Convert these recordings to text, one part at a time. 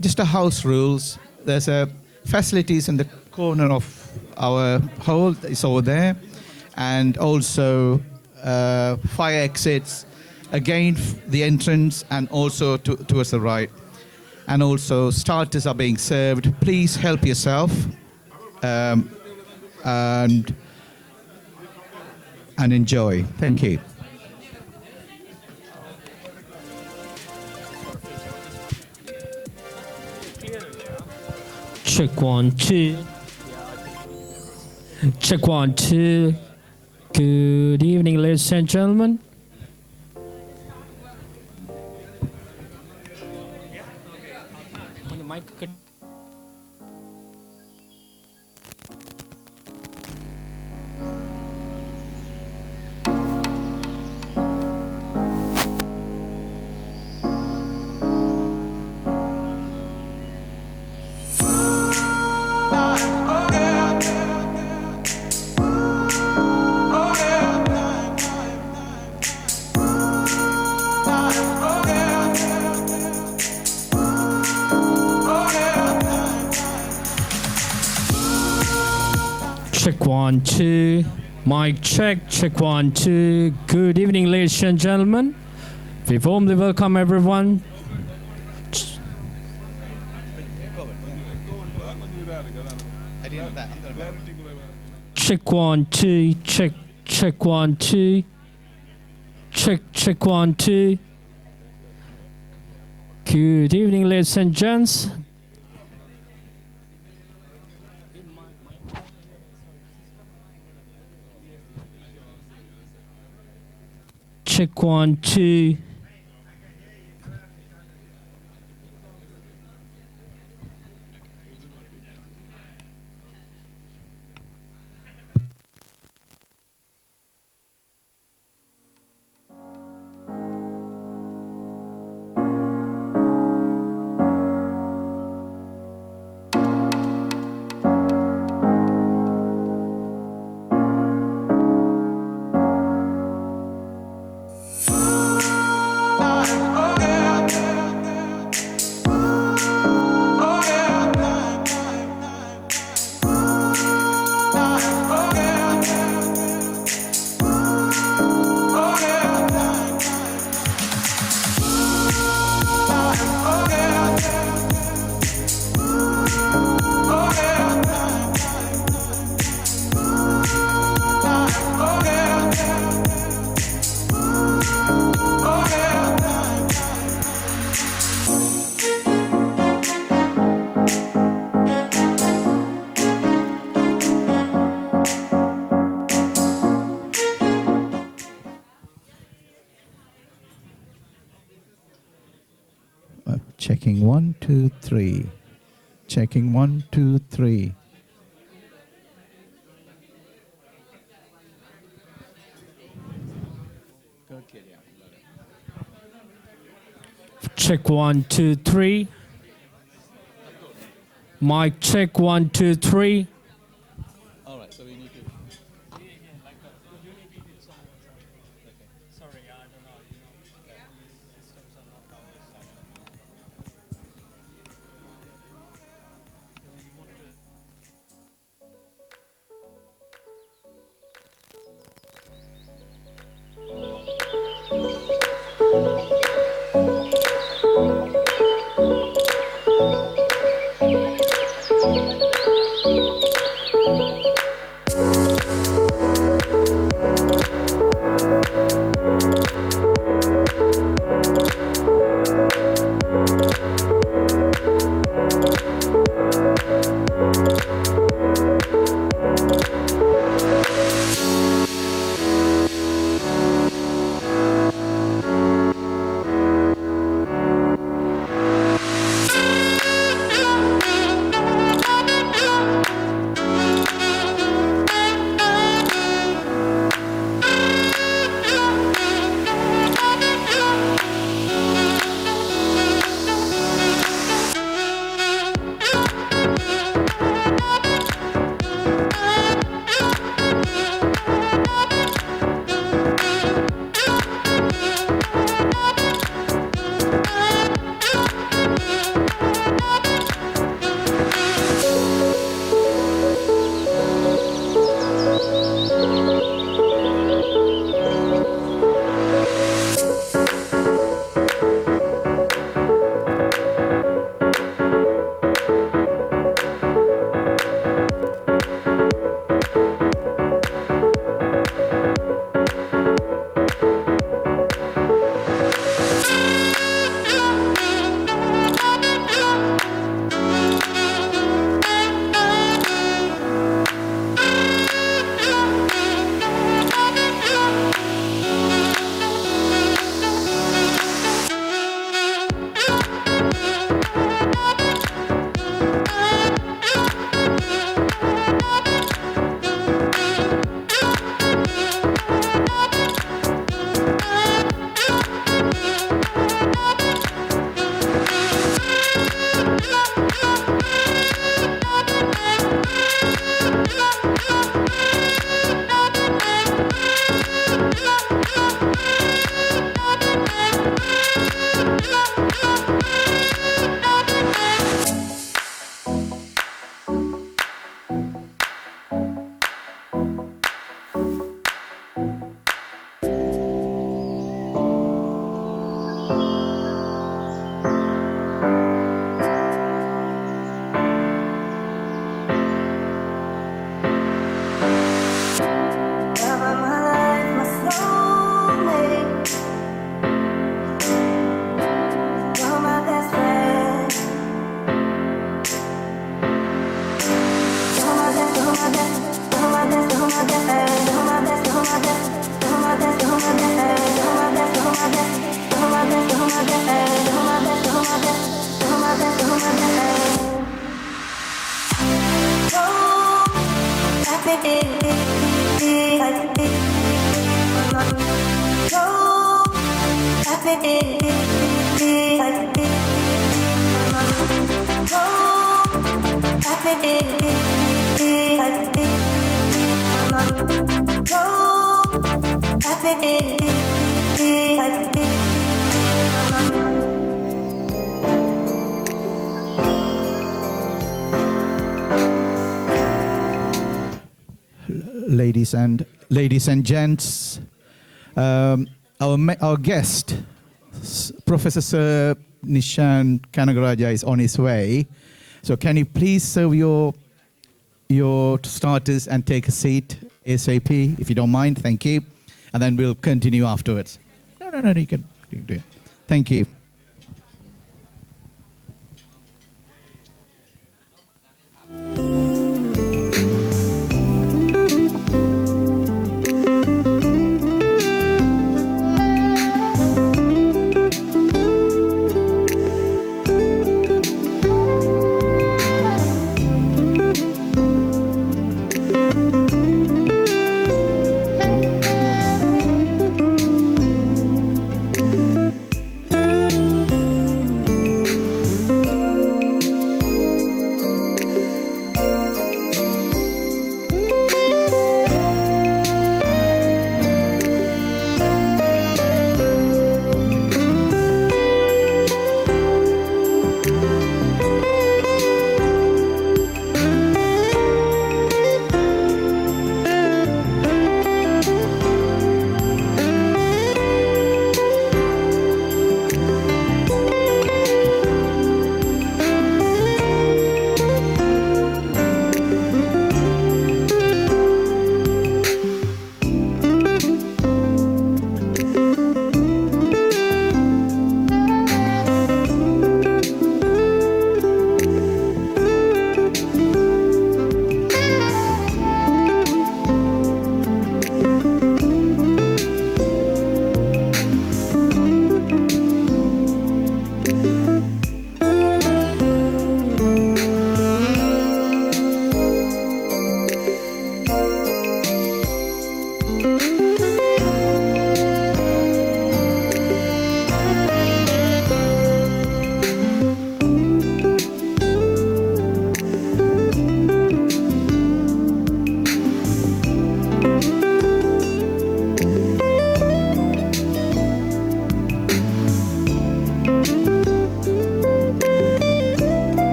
just a house rules. There's a facilities in the corner of our hall. It's over there, and also fire exits again the entrance and also towards the right. And also starters are being served. Please help yourself and enjoy. Thank you. Check 1 2. Check 1 2. Good evening, ladies and gentlemen. Check 1 2. Mic check. Check 1 2. Good evening, ladies and gentlemen. We warmly welcome everyone. Check 1 2. Check 1 2. Check 1 2. Good evening, ladies and gents. Check 1 2. Checking 1 2 3. Checking 1 2 3. Check 1 2 3. Mic check 1 2 3. All right, so we need to. ladies and gents. Our guest, Professor Sir Nishan Kanagaraja, is on his way. So can you please serve your starters and take a seat ASAP, if you don't mind? Thank you. And then we'll continue afterwards. No, you can do it. Thank you.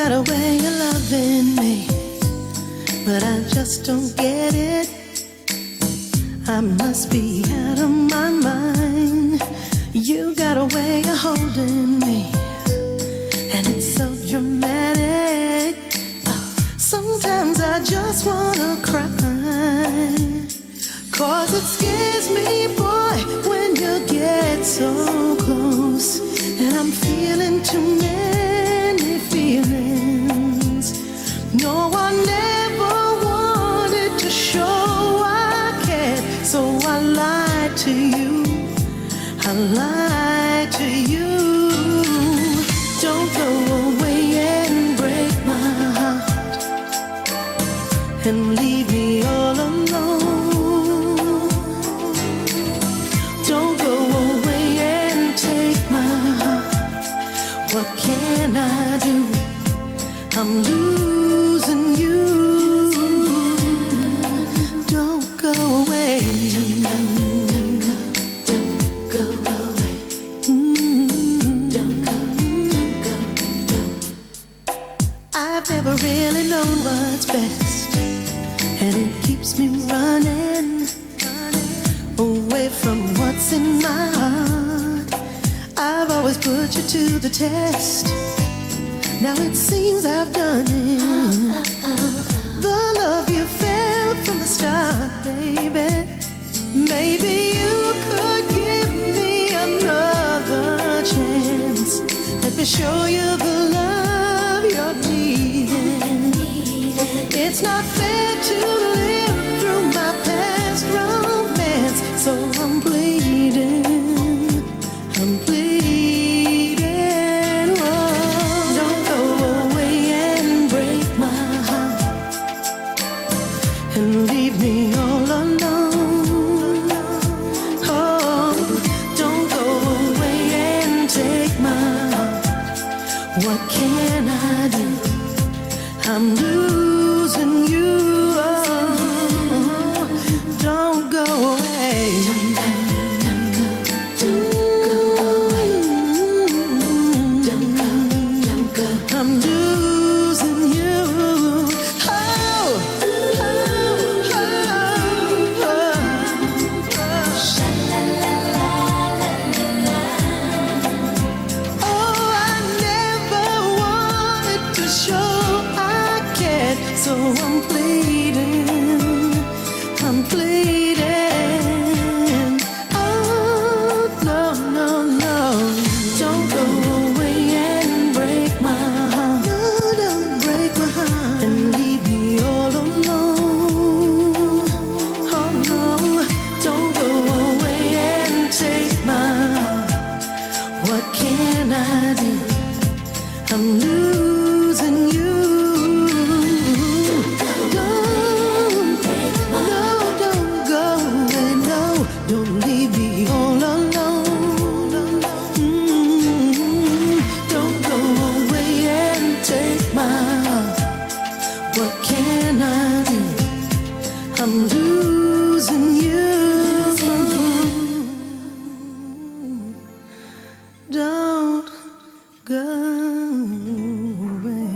got a way of loving me, but I just just don't get it. I must be out of my mind. You got a way of holding me, and it's so dramatic. Sometimes I just wanna cry, 'cause it scares me, boy, when you get so close. And I'm feeling too many feelings. No, I never wanted to show I cared, so I lied to you. I lied to you. Don't go away and break my heart and leave me all alone. Don't go away and take my heart. What can I do? I'm losing you. Don't go away. I've never really known what's best, and it keeps me running away from what's in my heart. I've always put you to the test. Now it seems I've done it. The love you felt from the start, baby. Maybe you could give me another chance. Let me show you the love you're needing. It's not fair to live through my past romance, so I'm pleading, I'm pleading. Oh, don't go away and break my heart and leave me all alone. Oh, don't go away and take my heart. What can I do? I'm losing you. Oh, don't go away. I'm losing you. Oh, oh, oh, oh, I never wanted to show I cared, so I'm pleading, I'm pleading. Oh, no, no, no. Don't go away and break my heart. No, don't break my heart and leave me all alone. Oh, no. Don't go away and take my heart. What can I do? I'm losing you. Don't, no, don't go away, no. Don't leave me all alone. Don't go away and take my heart. What can I do? I'm losing you. Don't go away.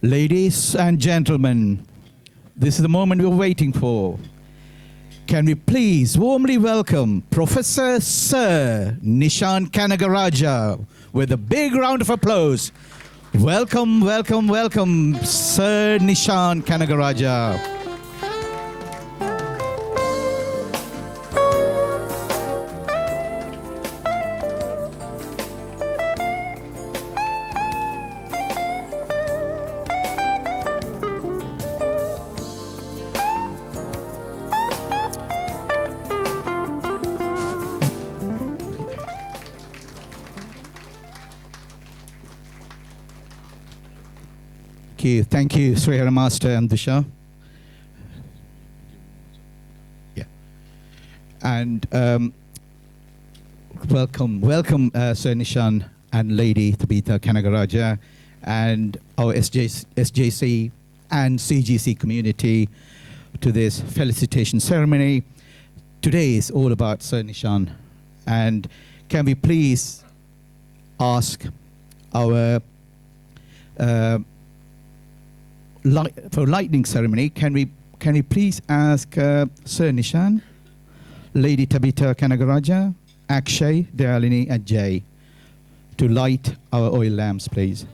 Ladies and gentlemen, this is the moment we're waiting for. Can we please warmly welcome Professor Sir Nishan Kanagaraja with a big round of applause. Welcome, welcome, welcome, Sir Nishan Kanagaraja. Thank you, Srihara Master and Disha. Yeah. And welcome, Sir Nishan and Lady Tabitha Kanagaraja and our SJC and CGC community to this felicitation ceremony. Today is all about Sir Nishan. And can we please ask our for lightning ceremony, can we please ask Sir Nishan, Lady Tabitha Kanagaraja, Akshay, Dayalini and Jay to light our oil lamps, please.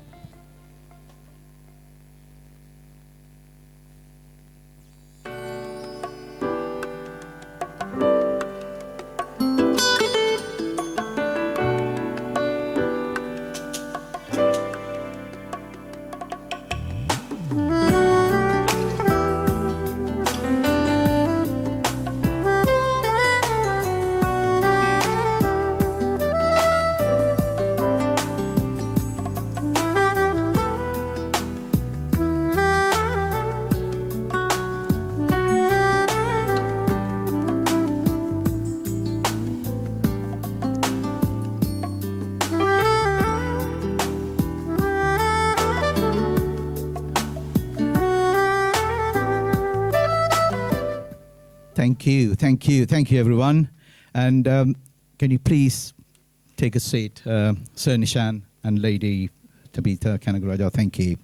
Thank you, everyone. And can you please take a seat, Sir Nishan and Lady Tabitha Kanagaraja? Thank you.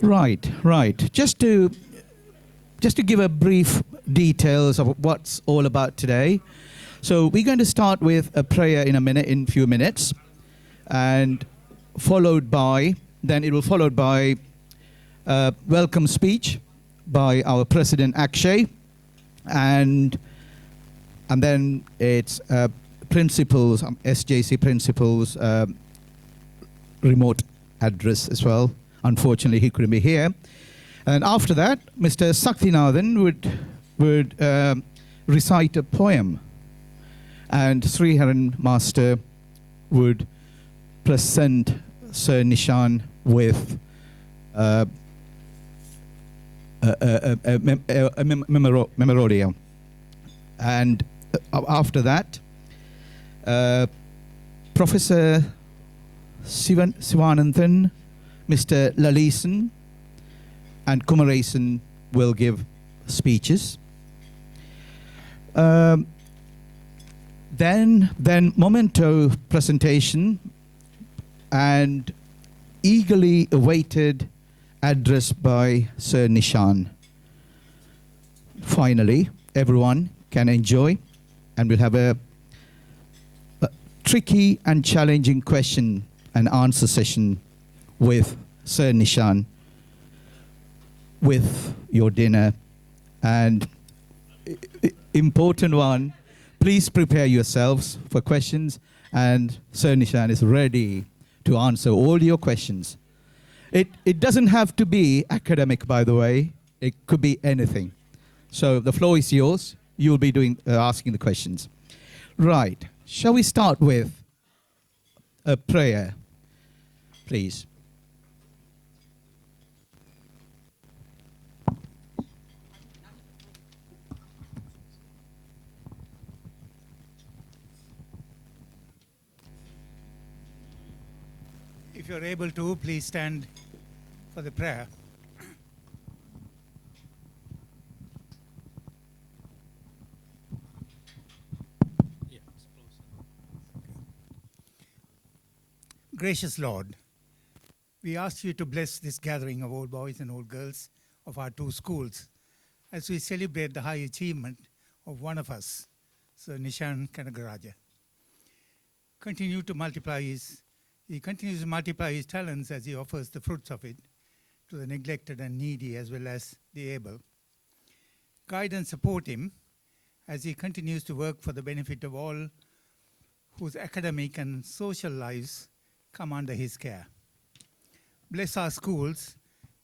Right. Just to give a brief details of what's all about today. So we're going to start with a prayer in few minutes, and then it will followed by a welcome speech by our President Akshay, and then it's principals, SJC principals, remote address as well. Unfortunately, he couldn't be here. And after that, Mr. Saktinathan would recite a poem, and Sriharan Master would present Sir Nishan with a memorandum. And after that, Professor Sivananthan, Mr. Lalisan, and Kumaresan will give speeches. Then memento presentation and eagerly awaited address by Sir Nishan. Finally, everyone can enjoy, and we'll have a tricky and challenging question and answer session with Sir Nishan with your dinner. And important one, please prepare yourselves for questions, and Sir Nishan is ready to answer all your questions. It doesn't have to be academic, by the way. It could be anything. So the floor is yours. You'll be asking the questions. Right. Shall we start with a prayer, please? If you're able to, please stand for the prayer. Gracious Lord, we ask you to bless this gathering of old boys and old girls of our two schools as we celebrate the high achievement of one of us, Sir Nishan Kanagaraja. He continues to multiply his talents as he offers the fruits of it to the neglected and needy as well as the able. Guide and support him as he continues to work for the benefit of all whose academic and social lives come under his care. Bless our schools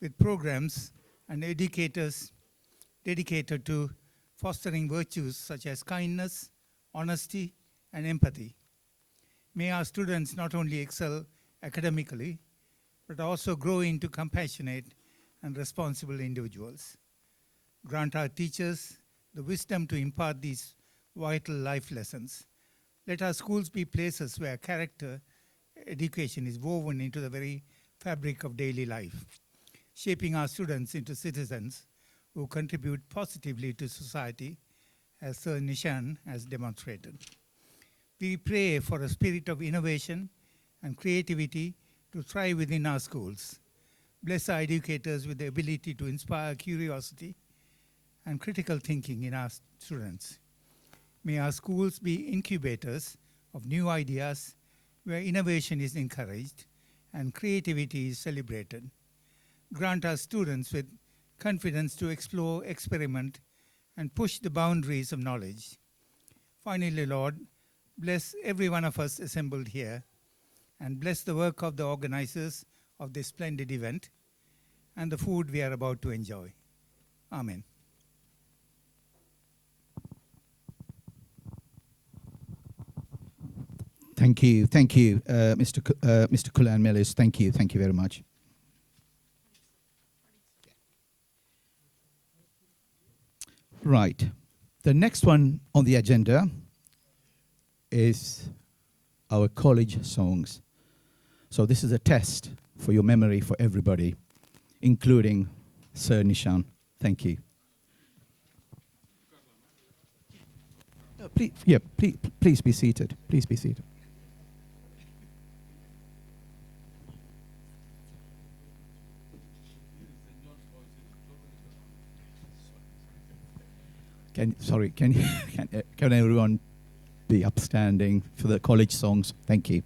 with programs and educators dedicated to fostering virtues such as kindness, honesty, and empathy. May our students not only excel academically, but also grow into compassionate and responsible individuals. Grant our teachers the wisdom to impart these vital life lessons. Let our schools be places where character education is woven into the very fabric of daily life, shaping our students into citizens who contribute positively to society, as Sir Nishan has demonstrated. We pray for a spirit of innovation and creativity to thrive within our schools. Bless our educators with the ability to inspire curiosity and critical thinking in our students. May our schools be incubators of new ideas where innovation is encouraged and creativity is celebrated. Grant our students with confidence to explore, experiment, and push the boundaries of knowledge. Finally, Lord, bless every one of us assembled here, and bless the work of the organizers of this splendid event and the food we are about to enjoy. Amen. Thank you, Mr. Kulan Melis. Thank you very much. Right. The next one on the agenda is our college songs. So this is a test for your memory for everybody, including Sir Nishan. Thank you. Please be seated. Please be seated. Can everyone be upstanding for the college songs? Thank you.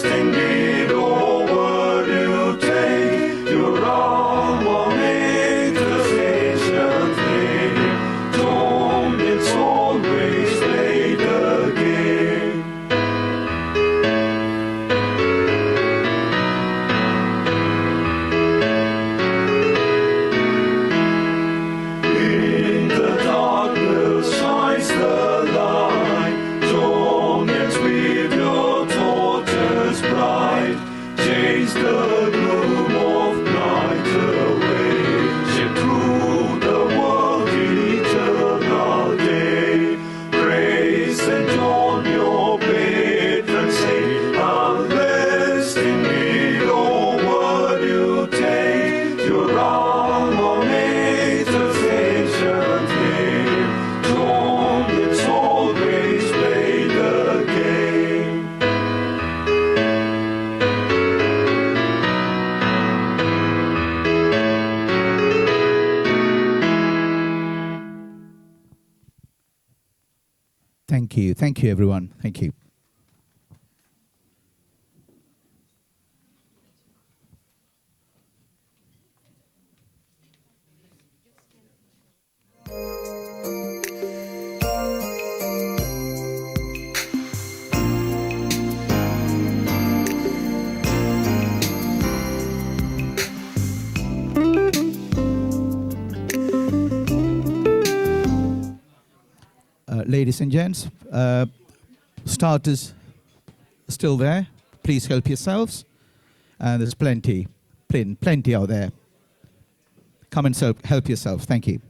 Indeed, over you take your right. Thank you. Thank you, everyone. Thank you. Ladies and gents, starters still there. Please help yourselves. And there's plenty out there. Come and help yourself. Thank you.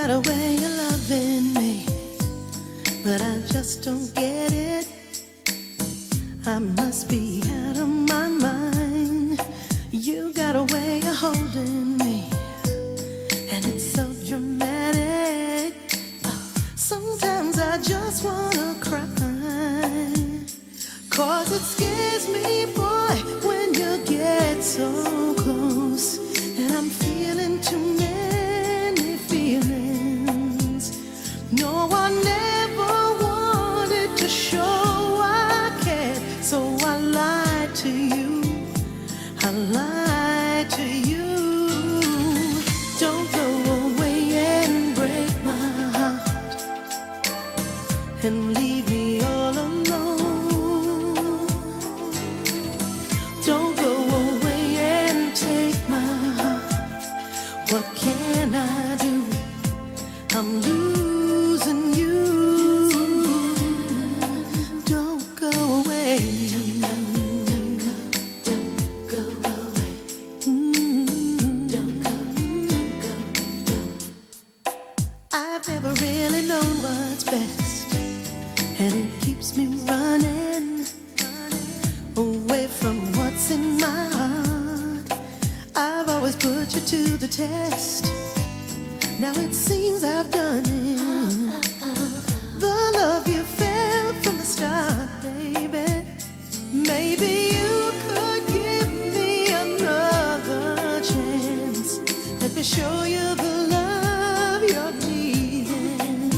got a way of loving me, but I just don't get it. I must be out of my mind. You got a way of holding me, and it's so dramatic. Sometimes I just wanna cry, 'cause it scares me, boy, when you get so close. And I'm feeling too many feelings. No, I never wanted to show I cared, so I lied to you. I lied to you. Don't go away and break my heart and leave me all alone. Don't go away and take my heart. What can I do? I'm losing you. Don't go away. I've never really known what's best, and it keeps me running away from what's in my heart. I've always put you to the test. Now it seems I've done it. The love you felt from the start, baby. Maybe you could give me another chance. Let me show you the love you're needing.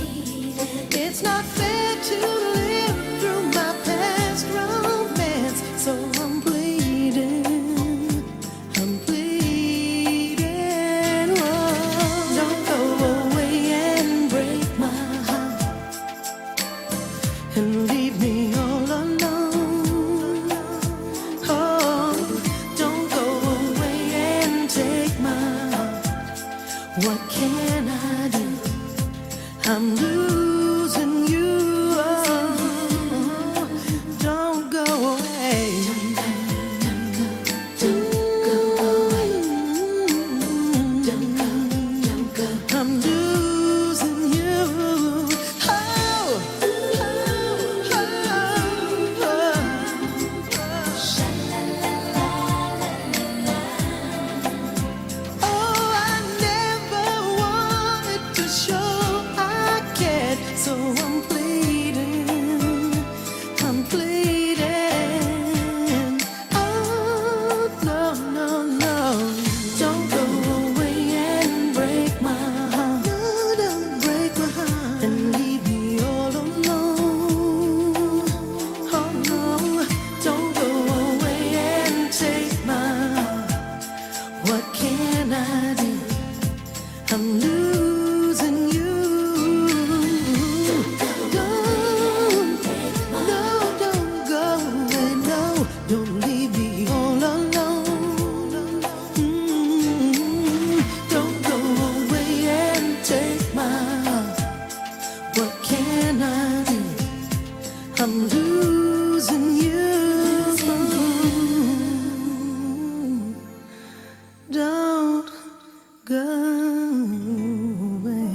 It's not fair to live through my past romance, so I'm pleading. I'm pleading. Oh, don't go away and break my heart and leave me all alone. Oh, don't go away and take my heart. What can I do? I'm losing you. Oh, don't go away. I'm losing you. Oh, oh, I never wanted to show I cared, so I'm pleading. I'm pleading. Oh, no, no, no. Don't go away and break my heart. No, don't break my heart and leave me all alone. Oh, no. Don't go away and take my heart. What can I do? I'm losing you. Don't, no, don't go away, no. Don't leave me all alone. Don't go away and take my heart. What can I do? I'm losing you. Don't go away.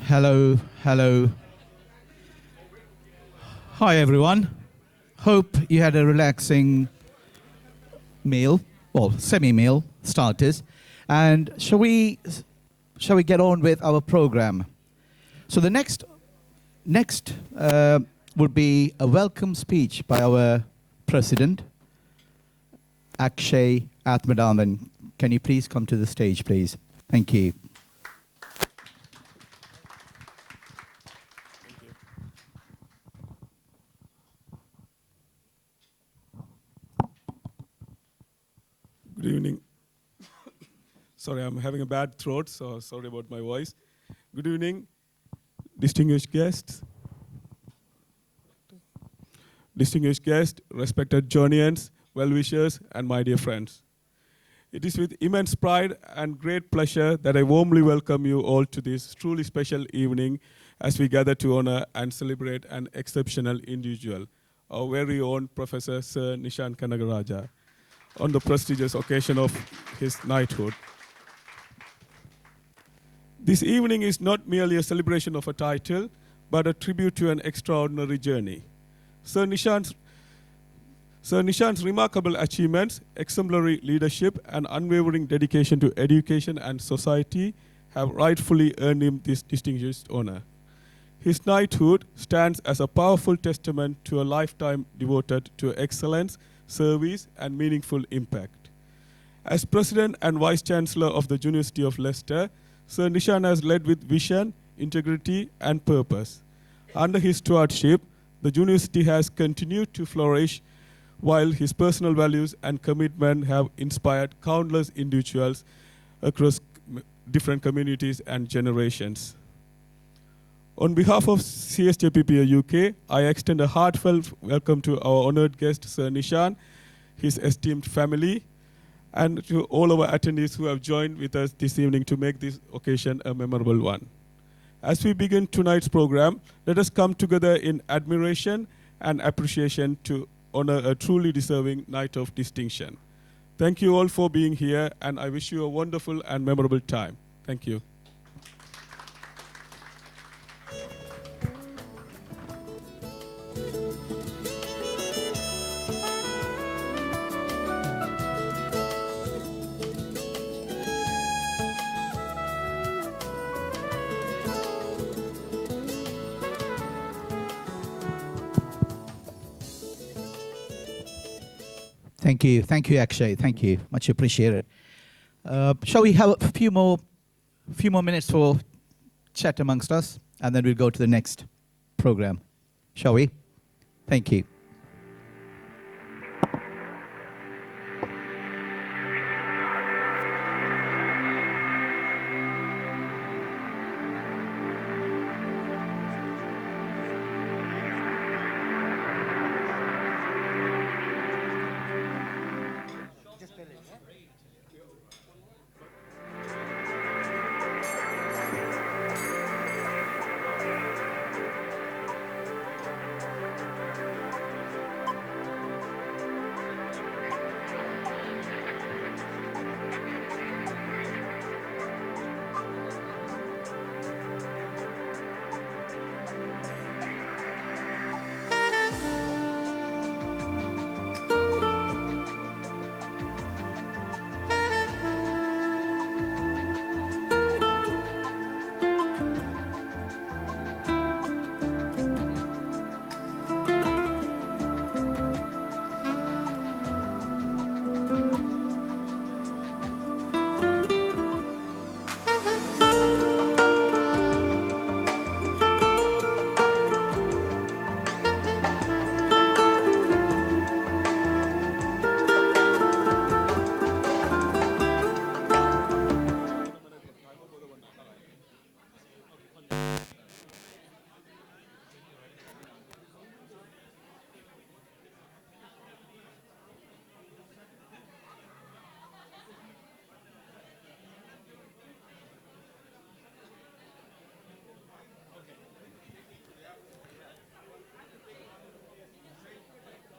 Hello, hello. Hi, everyone. Hope you had a relaxing meal, well, semi-meal, starters. And shall we get on with our program? So the next would be a welcome speech by our president, Akshay Atmadandan. Can you please come to the stage, please? Thank you. Good evening. Sorry, I'm having a bad throat, so sorry about my voice. Good evening, distinguished guests, respected Jonians, well-wishers, and my dear friends. It is with immense pride and great pleasure that I warmly welcome you all to this truly special evening as we gather to honor and celebrate an exceptional individual, our very own Professor Sir Nishant Kanagaraja, on the prestigious occasion of his knighthood. This evening is not merely a celebration of a title, but a tribute to an extraordinary journey. Sir Nishant's remarkable achievements, exemplary leadership, and unwavering dedication to education and society have rightfully earned him this distinguished honor. His knighthood stands as a powerful testament to a lifetime devoted to excellence, service, and meaningful impact. As President and Vice Chancellor of the University of Leicester, Sir Nishant has led with vision, integrity, and purpose. Under his stewardship, the university has continued to flourish, while his personal values and commitment have inspired countless individuals across different communities and generations. On behalf of CSJPPA UK, I extend a heartfelt welcome to our honored guest, Sir Nishant, his esteemed family, and to all our attendees who have joined with us this evening to make this occasion a memorable one. As we begin tonight's program, let us come together in admiration and appreciation to honor a truly deserving Knight of Distinction. Thank you all for being here, and I wish you a wonderful and memorable time. Thank you. Thank you, Akshay. Thank you, much appreciated. Shall we have a few more minutes for chat amongst us, and then we'll go to the next program. Shall we? Thank you.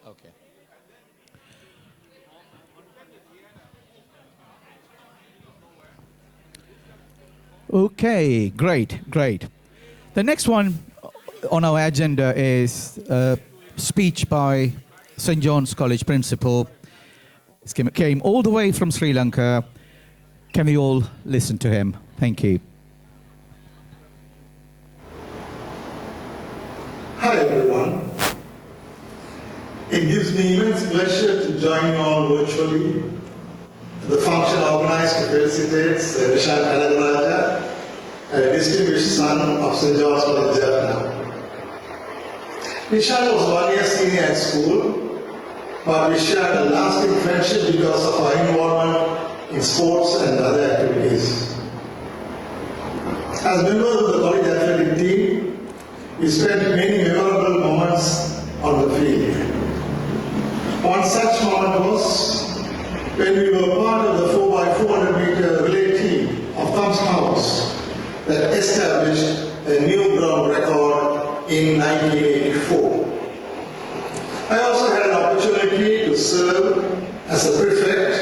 Okay. Okay, great. The next one on our agenda is a speech by St. John's College principal. He came all the way from Sri Lanka. Can we all listen to him? Thank you. Hi everyone. It gives me immense pleasure to join you all virtually to the function organized to felicitate Nishan Kanagaraja, a distinguished son of St. John's College, Jaffna. Nishan was 1 year senior at school, but we shared a lasting friendship because of our involvement in sports and other activities. As members of the college athletic team, we spent many memorable moments on the field. One such moment was when we were part of the 4x400 meter relay team of Thumbs House that established a new ground record in 1984. I also had an opportunity to serve as a prefect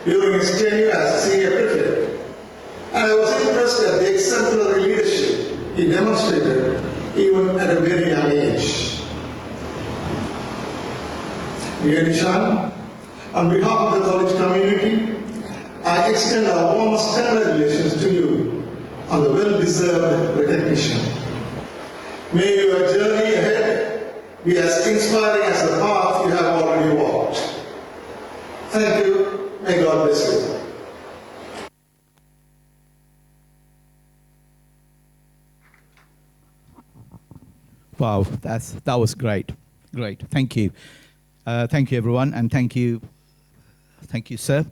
during his tenure as a senior prefect, and I was impressed at the exemplary leadership he demonstrated even at a very young age. Dear Nishan, on behalf of the college community, I extend our warmest congratulations to you on the well-deserved recognition. May your journey ahead be as inspiring as the path you have already walked. Thank you. May God bless you. Wow, that was great. Great. Thank you. Thank you, everyone, and thank you, sir.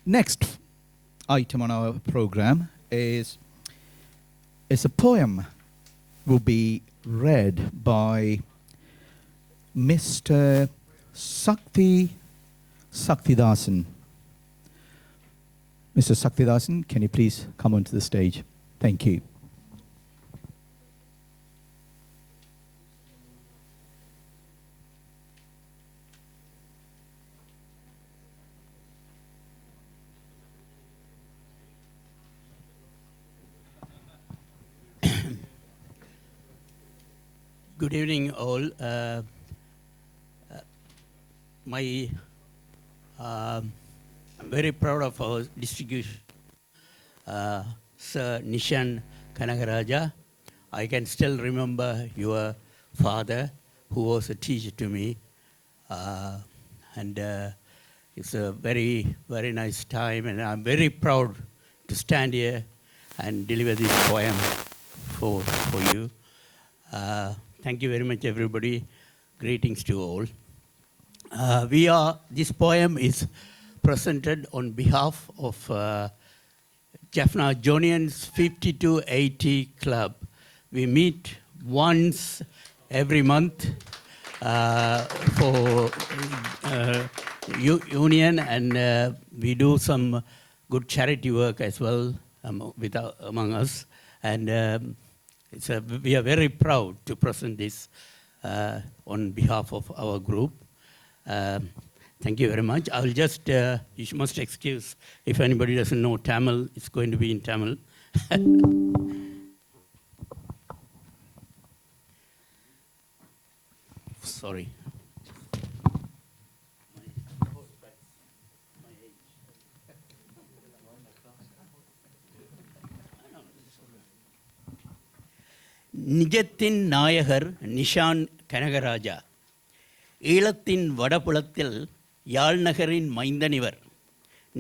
Next item on our program is a poem will be read by Mr. Saktidasan. Mr. Saktidasan, can you please come onto the stage? Thank you. Good evening, all. I'm very proud of our district, Sir Nishan Kanagaraja. I can still remember your father, who was a teacher to me, and it's a very, very nice time, and I'm very proud to stand here and deliver this poem for you. Thank you very much, everybody. Greetings to all. This poem is presented on behalf of Jaffna Jonians 5280 Club. We meet once every month for union, and we do some good charity work as well among us. And we are very proud to present this on behalf of our group. Thank you very much. I will just, you must excuse if anybody doesn't know Tamil, it's going to be in Tamil. Sorry. நிஜத்தின் நாயகர் நிஷான் கனகராஜா. ஈழத்தின் வடபுலத்தில் யாழ்நகரின் மைந்தனிவர்.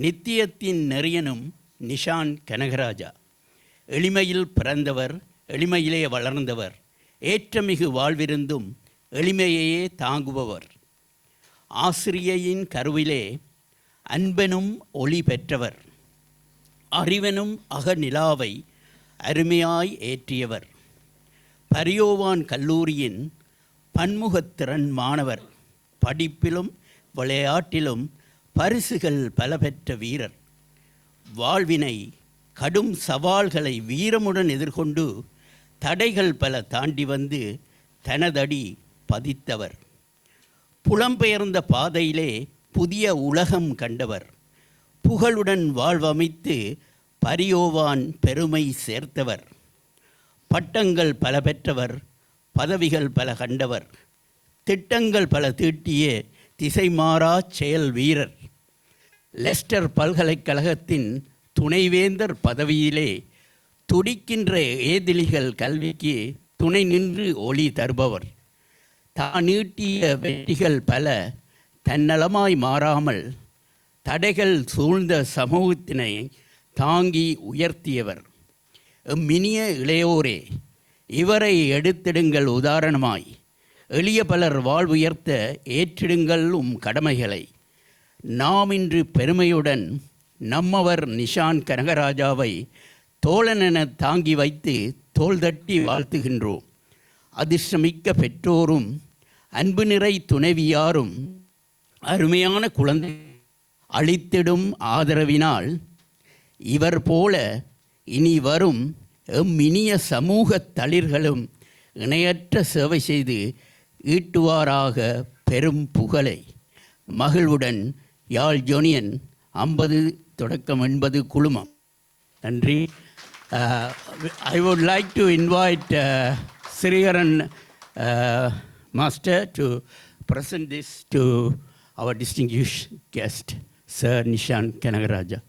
நித்தியத்தின் நெறியனும் நிஷான் கனகராஜா. எளிமையில் பிறந்தவர், எளிமையிலே வளர்ந்தவர். ஏற்றமிகு வாழ்விருந்தும் எளிமையையே தாங்குபவர். ஆசிரியையின் கருவிலே அன்பெனும் ஒளி பெற்றவர். அறிவெனும் அகநிலாவை அருமையாய் ஏற்றியவர். பரியோவான் கல்லூரியின் பன்முகத்திறன் மாணவர். படிப்பிலும் விளையாட்டிலும் பரிசுகள் பல பெற்ற வீரர். வாழ்வினை கடும் சவால்களை வீரமுடன் எதிர்கொண்டு தடைகள் பல தாண்டி வந்து தனதடி பதித்தவர். புலம்பெயர்ந்த பாதையிலே புதிய உலகம் கண்டவர். புகழுடன் வாழ்வமைத்து பரியோவான் பெருமை சேர்த்தவர். பட்டங்கள் பல பெற்றவர், பதவிகள் பல கண்டவர், திட்டங்கள் பல தீட்டிய திசை மாறா செயல் வீரர். லெஸ்டர் பல்கலைக்கழகத்தின் துணைவேந்தர் பதவியிலே துடிக்கின்ற ஏதிலிகள் கல்விக்கு துணை நின்று ஒளி தருபவர். தான் நீட்டிய வெற்றிகள் பல தன்னலமாய் மாறாமல் தடைகள் சூழ்ந்த சமூகத்தினை தாங்கி உயர்த்தியவர். எம்மினிய இளையோரே, இவரை எடுத்திடுங்கள் உதாரணமாய். எளிய பலர் வாழ்வுயர்த்த ஏற்றிடுங்கள் கடமைகளை. நாம் இன்று பெருமையுடன் நம்மவர் நிஷான் கனகராஜாவை தோழனென தாங்கி வைத்து தோள் தட்டி வாழ்த்துகின்றோம். அதிர்ஷ்டமிக்க பெற்றோரும் அன்பு நிறை துணைவியாரும் அருமையான குழந்தை அளித்திடும் ஆதரவினால் இவர் போல இனி வரும் எம்மினிய சமூக தளிர்களும் இணையற்ற சேவை செய்து ஈட்டுவாராக பெரும் புகழை. மகிழ்வுடன் யாழ் ஜோனியன் 50-80 குழுமம். நன்றி. I would like to invite Sriharan Master to present this to our distinguished guest, Sir Nishan Kanagaraja.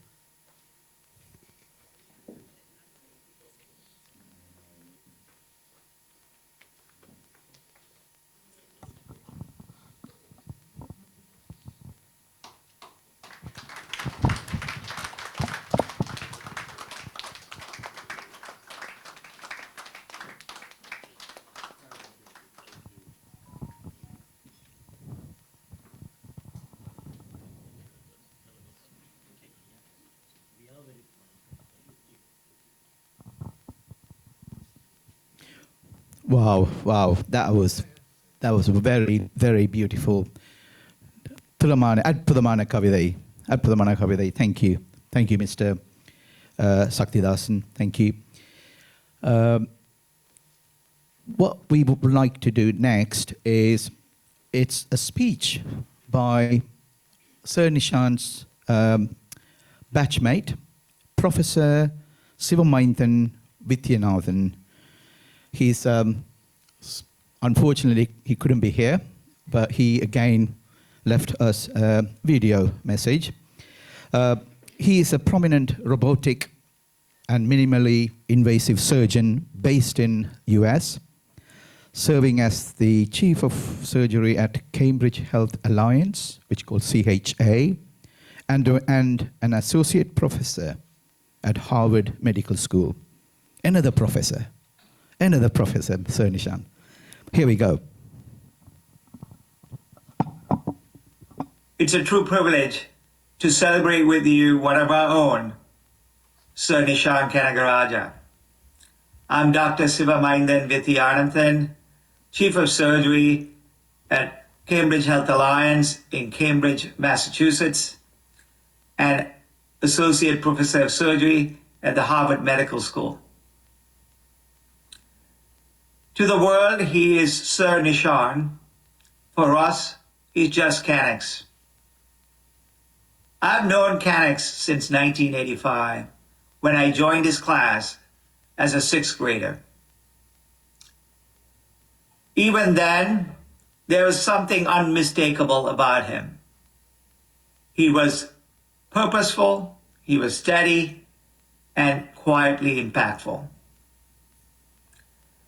Wow, that was very, very beautiful. Adpudamana Kavidai. Thank you, Mr. Saktidasan. Thank you. What we would like to do next is, it's a speech by Sir Nishan's batchmate, Professor Sivamainthan Vidyanathan. He's unfortunately he couldn't be here, but he again left us a video message. He is a prominent robotic and minimally invasive surgeon based in US, serving as the chief of surgery at Cambridge Health Alliance, which is called CHA, and an associate professor at Harvard Medical School. Another professor, Sir Nishan. Here we go. It's a true privilege to celebrate with you one of our own, Sir Nishan Kanagaraja. I'm Dr. Sivamainthan Vidyanathan, Chief of Surgery at Cambridge Health Alliance in Cambridge, Massachusetts, and Associate Professor of Surgery at the Harvard Medical School. To the world, he is Sir Nishan. For us, he's just Canix. I've known Canix since 1985, when I joined his class as a 6th grader. Even then, there was something unmistakable about him. He was purposeful, he was steady, and quietly impactful.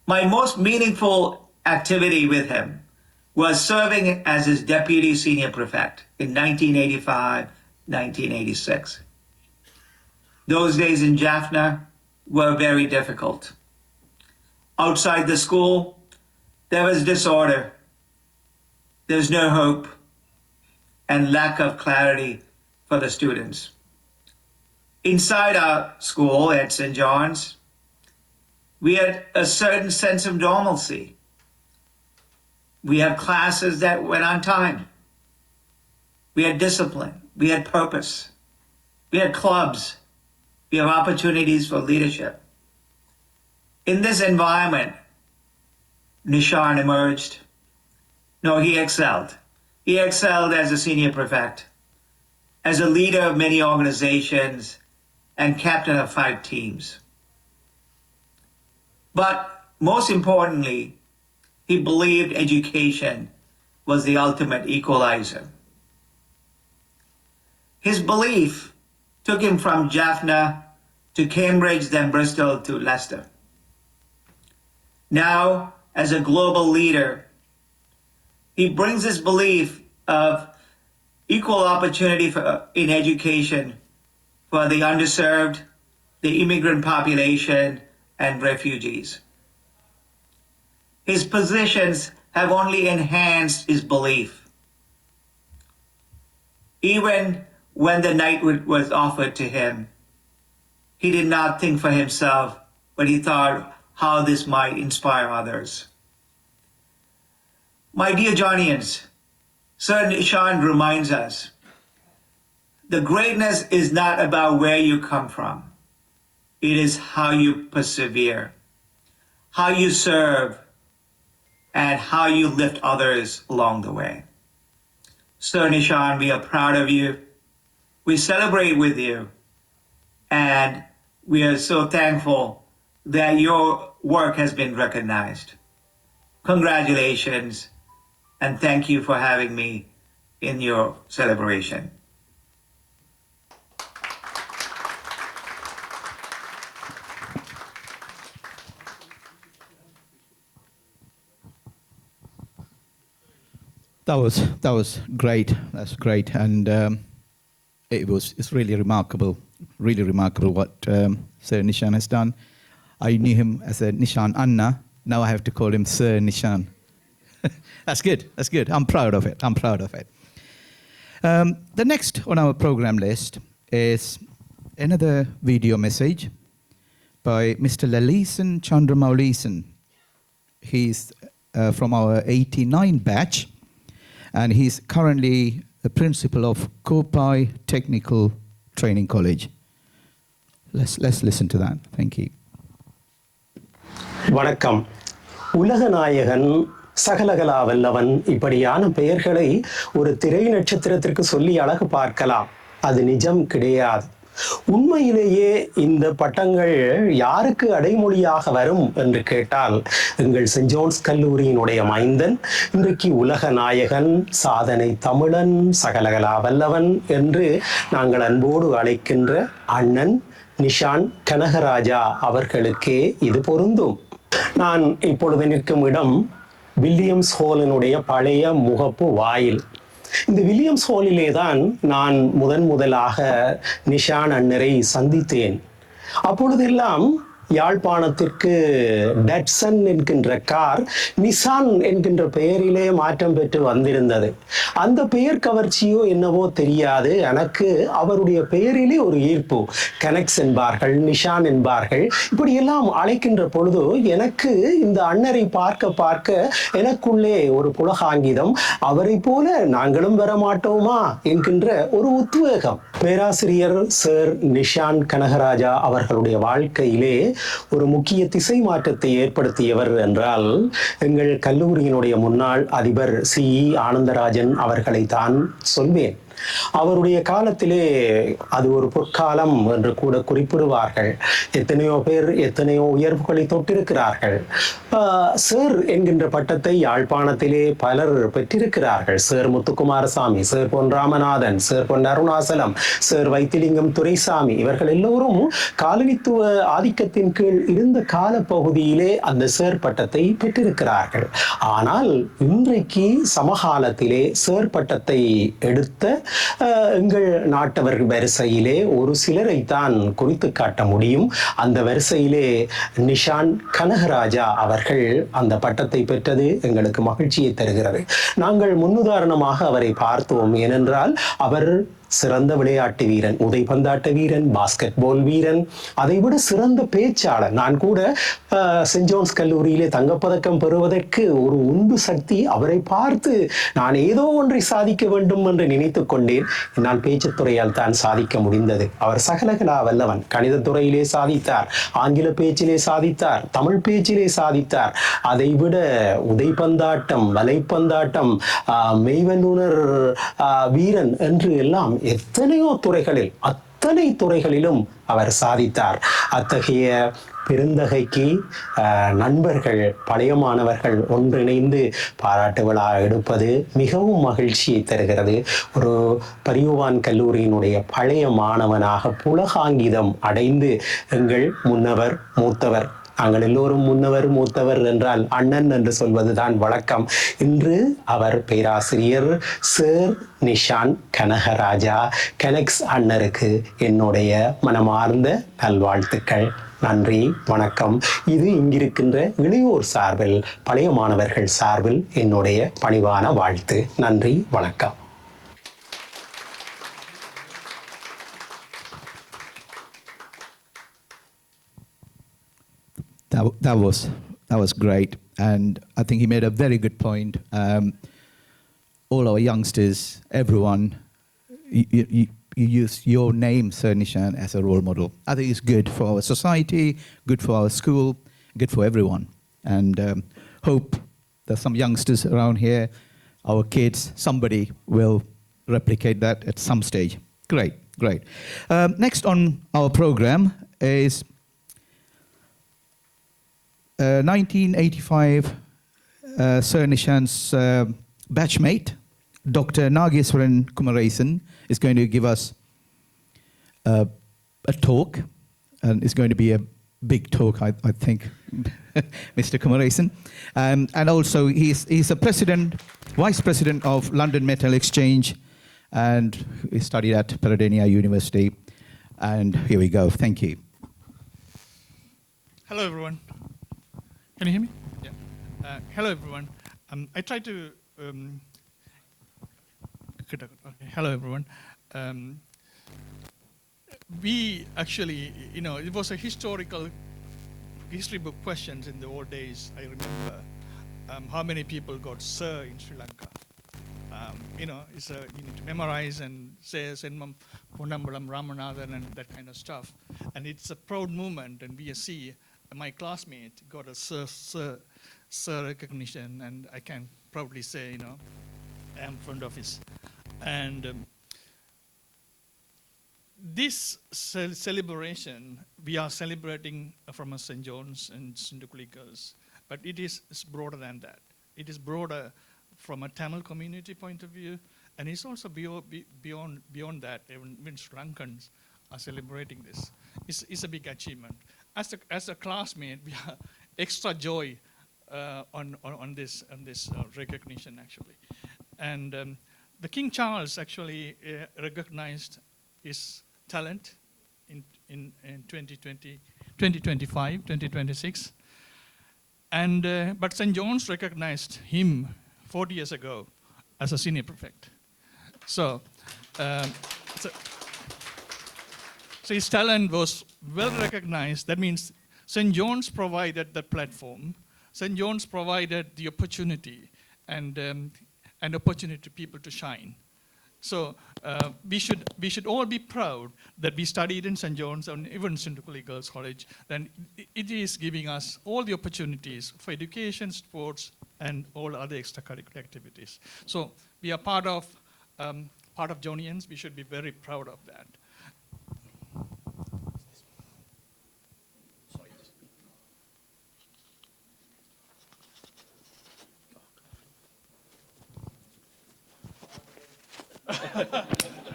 My most meaningful activity with him was serving as his deputy senior prefect in 1985-1986. Those days in Jaffna were very difficult. Outside the school, there was disorder, there's no hope, and lack of clarity for the students. Inside our school at St. John's, we had a certain sense of normalcy. We had classes that went on time. We had discipline. We had purpose. We had clubs. We have opportunities for leadership. In this environment, Nishan emerged. No, he excelled. He excelled as a senior prefect, as a leader of many organizations, and captain of 5 teams. But most importantly, he believed education was the ultimate equalizer. His belief took him from Jaffna to Cambridge, then Bristol to Leicester. Now, as a global leader, he brings his belief of equal opportunity in education for the underserved, the immigrant population, and refugees. His positions have only enhanced his belief. Even when the knighthood was offered to him, he did not think for himself, but he thought how this might inspire others. My dear Johnians, Sir Nishan reminds us, the greatness is not about where you come from. It is how you persevere, how you serve, and how you lift others along the way. Sir Nishan, we are proud of you. We celebrate with you. And we are so thankful that your work has been recognized. Congratulations, and thank you for having me in your celebration. That was great. That's great, and it's really remarkable what Sir Nishan has done. I knew him as a Nishan Anna. Now I have to call him Sir Nishan. That's good. That's good. I'm proud of it. The next on our program list is another video message by Mr. Lalisen Chandramaulisen. He's from our 89 batch, and he's currently the principal of Kopai Technical Training College. Let's listen to that. Thank you. வணக்கம். உலகநாயகன், சகலகலா வல்லவன் இப்படியான பெயர்களை ஒரு திரை நட்சத்திரத்திற்கு சொல்லி அழகு பார்க்கலாம். அது நிஜம் கிடையாது. உண்மையிலேயே இந்த பட்டங்கள் யாருக்கு அடைமொழியாக வரும் என்று கேட்டால், எங்கள் சென்ட் ஜோன்ஸ் கல்லூரியினுடைய மைந்தன், இன்றைக்கு உலக நாயகன், சாதனை தமிழன், சகலகலா வல்லவன் என்று நாங்கள் அன்போடு அழைக்கின்ற அண்ணன் நிஷான் கனகராஜா அவர்களுக்கே இது பொருந்தும். நான் இப்பொழுது நிற்கும் இடம் வில்லியம்ஸ் ஹாலினுடைய பழைய முகப்பு வாயில். இந்த வில்லியம்ஸ் ஹாலிலே தான் நான் முதலாக நிஷான் அண்ணரை சந்தித்தேன். அப்பொழுதெல்லாம் யாழ்ப்பாணத்திற்கு டட்சன் என்கின்ற கார் நிசான் என்கின்ற பெயரிலே மாற்றம் பெற்று வந்திருந்தது. அந்த பெயர் கவர்ச்சியோ என்னவோ தெரியாது, எனக்கு அவருடைய பெயரிலே ஒரு ஈர்ப்பு. கனெக்ஸ் என்பார்கள், நிஷான் என்பார்கள், இப்படியெல்லாம் அழைக்கின்ற பொழுது எனக்கு இந்த அண்ணரை பார்க்க எனக்குள்ளே ஒரு புலகாங்கிதம், அவரை போல நாங்களும் வர மாட்டோமா என்கின்ற ஒரு உத்வேகம். பேராசிரியர் சர் நிஷான் கனகராஜா அவர்களுடைய வாழ்க்கையிலே ஒரு முக்கிய திசை மாற்றத்தை ஏற்படுத்தியவர் என்றால் எங்கள் கல்லூரியினுடைய முன்னாள் அதிபர் C.E. ஆனந்தராஜன் அவர்களை தான் சொல்வேன். அவருடைய காலத்திலே அது ஒரு பொற்காலம் என்று கூட குறிப்பிடுவார்கள். எத்தனையோ பேர் எத்தனையோ உயர்வுகளை தொட்டிருக்கிறார்கள். சார் என்கின்ற பட்டத்தை யாழ்ப்பாணத்திலே பலர் பெற்றிருக்கிறார்கள். சார் முத்துக்குமாரசாமி, சார் பொன் ராமநாதன், சார் பொன் அருணாசலம், சார் வைத்திலிங்கம் துரைசாமி, இவர்கள் எல்லோரும் காலனித்துவ ஆதிக்கத்தின் கீழ் இருந்த கால பகுதியிலே அந்த சார் பட்டத்தை பெற்றிருக்கிறார்கள். ஆனால் இன்றைக்கு சமகாலத்திலே சார் பட்டத்தை எடுத்த எங்கள் நாட்டவர்கள் வரிசையிலே ஒரு சிலரை தான் குறித்து காட்ட முடியும். அந்த வரிசையிலே நிஷான் கனகராஜா அவர்கள் அந்த பட்டத்தை பெற்றது எங்களுக்கு மகிழ்ச்சியை தருகிறது. நாங்கள் முன்னுதாரணமாக அவரை பார்த்தோம். ஏனென்றால் அவர் சிறந்த விளையாட்டு வீரன், உதைபந்தாட்ட வீரன், பாஸ்கெட் பால் வீரன், அதைவிட சிறந்த பேச்சாளர். நான் கூட சென்ட் ஜோன்ஸ் கல்லூரியிலே தங்கப்பதக்கம் பெறுவதற்கு ஒரு உந்து சக்தி அவரை பார்த்து நான் ஏதோ ஒன்றை சாதிக்க வேண்டும் என்று நினைத்து கொண்டேன். நான் பேச்சுத்துறையால் தான் சாதிக்க முடிந்தது. அவர் சகலகலா வல்லவன். கணித துறையிலே சாதித்தார், ஆங்கில பேச்சிலே சாதித்தார், தமிழ் பேச்சிலே சாதித்தார். அதைவிட உதைபந்தாட்டம், வலைப்பந்தாட்டம், மெய்வல்லுனர் வீரன் என்று எல்லாம் எத்தனையோ துறைகளில் அத்தனை துறைகளிலும் அவர் சாதித்தார். அத்தகைய பெருந்தகைக்கு நண்பர்கள், பழைய மாணவர்கள் ஒன்றிணைந்து பாராட்டு விழா எடுப்பது மிகவும் மகிழ்ச்சியை தருகிறது. ஒரு பரியுவான் கல்லூரியினுடைய பழைய மாணவனாக புலகாங்கிதம் அடைந்து எங்கள் முன்னவர் மூத்தவர், நாங்கள் எல்லோரும் முன்னவர் மூத்தவர் என்றால் அண்ணன் என்று சொல்வதுதான் வழக்கம். இன்று அவர் பேராசிரியர் சர் நிஷான் கனகராஜா கனெக்ஸ் அண்ணருக்கு என்னுடைய மனமார்ந்த நல்வாழ்த்துக்கள். நன்றி, வணக்கம். இது இங்கிருக்கின்ற இளையோர் சார்பில், பழைய மாணவர்கள் சார்பில் என்னுடைய பணிவான வாழ்த்து. நன்றி, வணக்கம். That was great, and I think he made a very good point. All our youngsters, everyone, you use your name, Sir Nishan, as a role model. I think it's good for our society, good for our school, good for everyone, and hope there's some youngsters around here, our kids, somebody will replicate that at some stage. Great, great. Next on our program is 1985 Sir Nishan's batchmate, Dr. Nageswaran Kumarasan, is going to give us a talk, and it's going to be a big talk, I think, Mr. Kumarasan. And also, he's a vice president of London Metal Exchange, and he studied at Peradeniya University. And here we go. Thank you. Hello, everyone. Can you hear me? Yeah. Hello, everyone. I tried to. Okay. Hello, everyone. We actually, it was a history book questions in the old days. I remember how many people got Sir in Sri Lanka. You need to memorize and say Senmam Ponnambalam Ramanathan and that kind of stuff. And it's a proud moment, and BSc. My classmate got a sir recognition, and I can proudly say, I am fond of his. And this celebration, we are celebrating from St. John's and Sindukuli girls, but it's broader than that. It is broader from a Tamil community point of view, and it's also beyond that. Even Sri Lankans are celebrating this. It's a big achievement. As a classmate, we are extra joy on this recognition, actually. And the King Charles actually recognized his talent in 2025, 2026. And but St. John's recognized him 40 years ago as a senior prefect. So his talent was well recognized. That means St. John's provided the platform. St. John's provided the opportunity and opportunity to people to shine. So we should all be proud that we studied in St. John's and even Sindukuli Girls College. Then it is giving us all the opportunities for education, sports, and all other extracurricular activities. So we are part of Jonians. We should be very proud of that.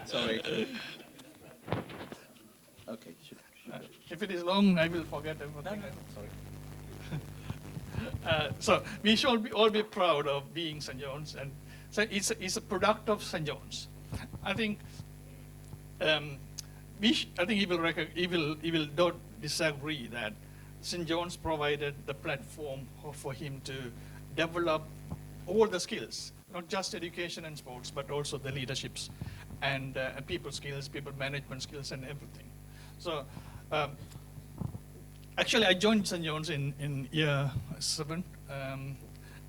Sorry. Okay. If it is long, I will forget everything. Sorry. So we should all be proud of being St. John's, and so it's a product of St. John's. I think he will not disagree that St. John's provided the platform for him to develop all the skills, not just education and sports, but also the leaderships and people skills, people management skills, and everything. So actually, I joined St. John's in year 7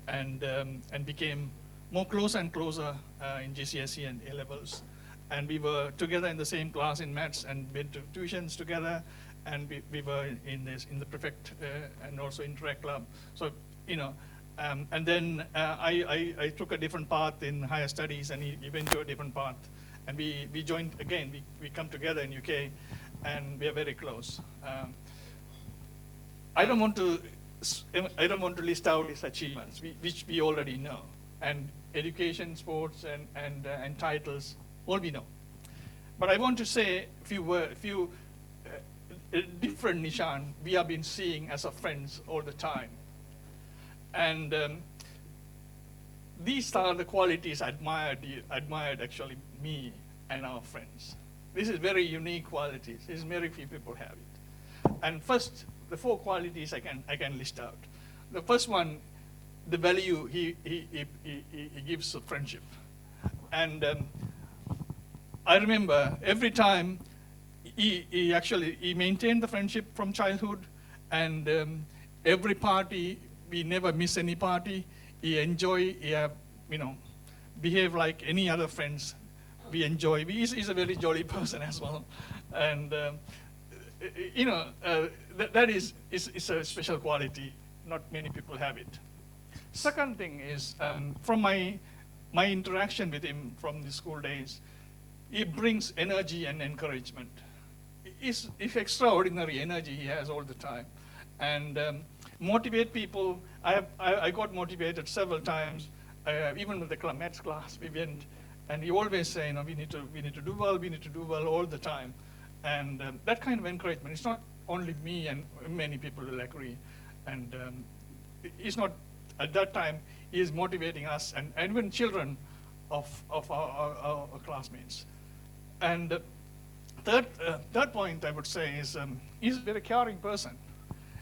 and became more closer and closer in GCSE and A levels. And we were together in the same class in maths and went to tuitions together. And we were in the prefect and also interact club. So and then I took a different path in higher studies, and he went to a different path. And we joined again, we come together in UK, and we are very close. I don't want to list out his achievements, which we already know, and education, sports, and titles, all we know. But I want to say a few different Nishan we have been seeing as our friends all the time. And these are the qualities admired actually me and our friends. This is very unique qualities. This very few people have it. And first, the 4 qualities I can list out. The first one, the value he gives to friendship. And I remember every time he maintained the friendship from childhood, and every party, we never miss any party. He behave like any other friends. We enjoy. He's a very jolly person as well, and that is a special quality. Not many people have it. Second thing is, from my interaction with him from the school days, he brings energy and encouragement. It's extraordinary energy he has all the time, and motivate people. I got motivated several times, even with the maths class we went, and he always say, we need to do well all the time, and that kind of encouragement. It's not only me, and many people will agree, and it's not at that time. He is motivating us and even children of our classmates. And third point I would say is he's a very caring person.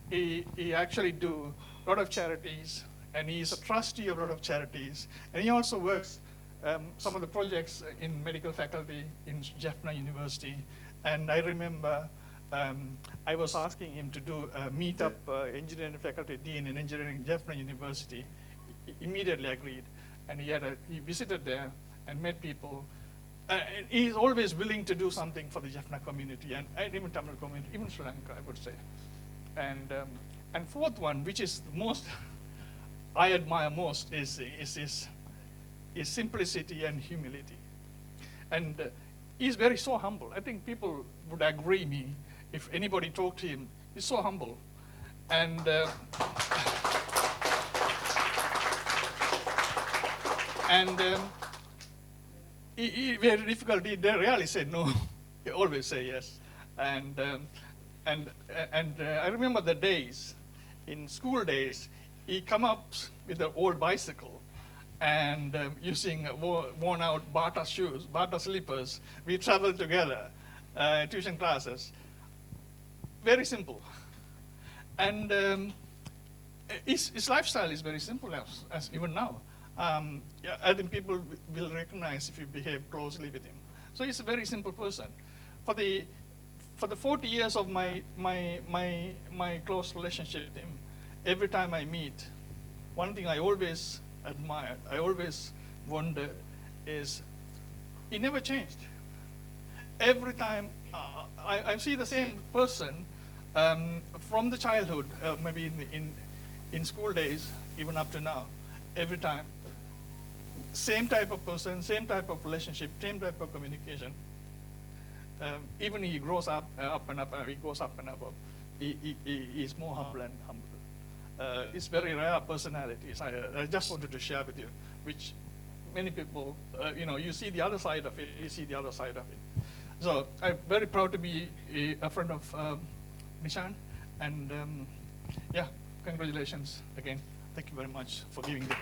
He actually do a lot of charities, and he's a trustee of a lot of charities. And he also works some of the projects in medical faculty in Jaffna University. And I remember I was asking him to do a meetup engineering faculty dean in engineering Jaffna University. He immediately agreed, and he visited there and met people. And he's always willing to do something for the Jaffna community, and even Tamil community, even Sri Lanka, I would say. And fourth one, which is the most I admire most, is his simplicity and humility. And he's so humble. I think people would agree me if anybody talked to him. He's so humble, and he very difficult. They rarely say no. He always say yes. And I remember the days, in school days, he come up with an old bicycle, and using worn out Bata shoes, Bata slippers. We traveled together, tuition classes. Very simple. And his lifestyle is very simple as even now. I think people will recognize if you behave closely with him. So he's a very simple person. For the 40 years of my close relationship with him, every time I meet, one thing I always admired, I always wondered, is he never changed. Every time I see the same person from the childhood, maybe in school days, even up to now, every time. Same type of person, same type of relationship, same type of communication. Even he grows up and up, he goes up and up. He is more humble and humble. It's very rare personalities. I just wanted to share with you, which many people, you see the other side of it, you see the other side of it. So I'm very proud to be a friend of Nishan, and yeah, congratulations again. Thank you very much for giving the.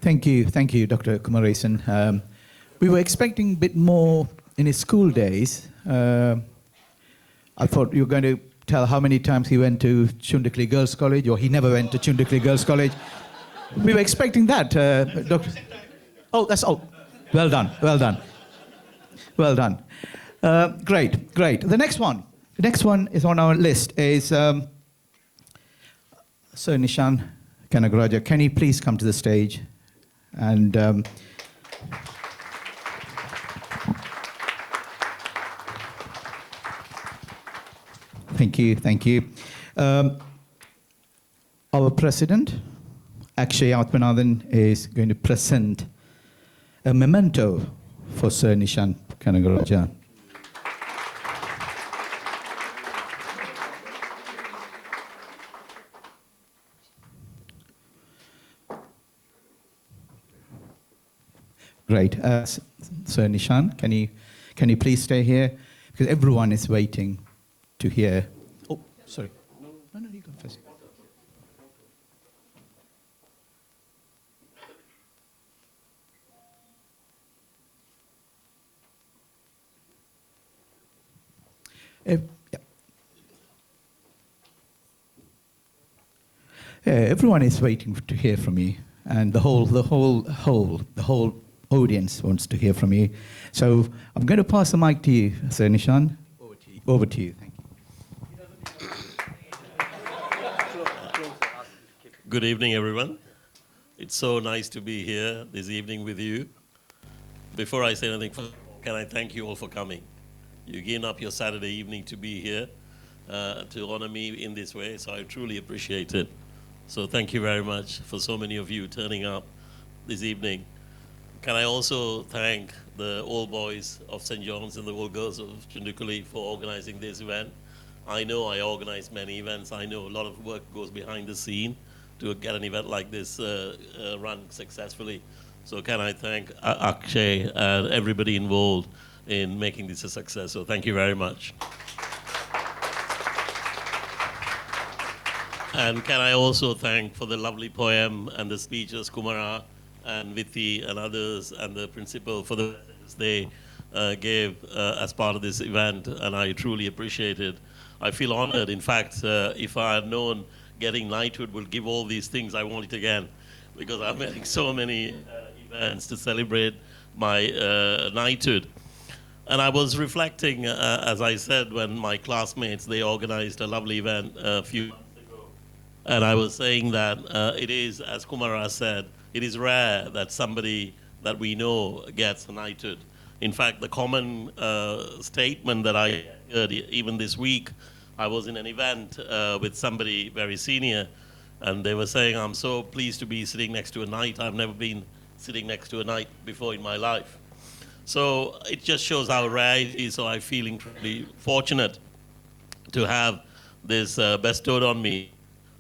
Thank you, Dr. Kumarasan. We were expecting a bit more in his school days. I thought you were going to tell how many times he went to Chundakli Girls' College, or he never went to Chundakli Girls' College. We were expecting that, Dr. Oh, well done. Great. The next one is on our list is, Sir Nishan Kanagaraja, can you please come to the stage? And thank you. our president, Akshay Atmanathan, is going to present a memento for Sir Nishan Kanagaraja. Great. Sir Nishan, can you please stay here? Because everyone is waiting to hear. Oh, sorry. No, you go first. Everyone is waiting to hear from you, and the whole audience wants to hear from you. So I'm going to pass the mic to you, Sir Nishan. Over to you. Thank you. Good evening, everyone. It's so nice to be here this evening with you. Before I say anything, can I thank you all for coming? You given up your Saturday evening to be here to honor me in this way, so I truly appreciate it. So thank you very much for so many of you turning up this evening. Can I also thank the old boys of St. John's and the old girls of Chindukuli for organizing this event. I know I organize many events. I know a lot of work goes behind the scene to get an event like this run successfully. So can I thank Akshay and everybody involved in making this a success. So thank you very much. And can I also thank for the lovely poem and the speeches, Kumara and Vithi and others, and the principal for the messages they gave as part of this event, and I truly appreciate it. I feel honored. In fact, if I had known getting knighthood will give all these things, I want it again, because I'm having so many events to celebrate my knighthood. And I was reflecting, as I said, when my classmates, they organized a lovely event a few months ago. And I was saying that it is, as Kumara said, it is rare that somebody that we know gets knighthood. In fact, the common statement that I heard even this week, I was in an event with somebody very senior, and they were saying, I'm so pleased to be sitting next to a knight. I've never been sitting next to a knight before in my life. So it just shows how rare it is, so I feel incredibly fortunate to have this bestowed on me.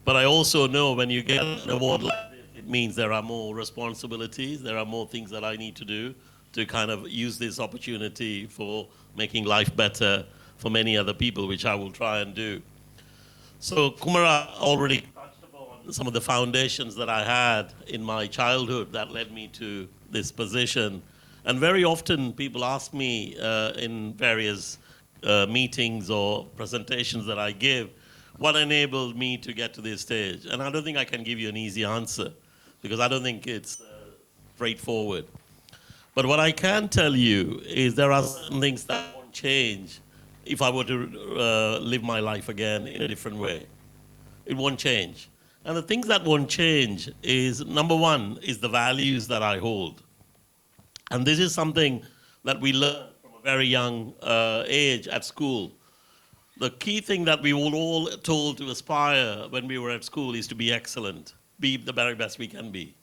But I also know when you get an award like this, it means there are more responsibilities, there are more things that I need to do to kind of use this opportunity for making life better for many other people, which I will try and do. So Kumara already touched upon some of the foundations that I had in my childhood that led me to this position. And very often people ask me in various meetings or presentations that I give, what enabled me to get to this stage? And I don't think I can give you an easy answer, because I don't think it's straightforward. But what I can tell you is there are certain things that won't change if I were to live my life again in a different way. It won't change. And the things that won't change is, number one, is the values that I hold. And this is something that we learn from a very young age at school. The key thing that we were all told to aspire when we were at school is to be excellent, be the very best we can be.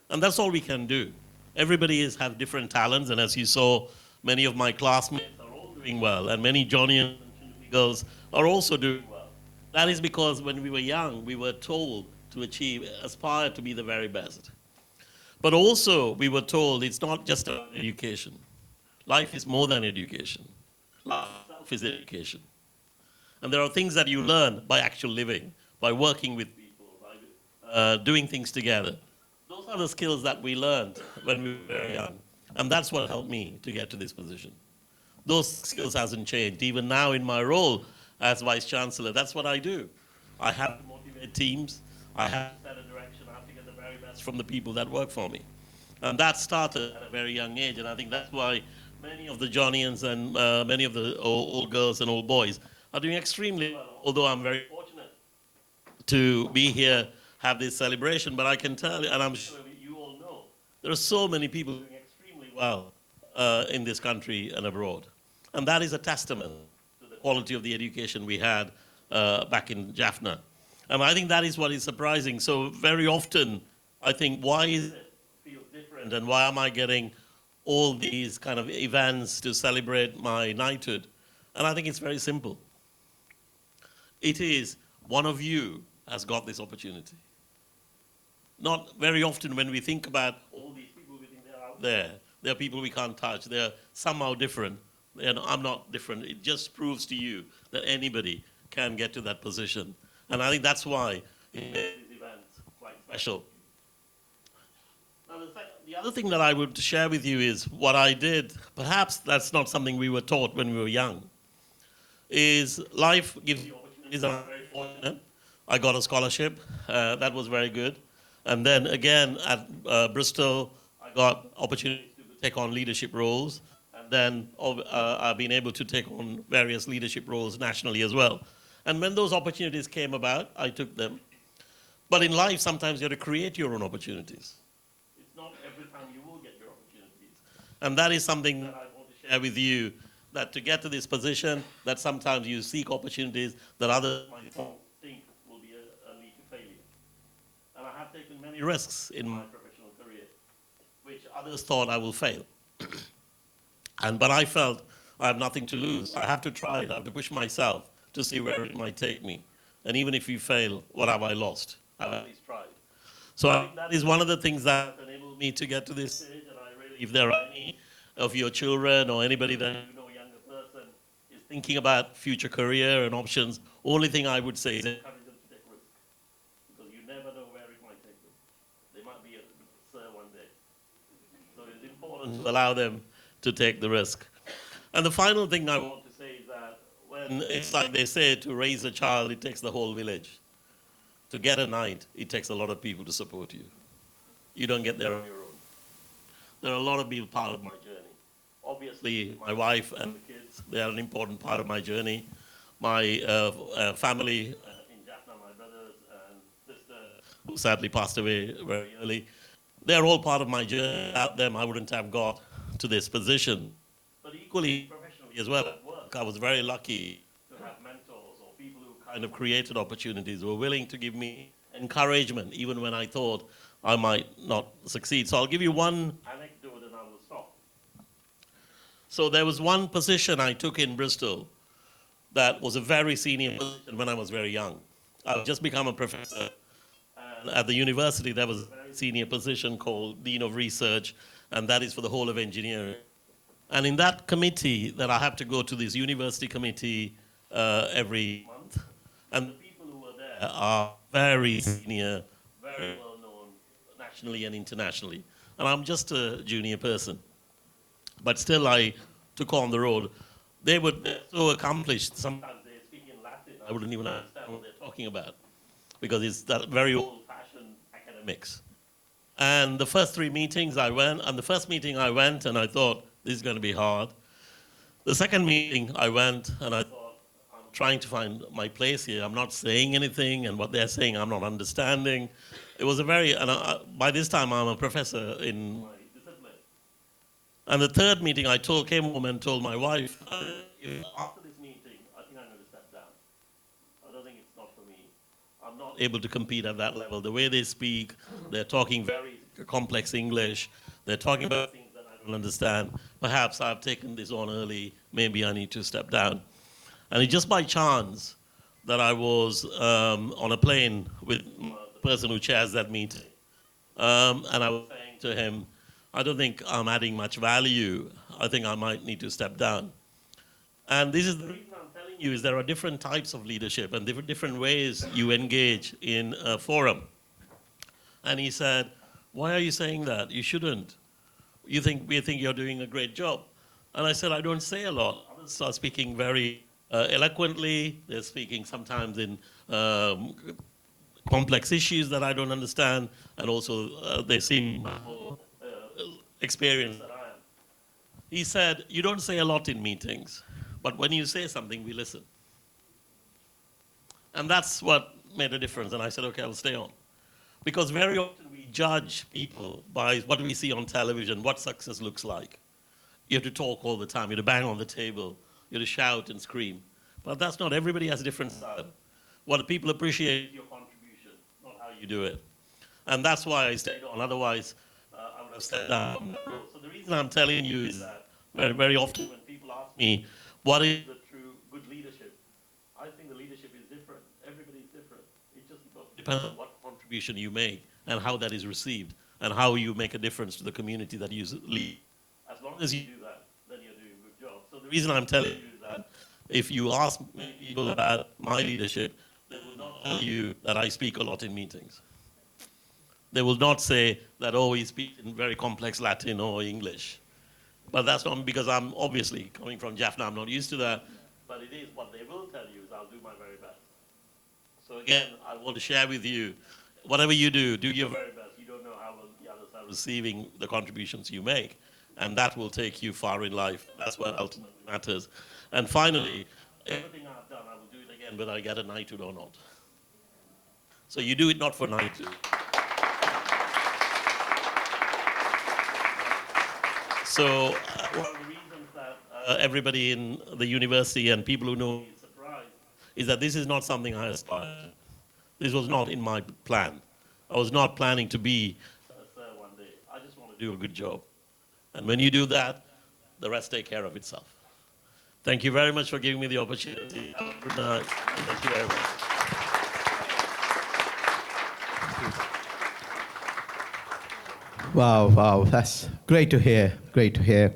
And that's all we can do. Everybody has different talents, and as you saw, many of my classmates are all doing well, and many Johnnians and girls are also doing well. That is because when we were young, we were told to aspire to be the very best. But also, we were told it's not just about education. Life is more than education. Life itself is education. And there are things that you learn by actual living, by working with people, by doing things together. Those are the skills that we learned when we were very young. And that's what helped me to get to this position. Those skills hasn't changed. Even now in my role as Vice Chancellor, that's what I do. I have to motivate teams. I have to set a direction. I have to get the very best from the people that work for me. And that started at a very young age. And I think that's why many of the Johnnians and many of the old girls and old boys are doing extremely well, although I'm very fortunate to be here, have this celebration. But I can tell you, and I'm sure you all know, there are so many people doing extremely well in this country and abroad. And that is a testament to the quality of the education we had back in Jaffna. And I think that is what is surprising. So very often, I think, why is it feel different, and why am I getting all these kind of events to celebrate my knighthood? And I think it's very simple. It is one of you has got this opportunity. Not very often when we think about all these people we think they're out there, there are people we can't touch, they're somehow different. And I'm not different. It just proves to you that anybody can get to that position. And I think that's why it makes these events quite special. Now, the other thing that I would share with you is what I did. Perhaps that's not something we were taught when we were young. Is life gives you opportunities, and I'm very fortunate. I got a scholarship. That was very good. And then again at Bristol, I got opportunities to take on leadership roles. And then I've been able to take on various leadership roles nationally as well. And when those opportunities came about, I took them. But in life, sometimes you have to create your own opportunities. It's not every time you will get your opportunities. And that is something that I want to share with you, that to get to this position, that sometimes you seek opportunities that others might think will be a lead to failure. And I have taken many risks in my professional career, which others thought I will fail. But I felt I have nothing to lose. I have to try it. I have to push myself to see where it might take me. And even if you fail, what have I lost? I've at least tried. So I think that is one of the things that enabled me to get to this stage. And I really, if there are any of your children or anybody that you know, a younger person, is thinking about future career and options, only thing I would say is encourage them to take risks. Because you never know where it might take them. They might be a sir one day. So it's important to allow them to take the risk. And the final thing I want to say is that when it's like they say, to raise a child, it takes the whole village. To get a knight, it takes a lot of people to support you. You don't get there on your own. There are a lot of people part of my journey. Obviously, my wife and the kids, they are an important part of my journey. My family in Jaffna, my brothers and sister, who sadly passed away very early, they're all part of my journey. Without them, I wouldn't have got to this position. But equally, professionally as well at work, I was very lucky to have mentors or people who kind of created opportunities, who were willing to give me encouragement, even when I thought I might not succeed. So I'll give you one anecdote and I will stop. So there was one position I took in Bristol that was a very senior position when I was very young. I'd just become a professor. And at the university, there was a very senior position called Dean of Research, and that is for the whole of engineering. And in that committee, that I have to go to this university committee every month, and the people who were there are very senior, very well known nationally and internationally. And I'm just a junior person. But still, I took on the role. They're so accomplished, sometimes they speak in Latin. I wouldn't even understand what they're talking about, because it's that very old-fashioned academics. And the first three meetings I went, and the first meeting I went and I thought, this is going to be hard. The second meeting I went and I thought, I'm trying to find my place here. I'm not saying anything, and what they're saying I'm not understanding. It was a very, and by this time I'm a professor in my discipline. And the third meeting I came home and told my wife, after this meeting, I think I'm going to step down. I don't think it's not for me. I'm not able to compete at that level. The way they speak, they're talking very complex English. They're talking about things that I don't understand. Perhaps I've taken this on early. Maybe I need to step down. And it's just by chance that I was on a plane with the person who chairs that meeting. And I was saying to him, I don't think I'm adding much value. I think I might need to step down. And this is the reason I'm telling you, is there are different types of leadership and different ways you engage in a forum. And he said, why are you saying that? You shouldn't. We think you're doing a great job. And I said, I don't say a lot. Others are speaking very eloquently. They're speaking sometimes in complex issues that I don't understand. And also they seem more experienced than I am. He said, you don't say a lot in meetings, but when you say something, we listen. And that's what made a difference. And I said, okay, I'll stay on. Because very often we judge people by what we see on television, what success looks like. You have to talk all the time. You have to bang on the table. You have to shout and scream. But that's not. Everybody has a different style. What people appreciate is your contribution, not how you do it. And that's why I stayed on. Otherwise, I would have stepped down. So the reason I'm telling you is that very, very often when people ask me, what is the true good leadership? I think the leadership is different. Everybody is different. It just depends on what contribution you make and how that is received and how you make a difference to the community that you lead. As long as you do that, then you're doing a good job. So the reason I'm telling you is that if you ask many people about my leadership, they will not tell you that I speak a lot in meetings. They will not say that, oh, he speaks in very complex Latin or English. But that's not because I'm obviously coming from Jaffna, I'm not used to that. But it is what they will tell you is I'll do my very best. So again, I want to share with you, whatever you do, do your very best. You don't know how the others are receiving the contributions you make. And that will take you far in life. That's what ultimately matters. And finally, everything I've done, I will do it again, whether I get a knighthood or not. So you do it not for knighthood. So one of the reasons that everybody in the university and people who know me is surprised is that this is not something I aspire to. This was not in my plan. I was not planning to be a sir one day. I just want to do a good job. And when you do that, the rest take care of itself. Thank you very much for giving me the opportunity. Have a good night. Thank you very much. Wow, wow, that's great to hear, great to hear.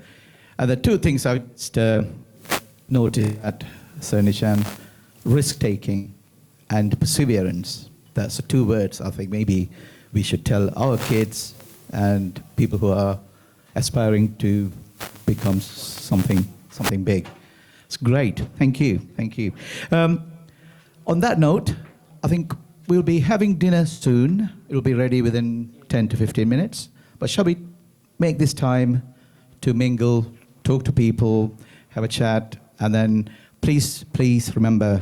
And the two things I just noticed at Sir Nishan, risk-taking and perseverance. That's the two words I think maybe we should tell our kids and people who are aspiring to become something big. It's great, thank you, thank you. On that note, I think we'll be having dinner soon. It'll be ready within 10 to 15 minutes. But shall we make this time to mingle, talk to people, have a chat, and then please remember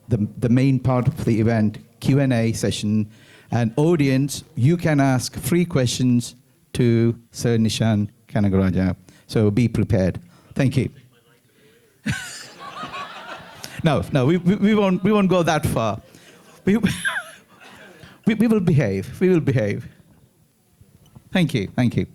the main part of the event, Q&A session, and audience, you can ask free questions to Sir Nishan Kanagaraja. So be prepared. Thank you. No, we won't go that far. We will behave. We will behave. Thank you. Thank you.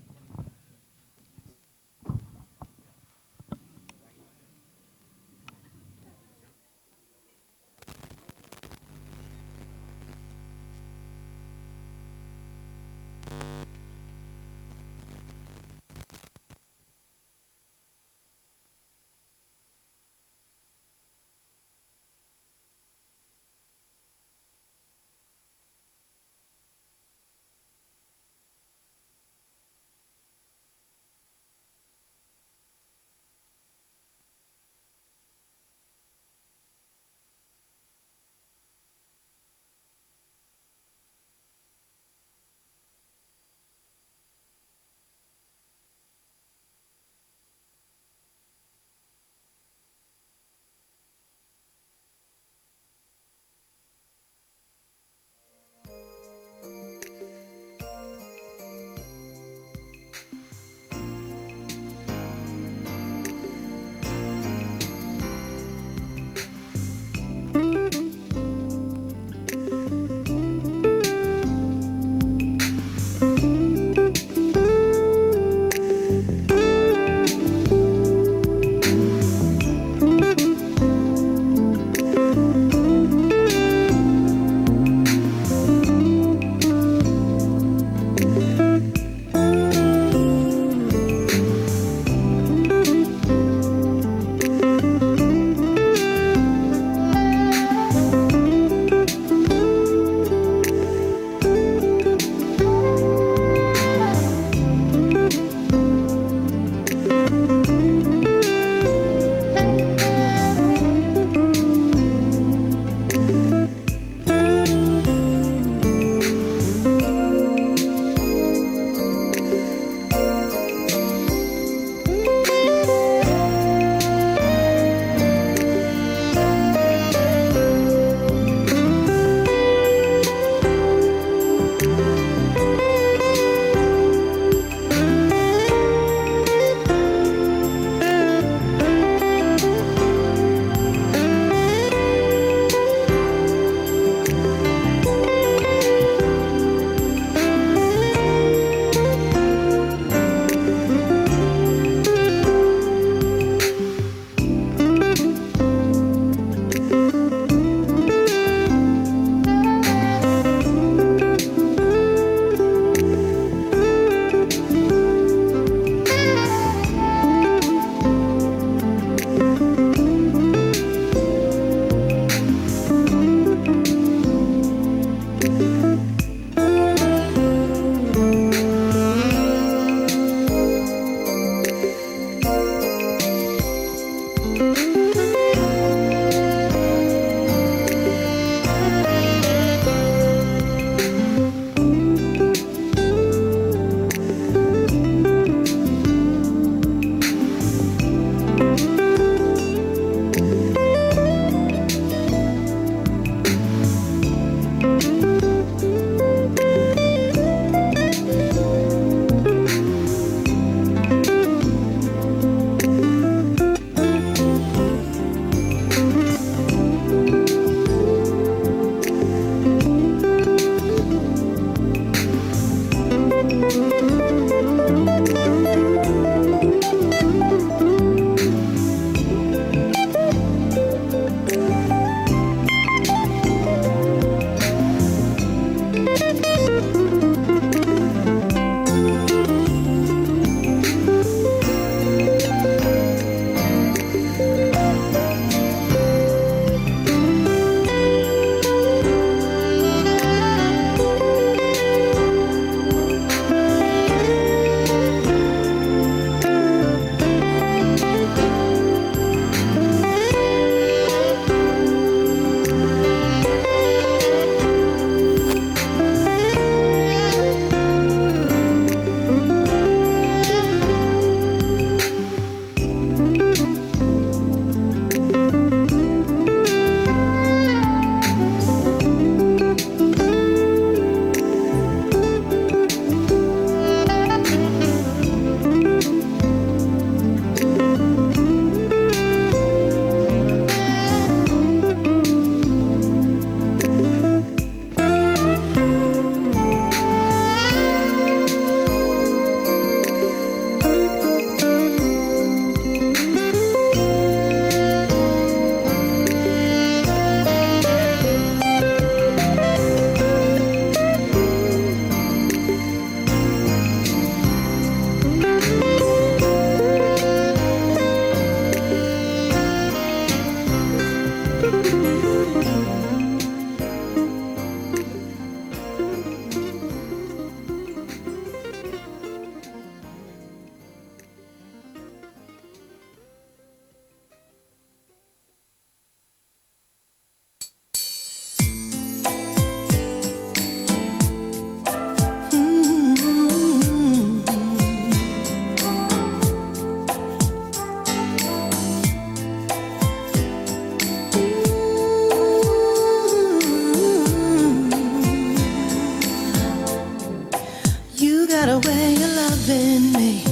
got a way of loving me,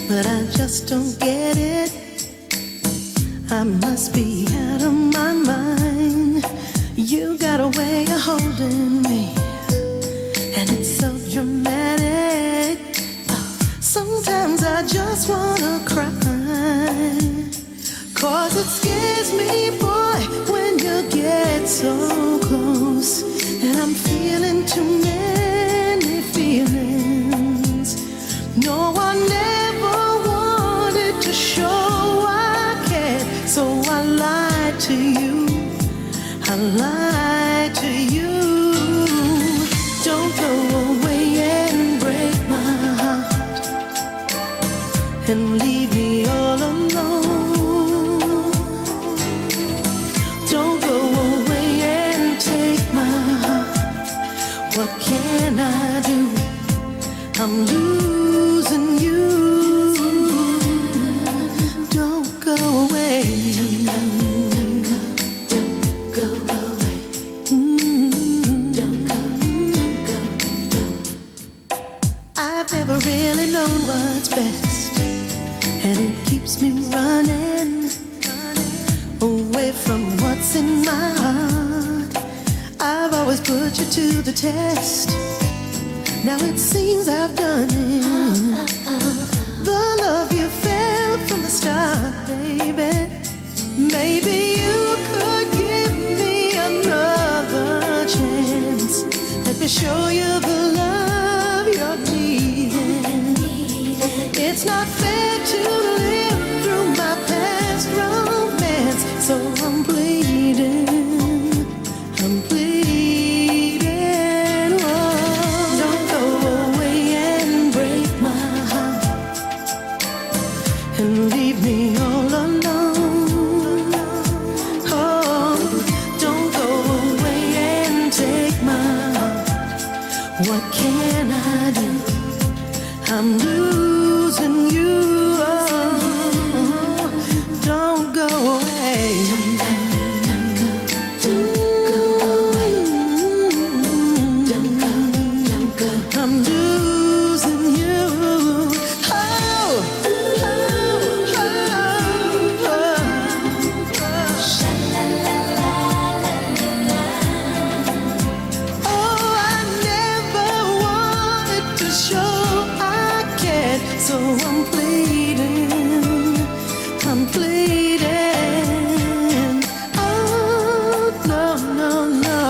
but I just don't get it. I must be out of my mind. You got a way of holding me, and it's so dramatic. Sometimes I just wanna cry, 'cause it scares me, boy, when you get so close. And I'm feeling too many feelings. No one ever wanted to show I cared, so I lied to you. I lied to you. Don't go away and break my heart and leave me all alone. Don't go away and take my heart. What can I do? I'm losing you. Don't go away. I've never really known what's best, and it keeps me running away from what's in my heart. I've always put you to the test. Now it seems I've done it. The love you felt from the start, baby. Maybe you could give me another chance. Let me show you the love you're needing. It's not fair to live through my past romance, so I'm pleading, I'm pleading. Oh, don't go away and break my heart and leave me all alone. Oh, don't go away and take my heart. What can I do? I'm losing you. Oh, don't go away. I'm losing you. Oh, oh, I never wanted to show I cared, so I'm pleading, I'm pleading. Oh, no, no, no.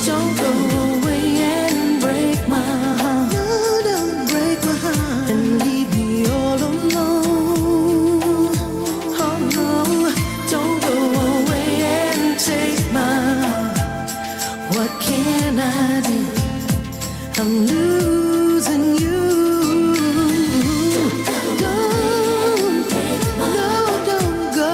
Don't go away and break my heart. No, don't break my heart and leave me all alone. Oh, no. Don't go away and take my heart. What can I do? I'm losing you. Don't, no, don't go.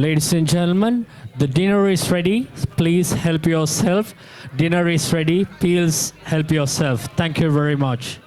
Ladies and gentlemen, the dinner is ready. Please help yourself. Dinner is ready. Please help yourself. Thank you very much.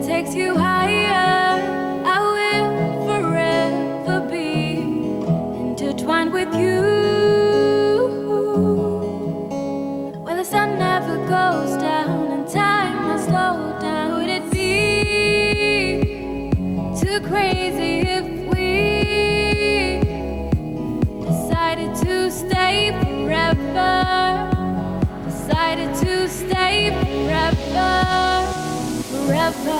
that takes you higher. I will forever be intertwined with you. Where the sun never goes down and time has slowed down. Would it be too crazy if we decided to stay forever? Decided to stay forever, forever.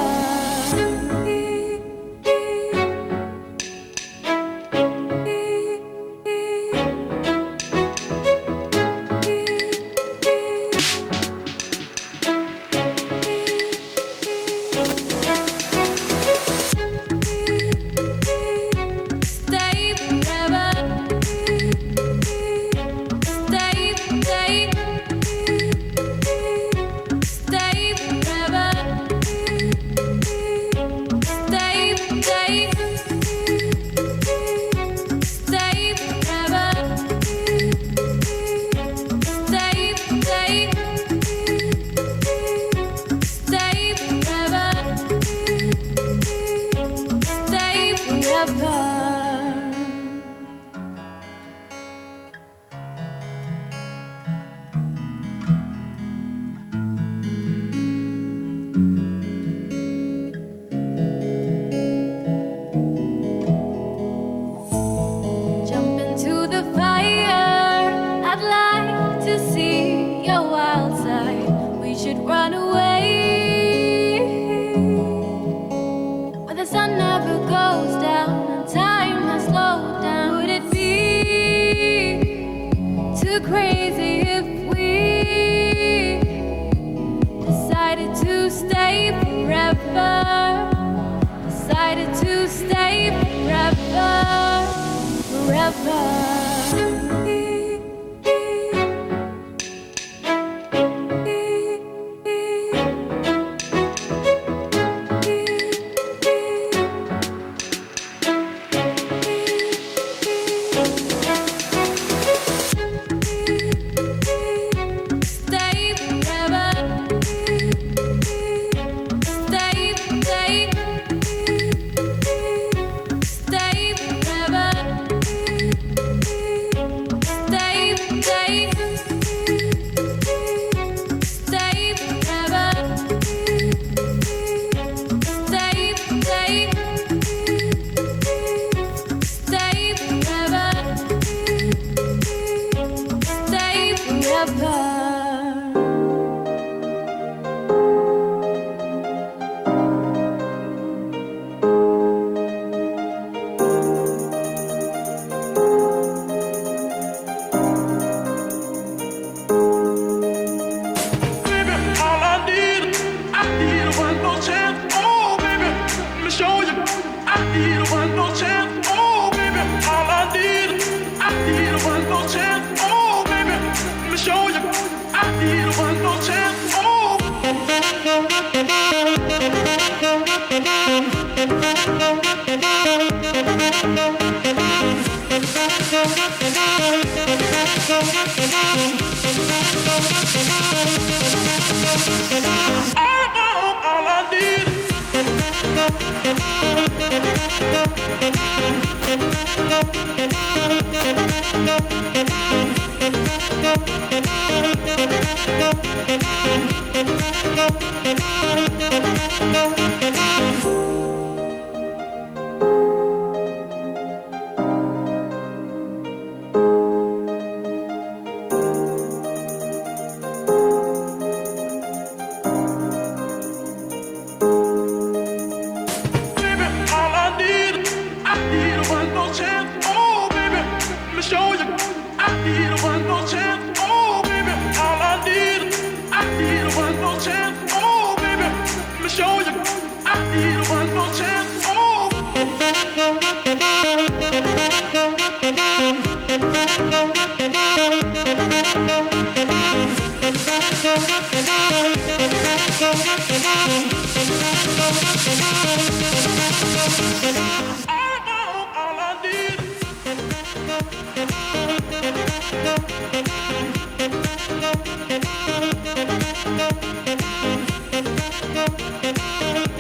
Crazy if we decided to stay forever. Decided to stay forever, forever.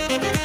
Thank you.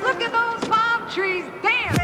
Look at those palm trees dance.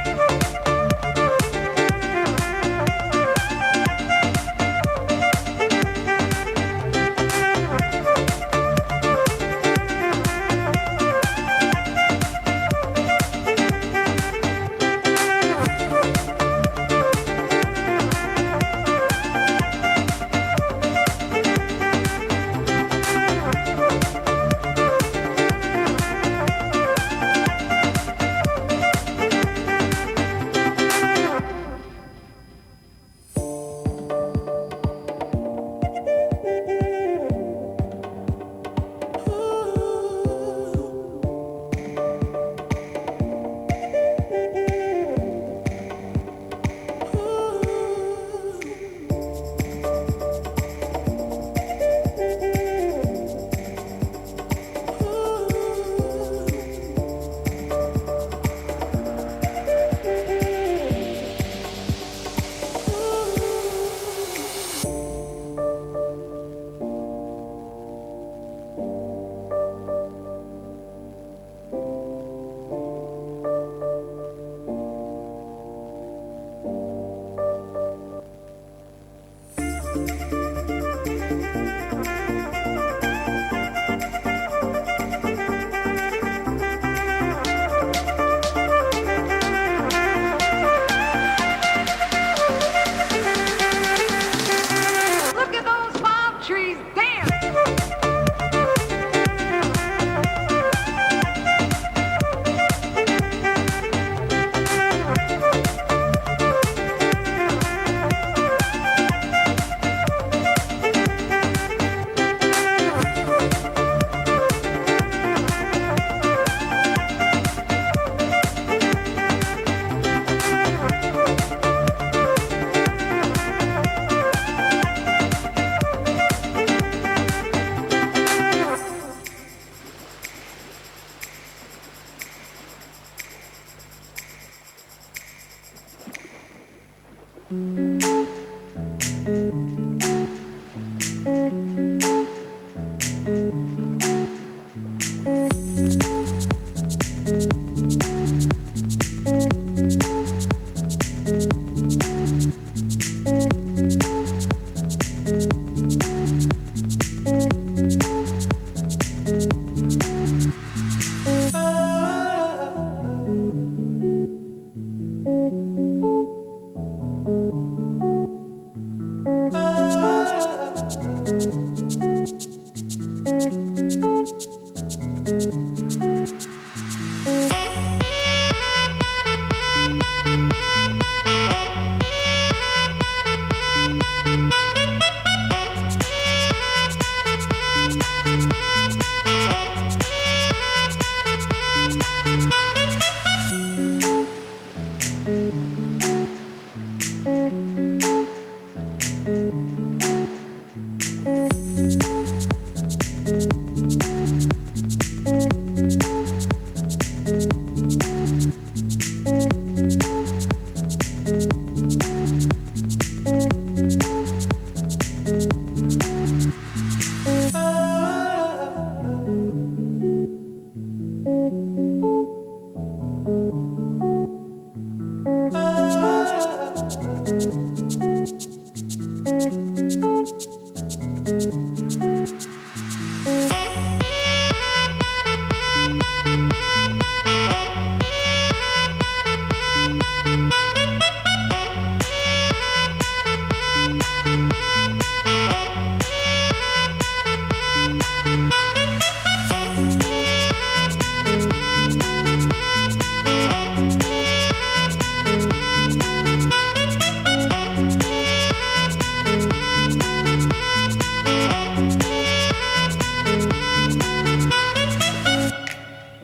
Look at those palm trees dance.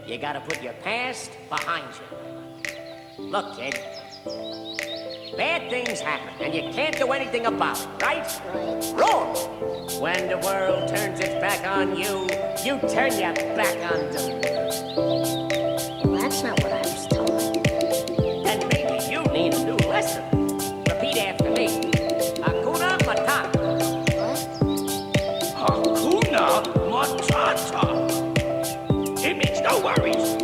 You gotta put your past behind you. Look, kid, bad things happen, and you can't do anything about it, right? Wrong! When the world turns its back on you, you turn your back on them. That's no worries.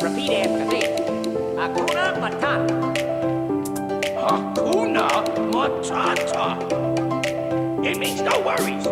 Repeat after me. Hakuna Matata. Hakuna Matata. It means no worries.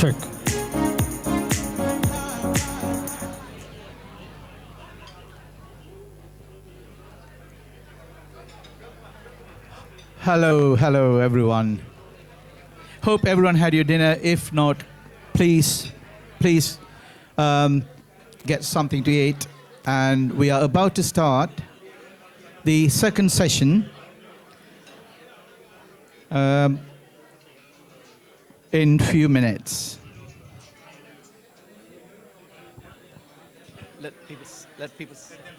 Check. Hello, everyone. Hope everyone had your dinner. If not, please get something to eat. And we are about to start the second session in few minutes. Let people sit down.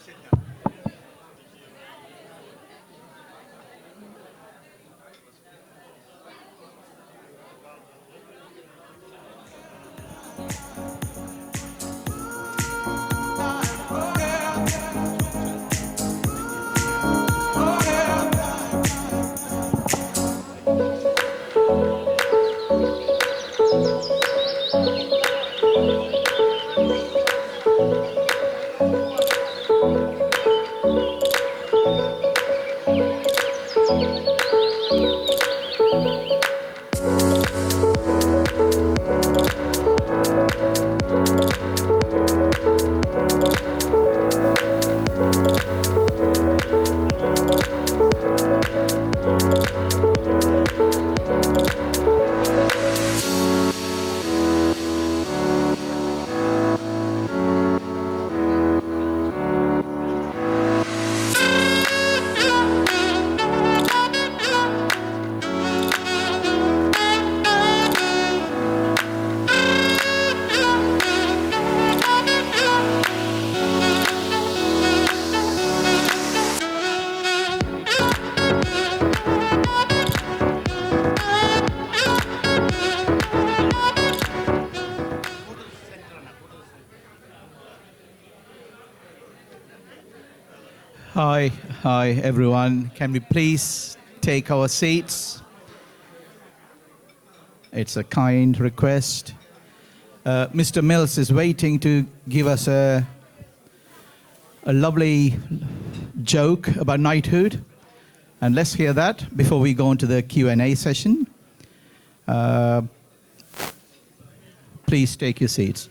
Hi, everyone. Can we please take our seats? It's a kind request. Mr. Mills is waiting to give us a lovely joke about knighthood. And let's hear that before we go into the Q&A session. Please take your seats.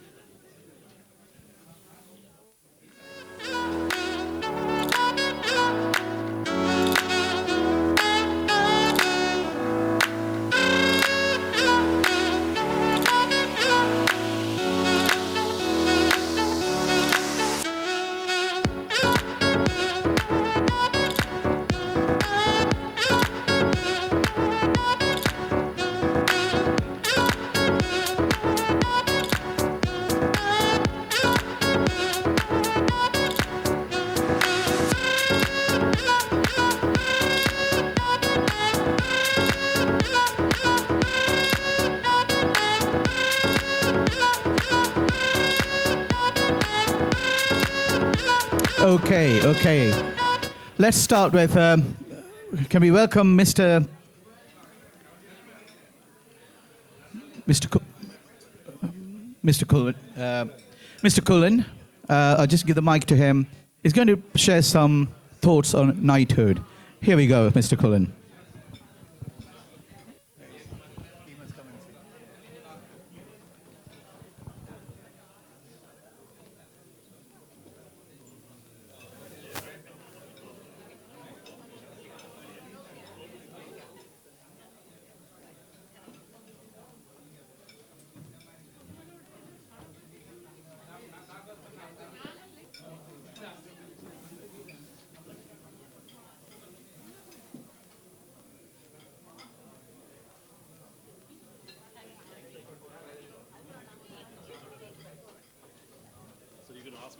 Okay. Let's start with, can we welcome Mr. Cullen. Mr. Cullen, I'll just give the mic to him. He's going to share some thoughts on knighthood. Here we go, Mr. Cullen.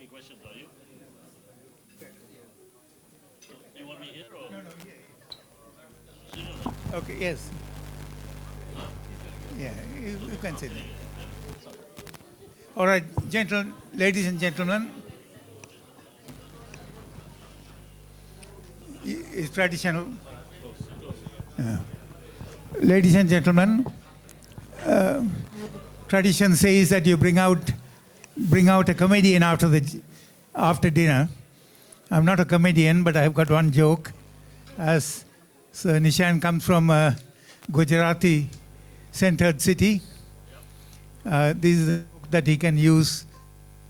Questions, are you? You want me here or? No, yeah. Okay, yes. Yeah, you can sit there. All right, ladies and gentlemen, it's traditional. Ladies and gentlemen, tradition says that you bring out a comedian after dinner. I'm not a comedian, but I've got one joke. As Sir Nishan comes from a Gujarati-centered city, This is a book that he can use.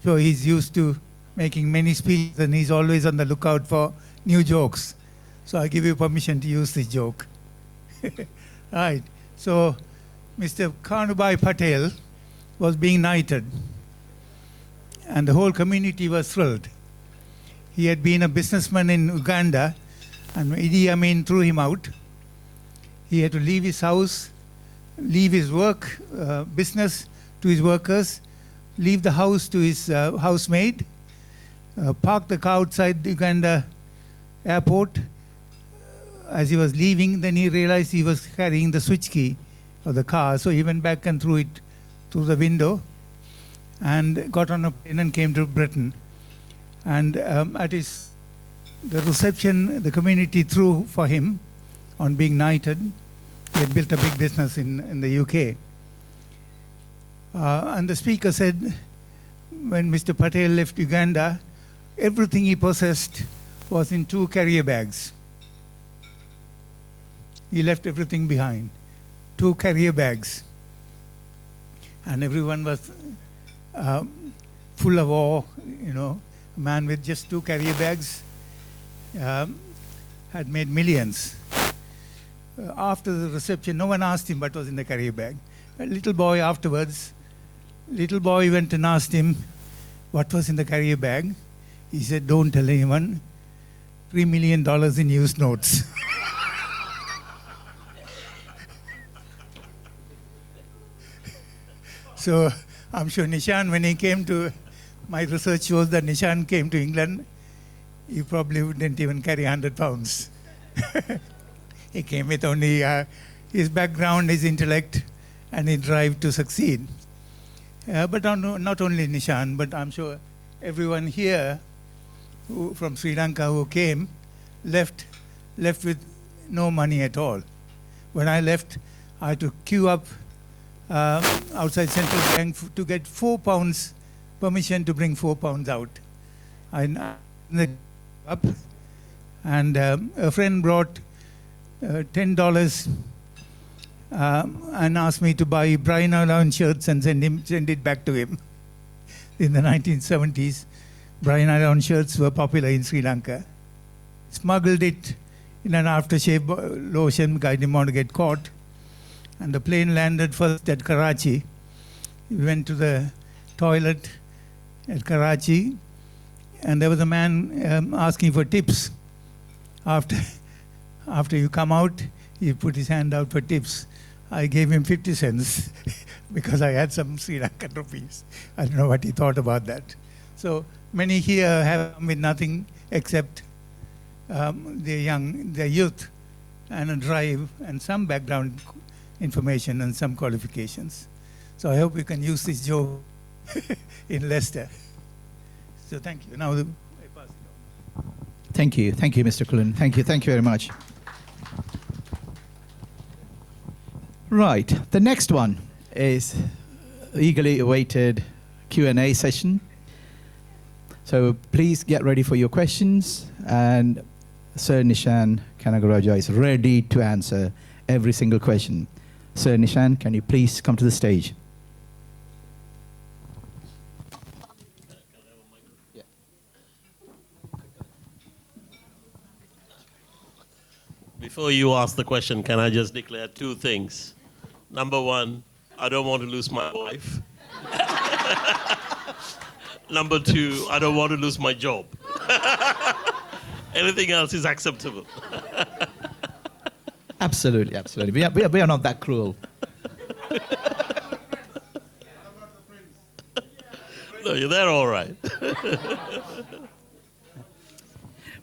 So he's used to making many speeches and he's always on the lookout for new jokes. So I give you permission to use this joke. Right. So Mr. Kanubai Patel was being knighted and the whole community was thrilled. He had been a businessman in Uganda and Idi Amin threw him out. He had to leave his house, leave his work, business to his workers, leave the house to his housemaid, park the car outside the Uganda airport. As he was leaving, then he realized he was carrying the switch key of the car, so he went back and threw it through the window and got on a plane and came to Britain. And at the reception, the community threw for him on being knighted. He had built a big business in the UK. And the speaker said, when Mr. Patel left Uganda, everything he possessed was in 2 carrier bags. He left everything behind, 2 carrier bags. And everyone was full of awe, you know. A man with just 2 carrier bags had made millions. After the reception, no one asked him what was in the carrier bag. A little boy afterwards, went and asked him what was in the carrier bag. He said, don't tell anyone, $3 million in used notes. So I'm sure Nishan, when he came to, my research shows that Nishan came to England, he probably didn't even carry 100 pounds. He came with only his background, his intellect, and his drive to succeed. But not only Nishan, but I'm sure everyone here from Sri Lanka who came left with no money at all. When I left, I had to queue up outside Central Bank to get £4 permission to bring £4 out. I up, and a friend brought $10 and asked me to buy Brian Allen shirts and send it back to him. In the 1970s, Brian Allen shirts were popular in Sri Lanka. Smuggled it in an aftershave lotion, guy didn't want to get caught. And the plane landed first at Karachi. We went to the toilet at Karachi, and there was a man asking for tips. After you come out, he put his hand out for tips. I gave him 50 cents because I had some Sri Lankan rupees. I don't know what he thought about that. So many here have come with nothing except their youth and a drive and some background information and some qualifications. So I hope we can use this joke in Leicester. So thank you. Now I pass it on. Thank you, Mr. Cullen. Thank you very much. Right, the next one is eagerly awaited Q&A session. So please get ready for your questions, and Sir Nishan Kanagaraja is ready to answer every single question. Sir Nishan, can you please come to the stage? Before you ask the question, can I just declare 2 things? Number 1, I don't want to lose my wife. Number 2, I don't want to lose my job. Anything else is acceptable. Absolutely. We are not that cruel. No, they're all right.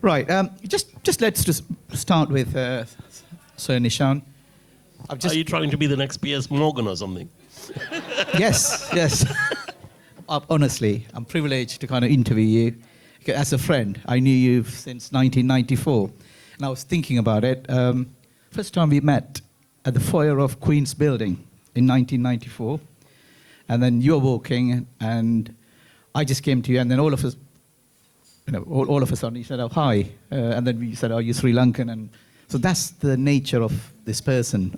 Right. Let's just start with Sir Nishan. Are you trying to be the next P.S. Morgan or something? Yes. Honestly, I'm privileged to kind of interview you as a friend. I knew you since 1994, and I was thinking about it. First time we met at the foyer of Queen's Building in 1994, and then you were walking, and I just came to you, and then all of us, all of a sudden you said, "Oh, hi," and then we said, "Are you Sri Lankan?" And so that's the nature of this person.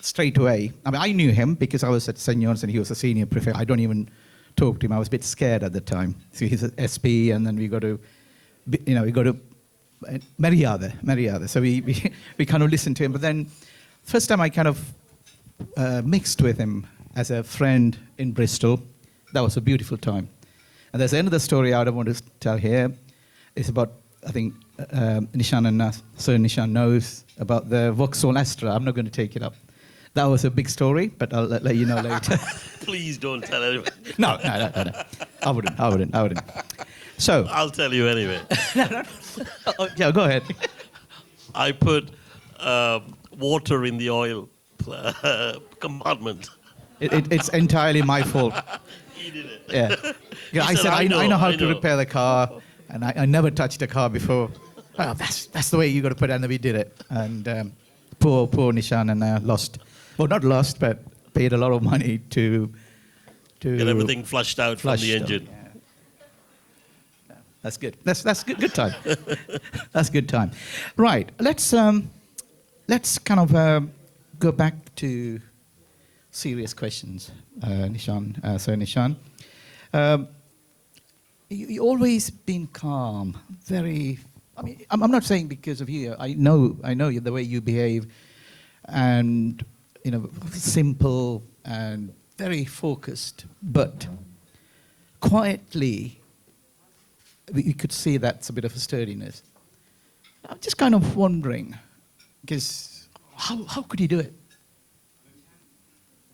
straight away. I mean, I knew him because I was at St. John's and he was a senior prefect. I don't even talk to him. I was a bit scared at the time. So he's an SP, and then we go to Mariada. So we kind of listened to him. But then, first time I kind of mixed with him as a friend in Bristol. That was a beautiful time. And there's another story I don't want to tell here. It's about, I think, Nishan and Sir Nishan knows about the Vauxhall Astra. I'm not going to take it up. That was a big story, but I'll let you know later. Please don't tell anyone. No. I wouldn't. So I'll tell you anyway. Yeah, go ahead. I put water in the oil compartment. It's entirely my fault. He did it. Yeah. I said I know how to repair the car, and I never touched a car before. Well, that's the way you got to put it, and we did it. And poor Nishan and I lost. Well, not lost, but paid a lot of money to get everything flushed out from the engine. Yeah. That's good. That's good time. That's good time. Right. Let's kind of go back to serious questions, Nishan. Sir Nishan, you always been calm. Very. I mean, I'm not saying because of you. I know you, the way you behave, and simple and very focused, but quietly, we could see that's a bit of a sturdiness. I'm just kind of wondering, because how could you do it?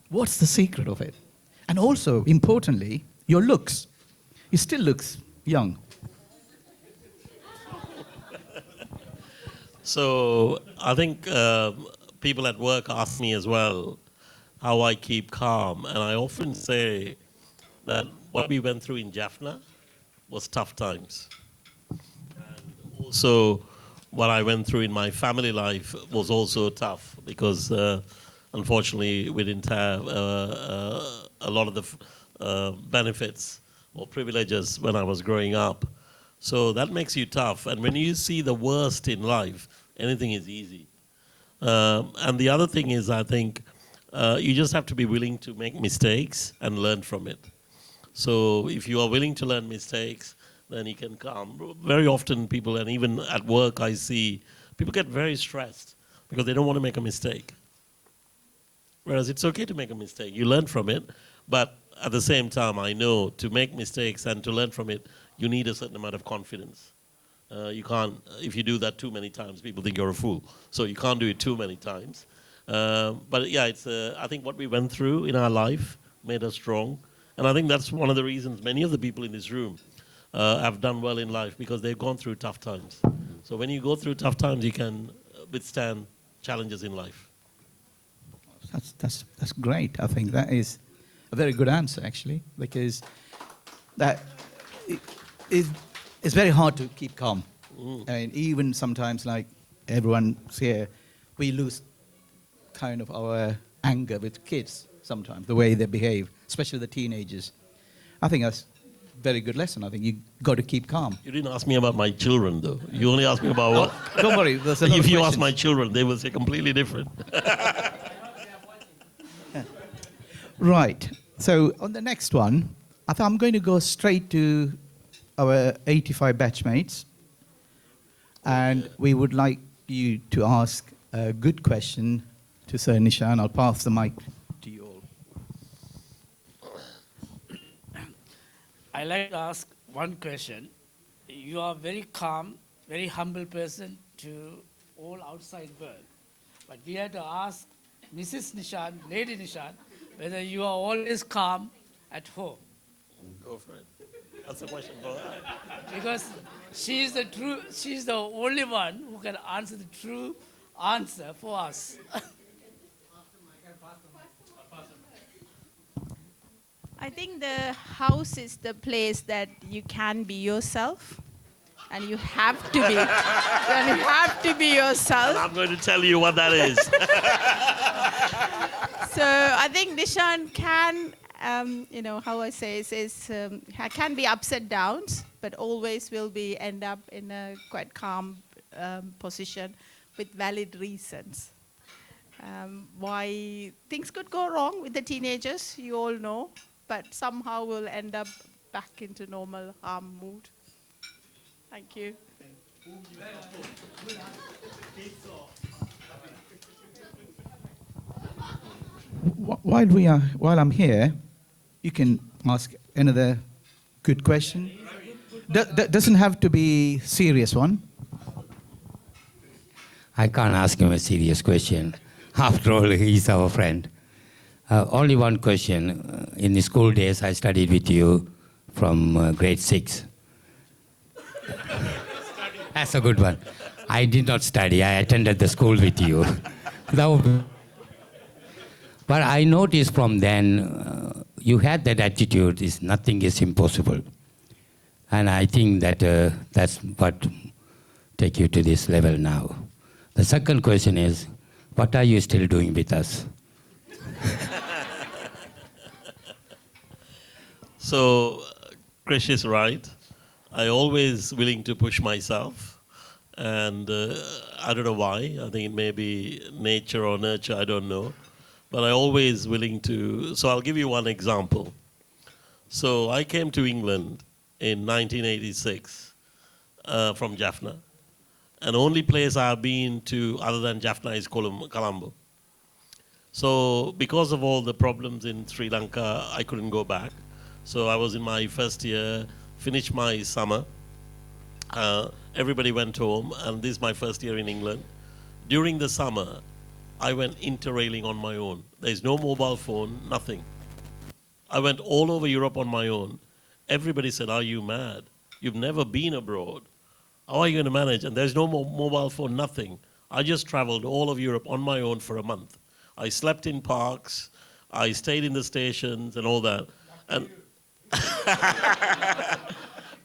What's the secret of it? And also, importantly, your looks. You still looks young. So I think people at work ask me as well how I keep calm. And I often say that what we went through in Jaffna was tough times. And also what I went through in my family life was also tough because unfortunately we didn't have a lot of the benefits or privileges when I was growing up. So that makes you tough. And when you see the worst in life, anything is easy. And the other thing is, I think, you just have to be willing to make mistakes and learn from it. So if you are willing to learn mistakes, then you can calm. Very often people, and even at work I see, people get very stressed because they don't want to make a mistake. Whereas it's okay to make a mistake. You learn from it, but at the same time, I know to make mistakes and to learn from it, you need a certain amount of confidence. You can't, if you do that too many times, people think you're a fool. So you can't do it too many times. But yeah, it's, I think what we went through in our life made us strong. And I think that's one of the reasons many of the people in this room have done well in life because they've gone through tough times. So when you go through tough times, you can withstand challenges in life. That's great. I think that is a very good answer, actually, because that it's very hard to keep calm. And even sometimes, like everyone's here, we lose kind of our anger with kids sometimes, the way they behave, especially the teenagers. I think that's a very good lesson. I think you got to keep calm. You didn't ask me about my children, though. You only asked me about what. Don't worry. There's a lot if of you questions. ask my children, they will say completely different. Right. So on the next one, I thought I'm going to go straight to our 85 batchmates. And we would like you to ask a good question to Sir Nishan. I'll pass the mic to you all. I like to ask one question. You are very calm, very humble person to all outside world. But we had to ask Mrs. Nishan, Lady Nishan, whether you are always calm at home. Go for it. That's a question for her. Because she's the only one who can answer the true answer for us. I think the house is the place that you can be yourself, and you have to be. And you have to be yourself. And I'm going to tell you what that is. So I think Nishan can, how I say is can be ups and downs, but always will be end up in a quite calm position with valid reasons. Why things could go wrong with the teenagers, you all know, but somehow we'll end up back into normal mood. Thank you. While I'm here, you can ask another good question. Doesn't have to be serious one. I can't ask him a serious question. After all, he's our friend. Only one question. In the school days, I studied with you from grade 6. That's a good one. I did not study. I attended the school with you. But I noticed from then, you had that attitude, is nothing is impossible. And I think that that's what take you to this level now. The second question is, what are you still doing with us? So, Krish is right. I always willing to push myself. And I don't know why. I think it may be nature or nurture, I don't know. But I always willing to, so I'll give you one example. So I came to England in 1986 from Jaffna. And the only place I've been to other than Jaffna is Colombo. So because of all the problems in Sri Lanka, I couldn't go back. So I was in my first year, finished my summer. Everybody went home, and this is my first year in England. During the summer, I went interrailing on my own. There's no mobile phone, nothing. I went all over Europe on my own. Everybody said, "Are you mad? You've never been abroad. How are you going to manage?" And there's no mobile phone, nothing. I just traveled all of Europe on my own for a month. I slept in parks. I stayed in the stations and all that. And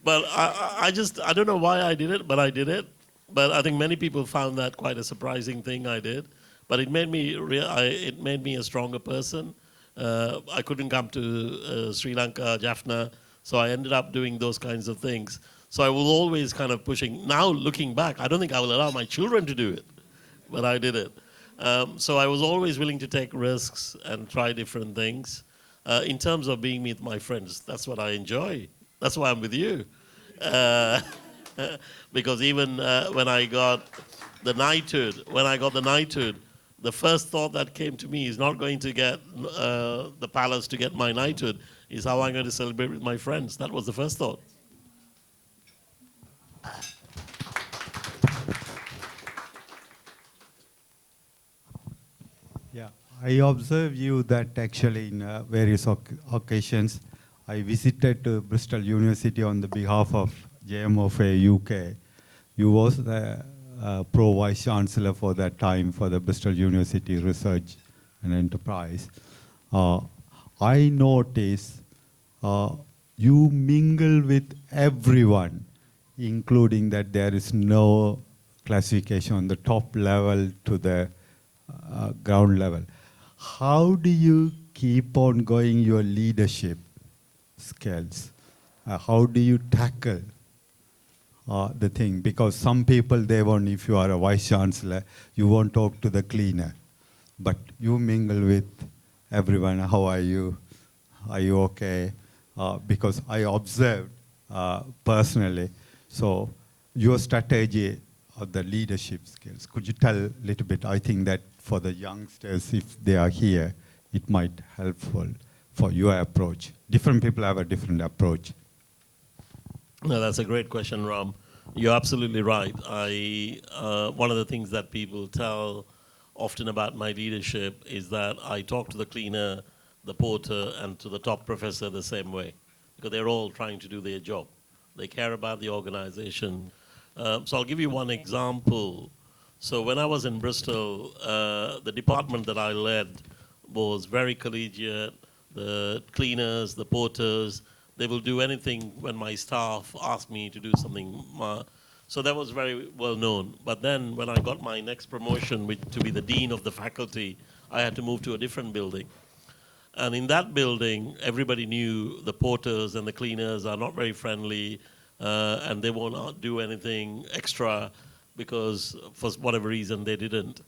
but I don't know why I did it, but I did it. But I think many people found that quite a surprising thing I did. But it made me a stronger person. I couldn't come to Sri Lanka, Jaffna, so I ended up doing those kinds of things. So I was always kind of pushing. Now, looking back, I don't think I will allow my children to do it, but I did it. So I was always willing to take risks and try different things. In terms of being with my friends, that's what I enjoy. That's why I'm with you. Because even when I got the knighthood, the first thought that came to me is not going to get the palace to get my knighthood, is how I'm going to celebrate with my friends. That was the first thought. Yeah, I observed you that actually in various occasions, I visited Bristol University on the behalf of JMOFA UK. You was the Pro Vice Chancellor for that time for the Bristol University Research and Enterprise. I noticed you mingle with everyone, including that there is no classification on the top level to the ground level. How do you keep on going your leadership skills? How do you tackle the thing? Because some people, they won't, if you are a vice chancellor, you won't talk to the cleaner. But you mingle with everyone. How are you? Are you okay? Because I observed personally. So your strategy of the leadership skills, could you tell a little bit? I think that for the youngsters, if they are here, it might helpful for your approach. Different people have a different approach. No, that's a great question, Ram. You're absolutely right. One of the things that people tell often about my leadership is that I talk to the cleaner, the porter, and to the top professor the same way, because they're all trying to do their job. They care about the organization. So I'll give you one example. So when I was in Bristol, the department that I led was very collegiate. The cleaners, the porters, they will do anything when my staff ask me to do something. So that was very well known. But then when I got my next promotion to be the dean of the faculty, I had to move to a different building. And in that building, everybody knew the porters and the cleaners are not very friendly, and they won't do anything extra because for whatever reason they didn't.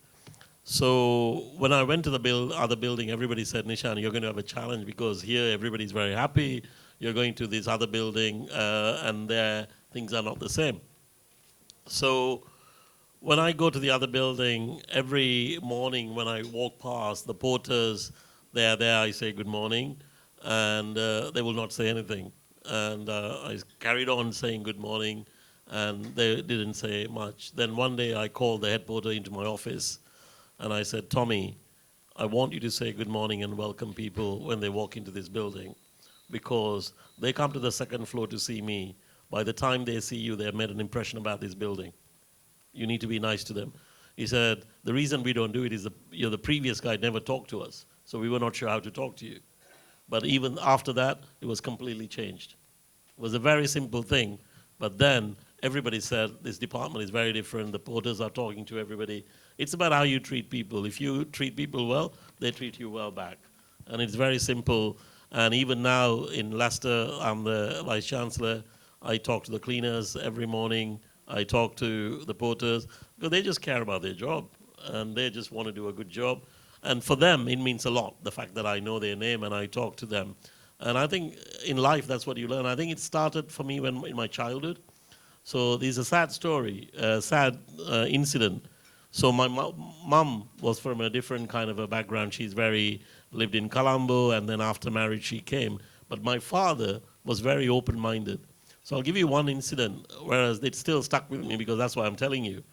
So when I went to the other building, everybody said, Nishan, you're going to have a challenge because here everybody's very happy. You're going to this other building and there things are not the same. So when I go to the other building, every morning when I walk past, the porters, they are there, I say good morning, and they will not say anything. And I carried on saying good morning, and they didn't say much. Then one day I called the head porter into my office, and I said, Tommy, I want you to say good morning and welcome people when they walk into this building, because they come to the second floor to see me. By the time they see you, they have made an impression about this building. You need to be nice to them. He said, the reason we don't do it is the previous guy never talked to us, so we were not sure how to talk to you. But even after that, it was completely changed. It was a very simple thing, but then everybody said, this department is very different, the porters are talking to everybody. It's about how you treat people. If you treat people well, they treat you well back. And it's very simple. And even now in Leicester, I'm the Vice Chancellor, I talk to the cleaners every morning, I talk to the porters, because they just care about their job, and they just want to do a good job. And for them, it means a lot, the fact that I know their name and I talk to them. And I think in life, that's what you learn. I think it started for me in my childhood. So there's a sad story, a sad incident. So my mum was from a different kind of a background. Lived in Colombo, and then after marriage she came. But my father was very open-minded. So I'll give you one incident, whereas it still stuck with me because that's why I'm telling you.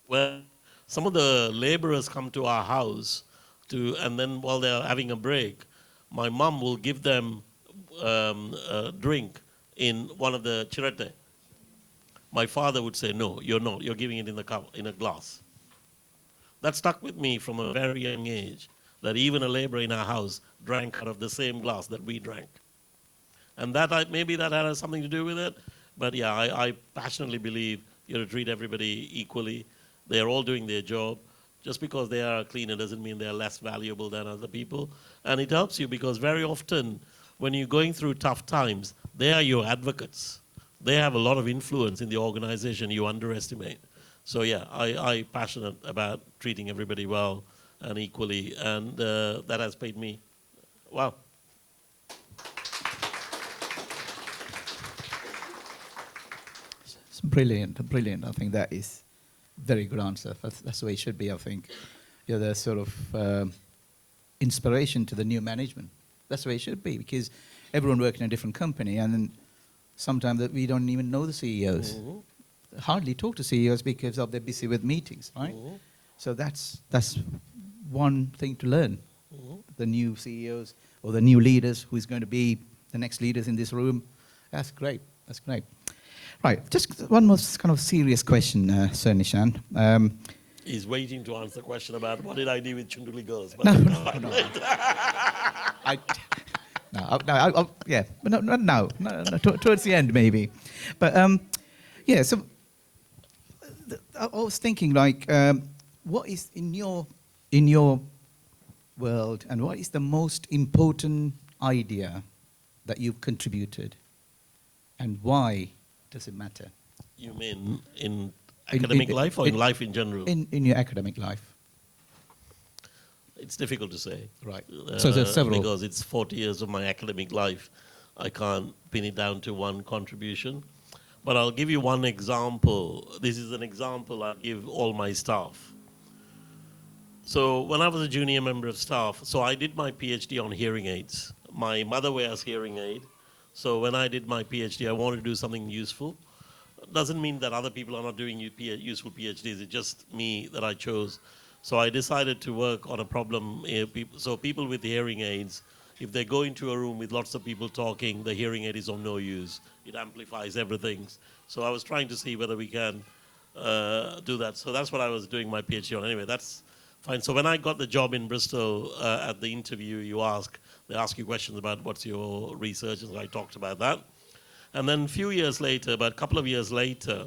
Well, some of the laborers come to our house, and then while they're having a break, my mum will give them a drink in one of the chirete. My father would say, no, you're not. You're giving it in a glass. That stuck with me from a very young age, that even a laborer in our house drank out of the same glass that we drank. And maybe that had something to do with it. But yeah, I passionately believe you have to treat everybody equally. They're all doing their job. Just because they are a cleaner doesn't mean they're less valuable than other people. And it helps you because very often when you're going through tough times, they are your advocates. They have a lot of influence in the organization you underestimate. So yeah, I'm passionate about treating everybody well and equally, and that has paid me. Wow. It's brilliant, brilliant. I think that is very good answer. That's the way it should be, I think. You're the sort of inspiration to the new management. That's the way it should be, because everyone works in a different company, and then sometimes we don't even know the CEOs. Mm-hmm. Hardly talk to CEOs because they're busy with meetings, right? Mm-hmm. So that's one thing to learn. Mm-hmm. The new CEOs or the new leaders who is going to be the next leaders in this room. That's great. That's great. Right, just one more kind of serious question, Sir Nishan. He's waiting to answer the question about what did I do with Chunduli girls. No. Yeah, but not now. No, towards the end maybe. But yeah, so I was thinking, like, what is in your world, and what is the most important idea that you've contributed, and why does it matter? You mean in academic life or in life in general? In your academic life. It's difficult to say. Right. So there's several. Because it's 40 years of my academic life. I can't pin it down to one contribution. But I'll give you one example. This is an example I give all my staff. So when I was a junior member of staff, so I did my PhD on hearing aids. My mother wears hearing aid. So when I did my PhD, I wanted to do something useful. Doesn't mean that other people are not doing useful PhDs. It's just me that I chose. So I decided to work on a problem. So people with hearing aids, if they go into a room with lots of people talking, the hearing aid is of no use. It amplifies everything. So I was trying to see whether we can do that. So that's what I was doing my PhD on. Anyway, that's fine. So when I got the job in Bristol, at the interview, they ask you questions about what's your research, and I talked about that. And then a few years later, about a couple of years later,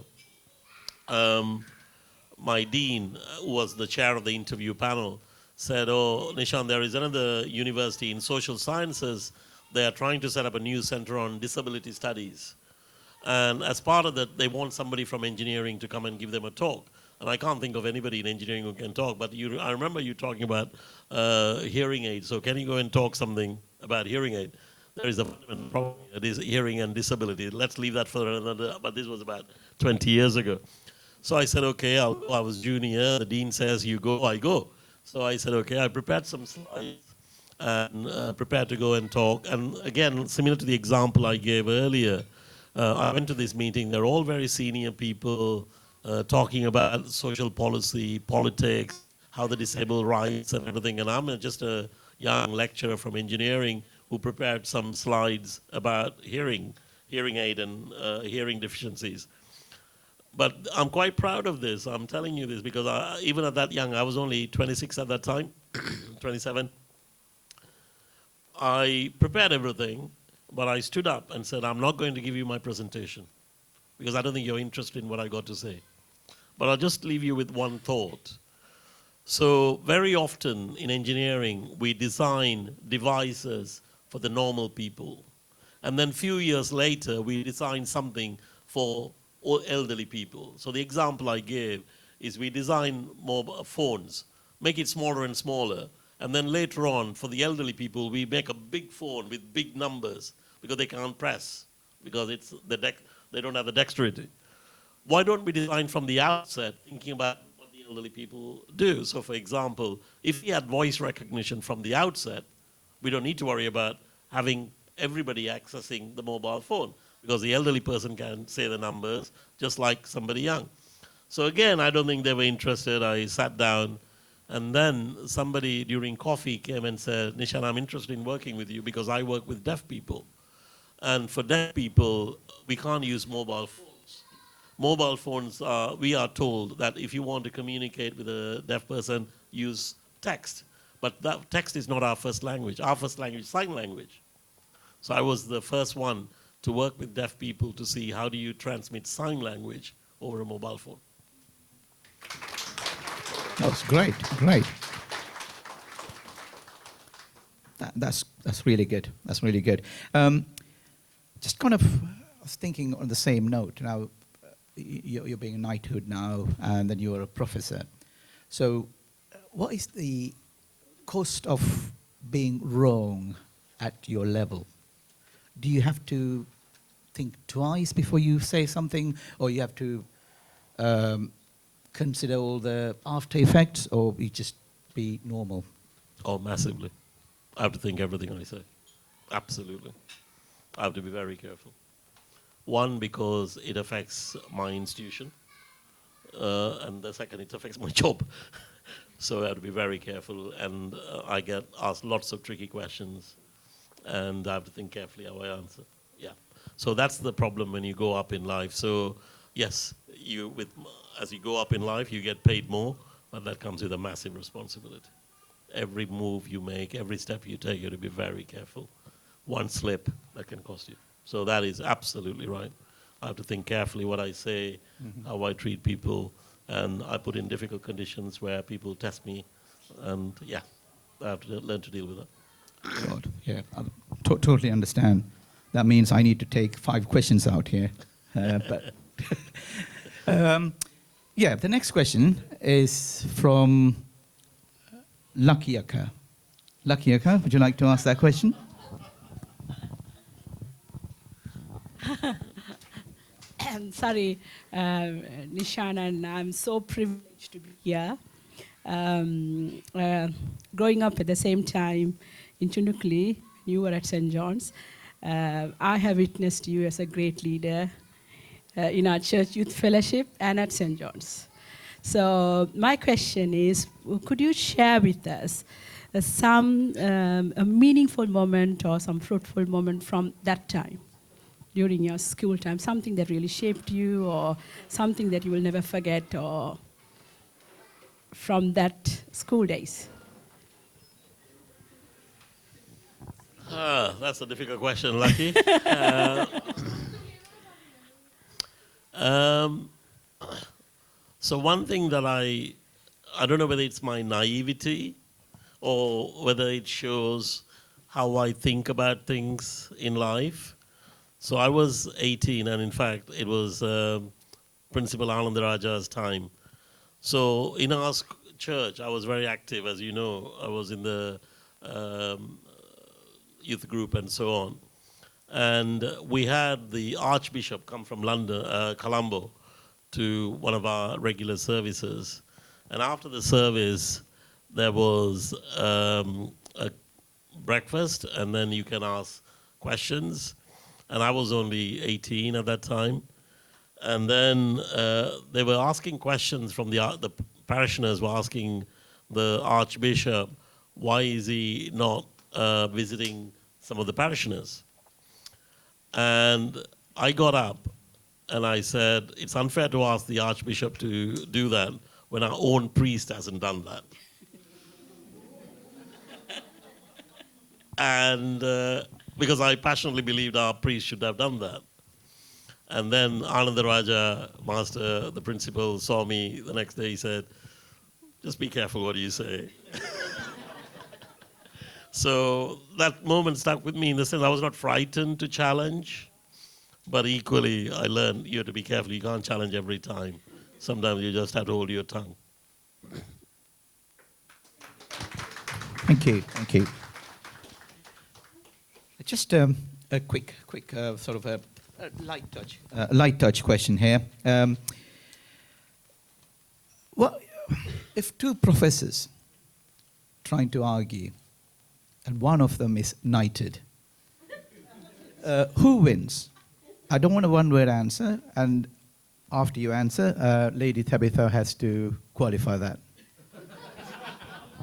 my dean, who was the chair of the interview panel, said, oh, Nishan, there is another university in social sciences. They are trying to set up a new center on disability studies. And as part of that, they want somebody from engineering to come and give them a talk. And I can't think of anybody in engineering who can talk, but I remember you talking about hearing aids. So can you go and talk something about hearing aid? There is a fundamental problem. It is hearing and disability. Let's leave that for another, but this was about 20 years ago. So I said, okay, I was junior. The dean says, you go, I go. So I said, okay, I prepared some slides and prepared to go and talk. And again, similar to the example I gave earlier, I went to this meeting. They're all very senior people talking about social policy, politics, how the disabled rights and everything. And I'm just a young lecturer from engineering who prepared some slides about hearing aid and hearing deficiencies. But I'm quite proud of this. I'm telling you this because even at that young, I was only 26 at that time, 27. I prepared everything, but I stood up and said, I'm not going to give you my presentation because I don't think you're interested in what I got to say. But I'll just leave you with one thought. So very often in engineering, we design devices for the normal people. And then a few years later, we design something for elderly people. So the example I gave is we design mobile phones, make it smaller and smaller, and then later on, for the elderly people, we make a big phone with big numbers because they can't press, because it's they don't have the dexterity. Why don't we design from the outset, thinking about what the elderly people do? So for example, if we had voice recognition from the outset, we don't need to worry about having everybody accessing the mobile phone, because the elderly person can say the numbers just like somebody young. So again, I don't think they were interested. I sat down, and then somebody during coffee came and said, Nishan, I'm interested in working with you because I work with deaf people. And for deaf people, we can't use mobile phones. Mobile phones, we are told that if you want to communicate with a deaf person, use text. But that text is not our first language. Our first language is sign language. So I was the first one to work with deaf people to see how do you transmit sign language over a mobile phone. That's great, great. That's really good. That's really good. Just kind of, I was thinking on the same note. Now, you're being a knighthood now, and then you're a professor. So, what is the cost of being wrong at your level? Do you have to think twice before you say something, or you have to consider all the after effects, or you just be normal? Oh, massively. I have to think everything I say. Absolutely. I have to be very careful. One, because it affects my institution, and the second, it affects my job. So I have to be very careful, and I get asked lots of tricky questions, and I have to think carefully how I answer. Yeah. So that's the problem when you go up in life. So yes, as you go up in life, you get paid more, but that comes with a massive responsibility. Every move you make, every step you take, you have to be very careful. One slip, that can cost you. So that is absolutely right. I have to think carefully what I say, how I treat people, and I put in difficult conditions where people test me, and yeah, I have to learn to deal with that. God, yeah, I totally understand. That means I need to take 5 questions out here. But yeah, the next question is from Lucky Akka. Lucky Akka, would you like to ask that question? Sorry, Nishan, and I'm so privileged to be here. Growing up at the same time in Chunukli, you were at St. John's. I have witnessed you as a great leader in our church youth fellowship and at St. John's. So my question is, could you share with us some a meaningful moment or some fruitful moment from that time, during your school time, something that really shaped you or something that you will never forget, or from that school days? That's a difficult question, Lucky. So one thing that I don't know whether it's my naivety or whether it shows how I think about things in life. So I was 18, and in fact, it was Principal Anandaraja's time. So in our church, I was very active, as you know. I was in the youth group and so on. And we had the Archbishop come from London, Colombo, to one of our regular services. And after the service, there was a breakfast, and then you can ask questions. And I was only 18 at that time. And then they were asking questions from the parishioners were asking the Archbishop, why is he not visiting some of the parishioners? And I got up and I said, it's unfair to ask the Archbishop to do that when our own priest hasn't done that. And because I passionately believed our priest should have done that. And then Anandaraja, master, the principal, saw me the next day. He said, just be careful what you say. So that moment stuck with me in the sense I was not frightened to challenge, but equally I learned you have to be careful. You can't challenge every time. Sometimes you just have to hold your tongue. Thank you. Thank you. Just a quick sort of a light touch question here. Well, if two professors trying to argue, and one of them is knighted, who wins? I don't want a one-word answer, and after you answer, Lady Tabitha has to qualify that.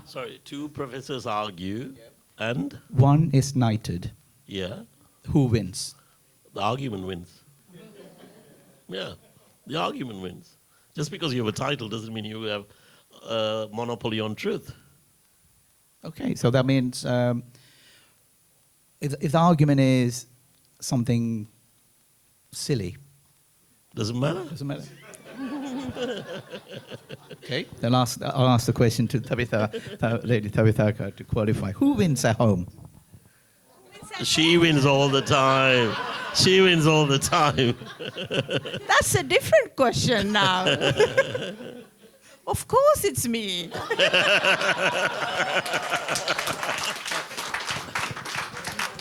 Sorry, two professors argue, and? One is knighted. Yeah. Who wins? The argument wins. Yeah, the argument wins. Just because you have a title doesn't mean you have a monopoly on truth. Okay, so that means if the argument is something silly. Doesn't matter. Doesn't matter. Okay, then I'll ask the question to Tabitha, Lady Tabitha to qualify. Who wins at home? She wins all the time. She wins all the time. That's a different question now. Of course it's me.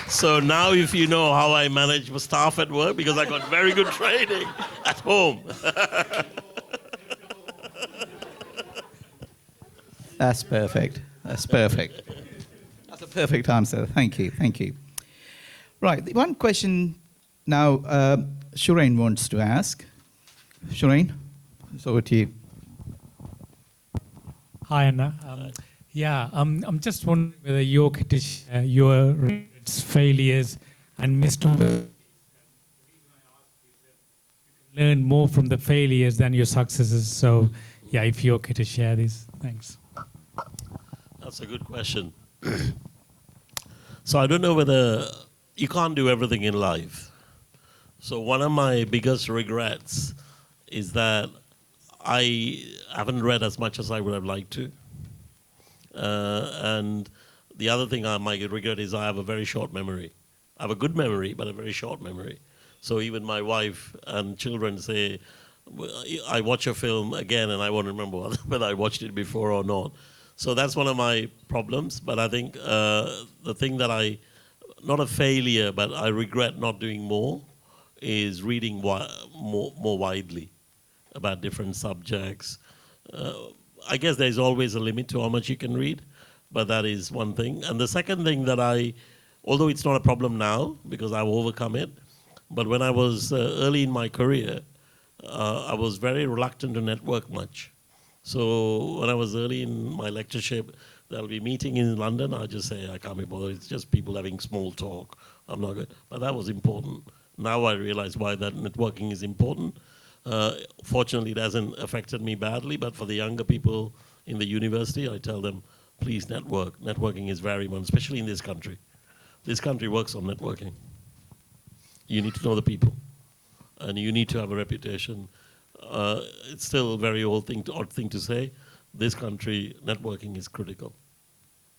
So now if you know how I manage my staff at work, because I got very good training at home. That's perfect. That's perfect. That's a perfect answer. Thank you. Thank you. Right, the one question now Shurain wants to ask. Shurain, it's over to you. Hi, Anna. I'm just wondering whether you're going to share your failures and missed learn more from the failures than your successes. So, yeah, if you're okay to share this, thanks. That's a good question. So I don't know whether you can't do everything in life. So one of my biggest regrets is that I haven't read as much as I would have liked to. And the other thing I might regret is I have a very short memory. I have a good memory, but a very short memory. So even my wife and children say, I watch a film again and I won't remember whether I watched it before or not. So that's one of my problems. But I think the thing that not a failure, but I regret not doing more, is reading more widely about different subjects. I guess there's always a limit to how much you can read, but that is one thing. And the second thing that although it's not a problem now because I've overcome it, but when I was early in my career, I was very reluctant to network much. So when I was early in my lectureship, there'll be meeting in London, I just say, I can't be bothered, it's just people having small talk. I'm not good. But that was important. Now I realize why that networking is important. Fortunately, it hasn't affected me badly, but for the younger people in the university, I tell them, please network. Networking is very important, especially in this country. This country works on networking. You need to know the people, and you need to have a reputation. It's still a very odd thing to say. This country, networking is critical.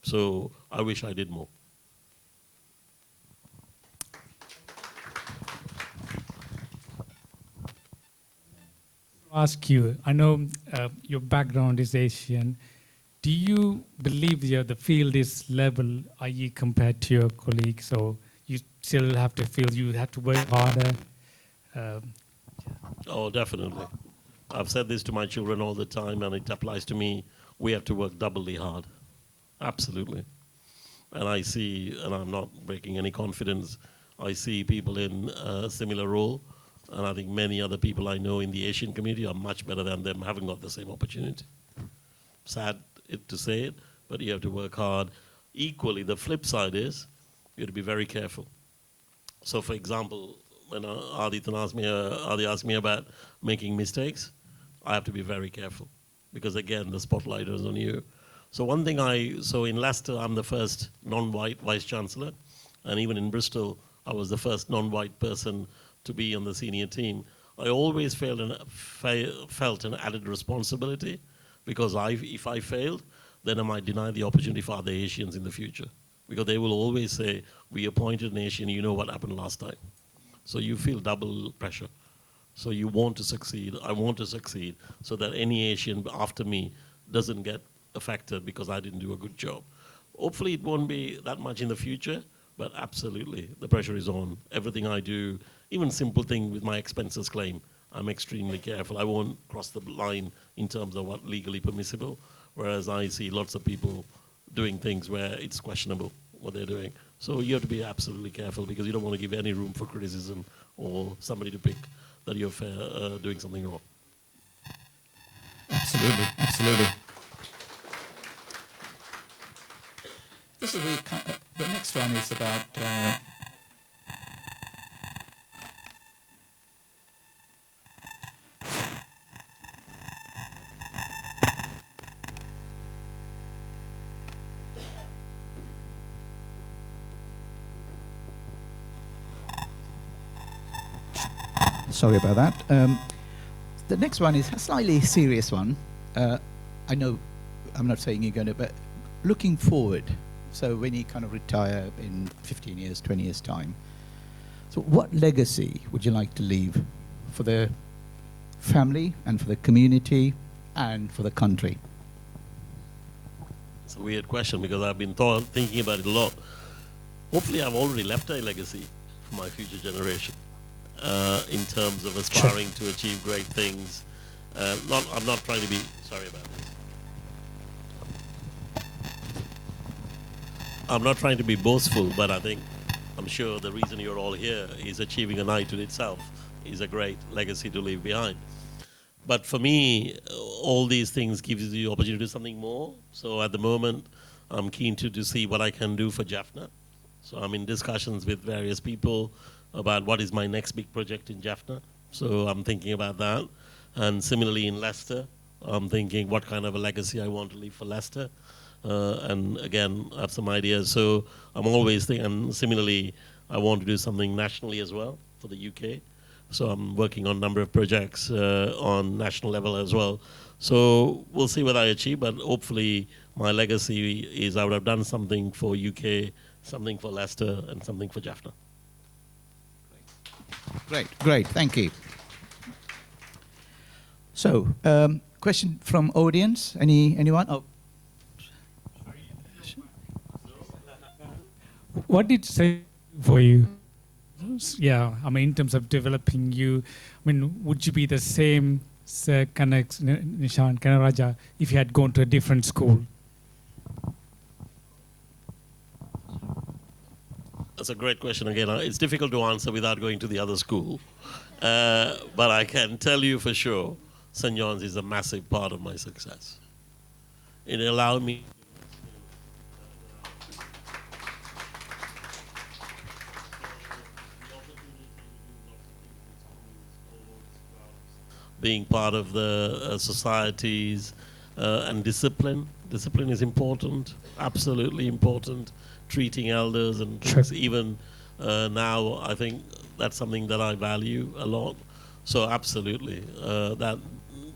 So I wish I did more. ask you, I know your background is Asian. Do you believe the field is level, i.e. compared to your colleagues, or you still have to feel you have to work harder? Oh, definitely. I've said this to my children all the time, and it applies to me. We have to work doubly hard. Absolutely. And I see, and I'm not breaking any confidence, I see people in a similar role, and I think many other people I know in the Asian community are much better than them, having got the same opportunity. Sad to say it, but you have to work hard. Equally, the flip side is you have to be very careful. So, for example, when Adi asked me about making mistakes, I have to be very careful because, again, the spotlight is on you. So so in Leicester, I'm the first non-white vice-chancellor, and even in Bristol, I was the first non-white person to be on the senior team. I always felt an added responsibility because if I failed, then I might deny the opportunity for other Asians in the future. Because they will always say, we appointed an Asian, you know what happened last time. So you feel double pressure. So you want to succeed, I want to succeed, so that any Asian after me doesn't get affected because I didn't do a good job. Hopefully it won't be that much in the future, but absolutely, the pressure is on. Everything I do, even simple thing with my expenses claim, I'm extremely careful. I won't cross the line in terms of what legally permissible, whereas I see lots of people doing things where it's questionable what they're doing. So you have to be absolutely careful because you don't want to give any room for criticism or somebody to pick that you're doing something wrong. Absolutely, absolutely. This is the next one is about sorry about that. The next one is a slightly serious one. I know I'm not saying you're going to, but looking forward. So when you kind of retire in 15 years, 20 years' time, so what legacy would you like to leave for the family and for the community and for the country? It's a weird question because I've been thinking about it a lot. Hopefully I've already left a legacy for my future generation in terms of aspiring to achieve great things. I'm not trying to be, sorry about this. I'm not trying to be boastful, but I'm sure the reason you're all here is achieving a knighthood itself is a great legacy to leave behind. But for me, all these things give you the opportunity to do something more. So at the moment, I'm keen to see what I can do for Jaffna. So I'm in discussions with various people about what is my next big project in Jaffna. So I'm thinking about that. And similarly in Leicester, I'm thinking what kind of a legacy I want to leave for Leicester. And again, I have some ideas. So I'm always thinking, and similarly, I want to do something nationally as well for the UK. So I'm working on a number of projects on national level as well. So we'll see what I achieve, but hopefully my legacy is I would have done something for UK, something for Leicester, and something for Jaffna. Great, thank you. So, question from audience, anyone? Oh. What did it say for you? Yeah, I mean, in terms of developing you, I mean, would you be the same Nishan Kanaraja if you had gone to a different school? That's a great question again. It's difficult to answer without going to the other school. But I can tell you for sure, St. John's is a massive part of my success. It allowed me being part of the societies and discipline. Discipline is important, absolutely important. Treating elders and things, even now, I think that's something that I value a lot. So absolutely, that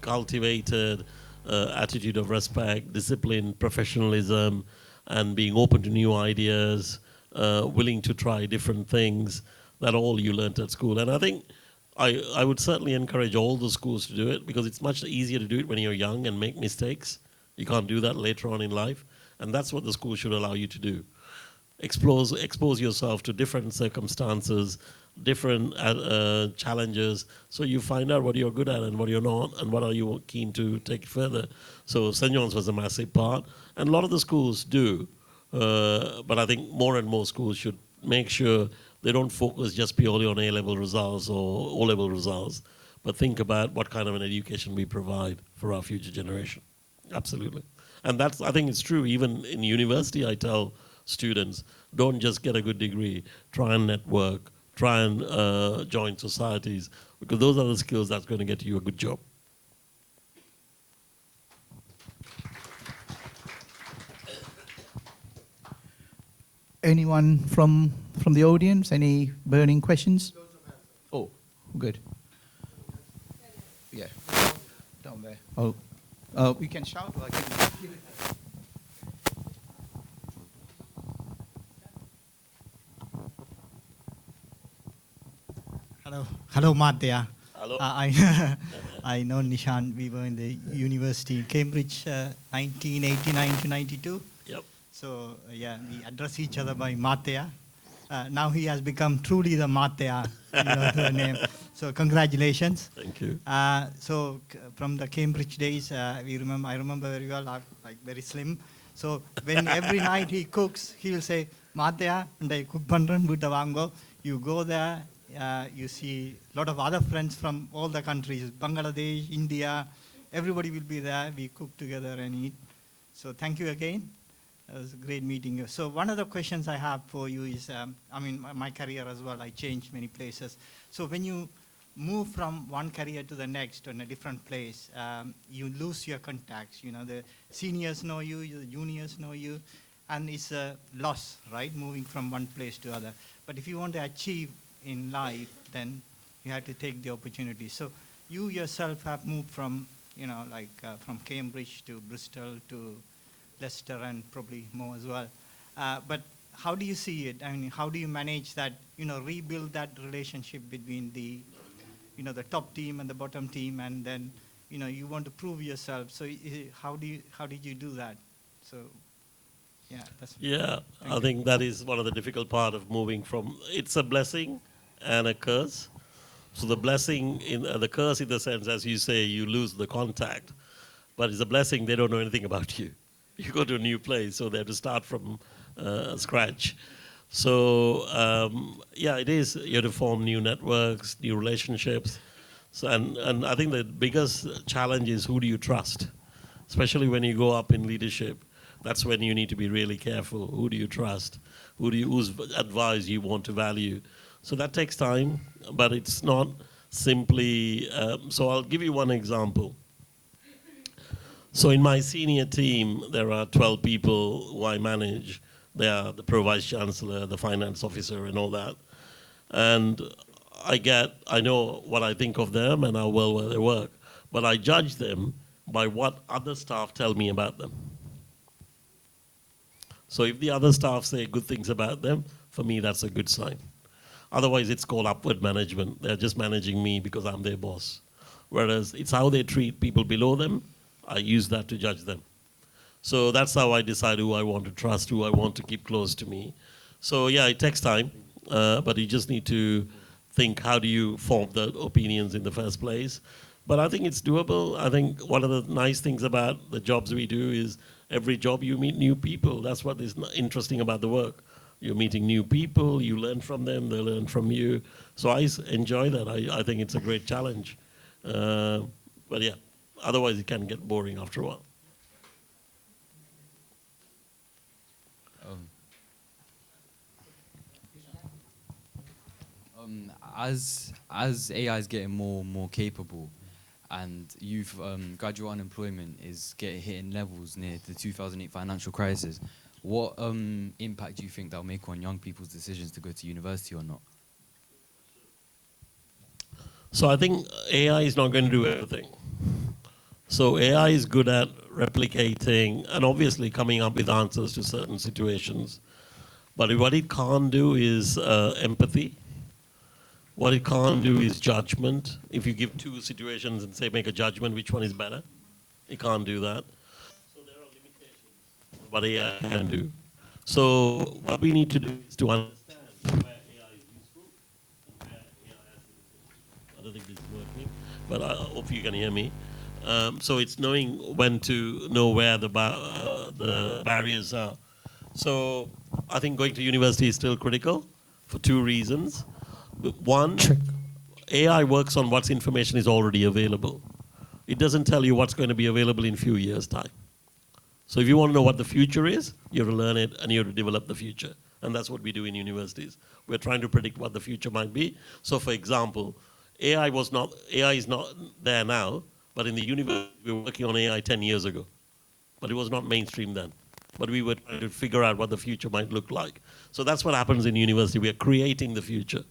cultivated attitude of respect, discipline, professionalism, and being open to new ideas, willing to try different things, that all you learnt at school. And I think I would certainly encourage all the schools to do it because it's much easier to do it when you're young and make mistakes. You can't do that later on in life. And that's what the school should allow you to do. Expose yourself to different circumstances, different challenges, so you find out what you're good at and what you're not, and what are you keen to take further. So St. John's was a massive part, and a lot of the schools do, but I think more and more schools should make sure they don't focus just purely on A-level results or O-level results, but think about what kind of an education we provide for our future generation. Absolutely. And that's, I think it's true, even in university I tell students, don't just get a good degree, try and network, try and join societies, because those are the skills that's going to get you a good job. Anyone from the audience? Any burning questions? Oh, good. Yeah, down there. Oh, we can shout. Or I can give it. Hello, Madhya. Hello. I know Nishan. We were in the university in Cambridge, 1989 to 92. Yep. So yeah, we address each other by Madhya. Now he has become truly the Madhya, the name. So congratulations. Thank you. From the Cambridge days, I remember very well. Like very slim. So when every night he cooks, he will say, "Madhya, and I cook pandran butta vango." You go there. You see a lot of other friends from all the countries, Bangladesh, India, everybody will be there. We cook together and eat. So thank you again. It was a great meeting you. So one of the questions I have for you is, my career as well, I changed many places. So when you move from one career to the next in a different place, you lose your contacts. The seniors know you, the juniors know you, and it's a loss, right, moving from one place to other. But if you want to achieve in life, then you have to take the opportunity. So you yourself have moved from, from Cambridge to Bristol to Leicester and probably more as well. But how do you see it? I mean, how do you manage that, rebuild that relationship between the, the top team and the bottom team, and then, you want to prove yourself. So how did you do that? So yeah, I think that is one of the difficult part of moving from. It's a blessing and a curse. So the blessing, the curse in the sense, as you say, you lose the contact. But it's a blessing, they don't know anything about you. You go to a new place, so they have to start from scratch. So it is, you have to form new networks, new relationships. So, and I think the biggest challenge is who do you trust? Especially when you go up in leadership. That's when you need to be really careful. Who do you trust? Whose advice you want to value? So that takes time, but it's not simply, so I'll give you one example. So in my senior team, there are 12 people who I manage. They are the Pro-Vice Chancellor, the Finance Officer, and all that. And I know what I think of them and how well they work, but I judge them by what other staff tell me about them. So if the other staff say good things about them, for me, that's a good sign. Otherwise, it's called upward management. They're just managing me because I'm their boss. Whereas it's how they treat people below them. I use that to judge them. So that's how I decide who I want to trust, who I want to keep close to me. So yeah, it takes time, but you just need to think, how do you form the opinions in the first place? But I think it's doable. I think one of the nice things about the jobs we do is every job you meet new people. That's what is interesting about the work. You're meeting new people, you learn from them, they learn from you. So I enjoy that. I think it's a great challenge. But yeah, otherwise it can get boring after a while. As AI is getting more and more capable, and youth graduate unemployment is hitting levels near the 2008 financial crisis, what impact do you think that'll make on young people's decisions to go to university or not? So I think AI is not going to do everything. So AI is good at replicating and obviously coming up with answers to certain situations. But what it can't do is empathy. What it can't do is judgment. If you give two situations and say make a judgment, which one is better? It can't do that. So there are limitations what AI can do. So what we need to do is to understand where AI is useful and where AI has limitations. I don't think this is working, but I hope you can hear me. So it's knowing when to know where the barriers are. So I think going to university is still critical for two reasons. One, AI works on what's information is already available. It doesn't tell you what's going to be available in a few years' time. So if you want to know what the future is, you have to learn it and you have to develop the future. And that's what we do in universities. We're trying to predict what the future might be. So for example, AI is not there now, but in the university, we were working on AI 10 years ago. But it was not mainstream then. But we were trying to figure out what the future might look like. So that's what happens in university. We are creating the future.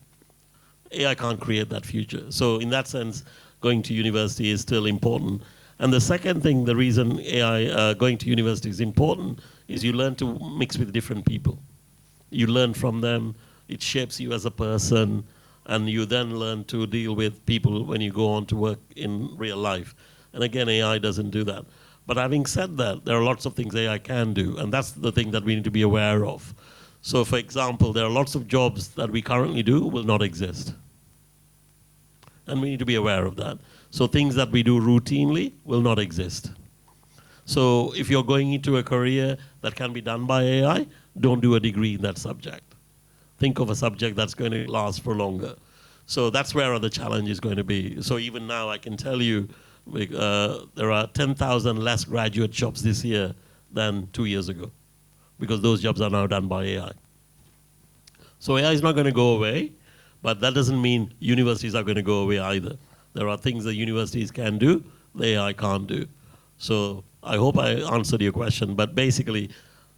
AI can't create that future. So in that sense, going to university is still important. And the second thing, the reason AI going to university is important is you learn to mix with different people. You learn from them, it shapes you as a person, and you then learn to deal with people when you go on to work in real life. And again, AI doesn't do that. But having said that, there are lots of things AI can do, and that's the thing that we need to be aware of. So for example, there are lots of jobs that we currently do will not exist. And we need to be aware of that. So things that we do routinely will not exist. So if you're going into a career that can be done by AI, don't do a degree in that subject. Think of a subject that's going to last for longer. So that's where the challenge is going to be. So even now I can tell you there are 10,000 less graduate jobs this year than 2 years ago, because those jobs are now done by AI. So AI is not going to go away, but that doesn't mean universities are going to go away either. There are things that universities can do, the AI can't do. So I hope I answered your question, but basically,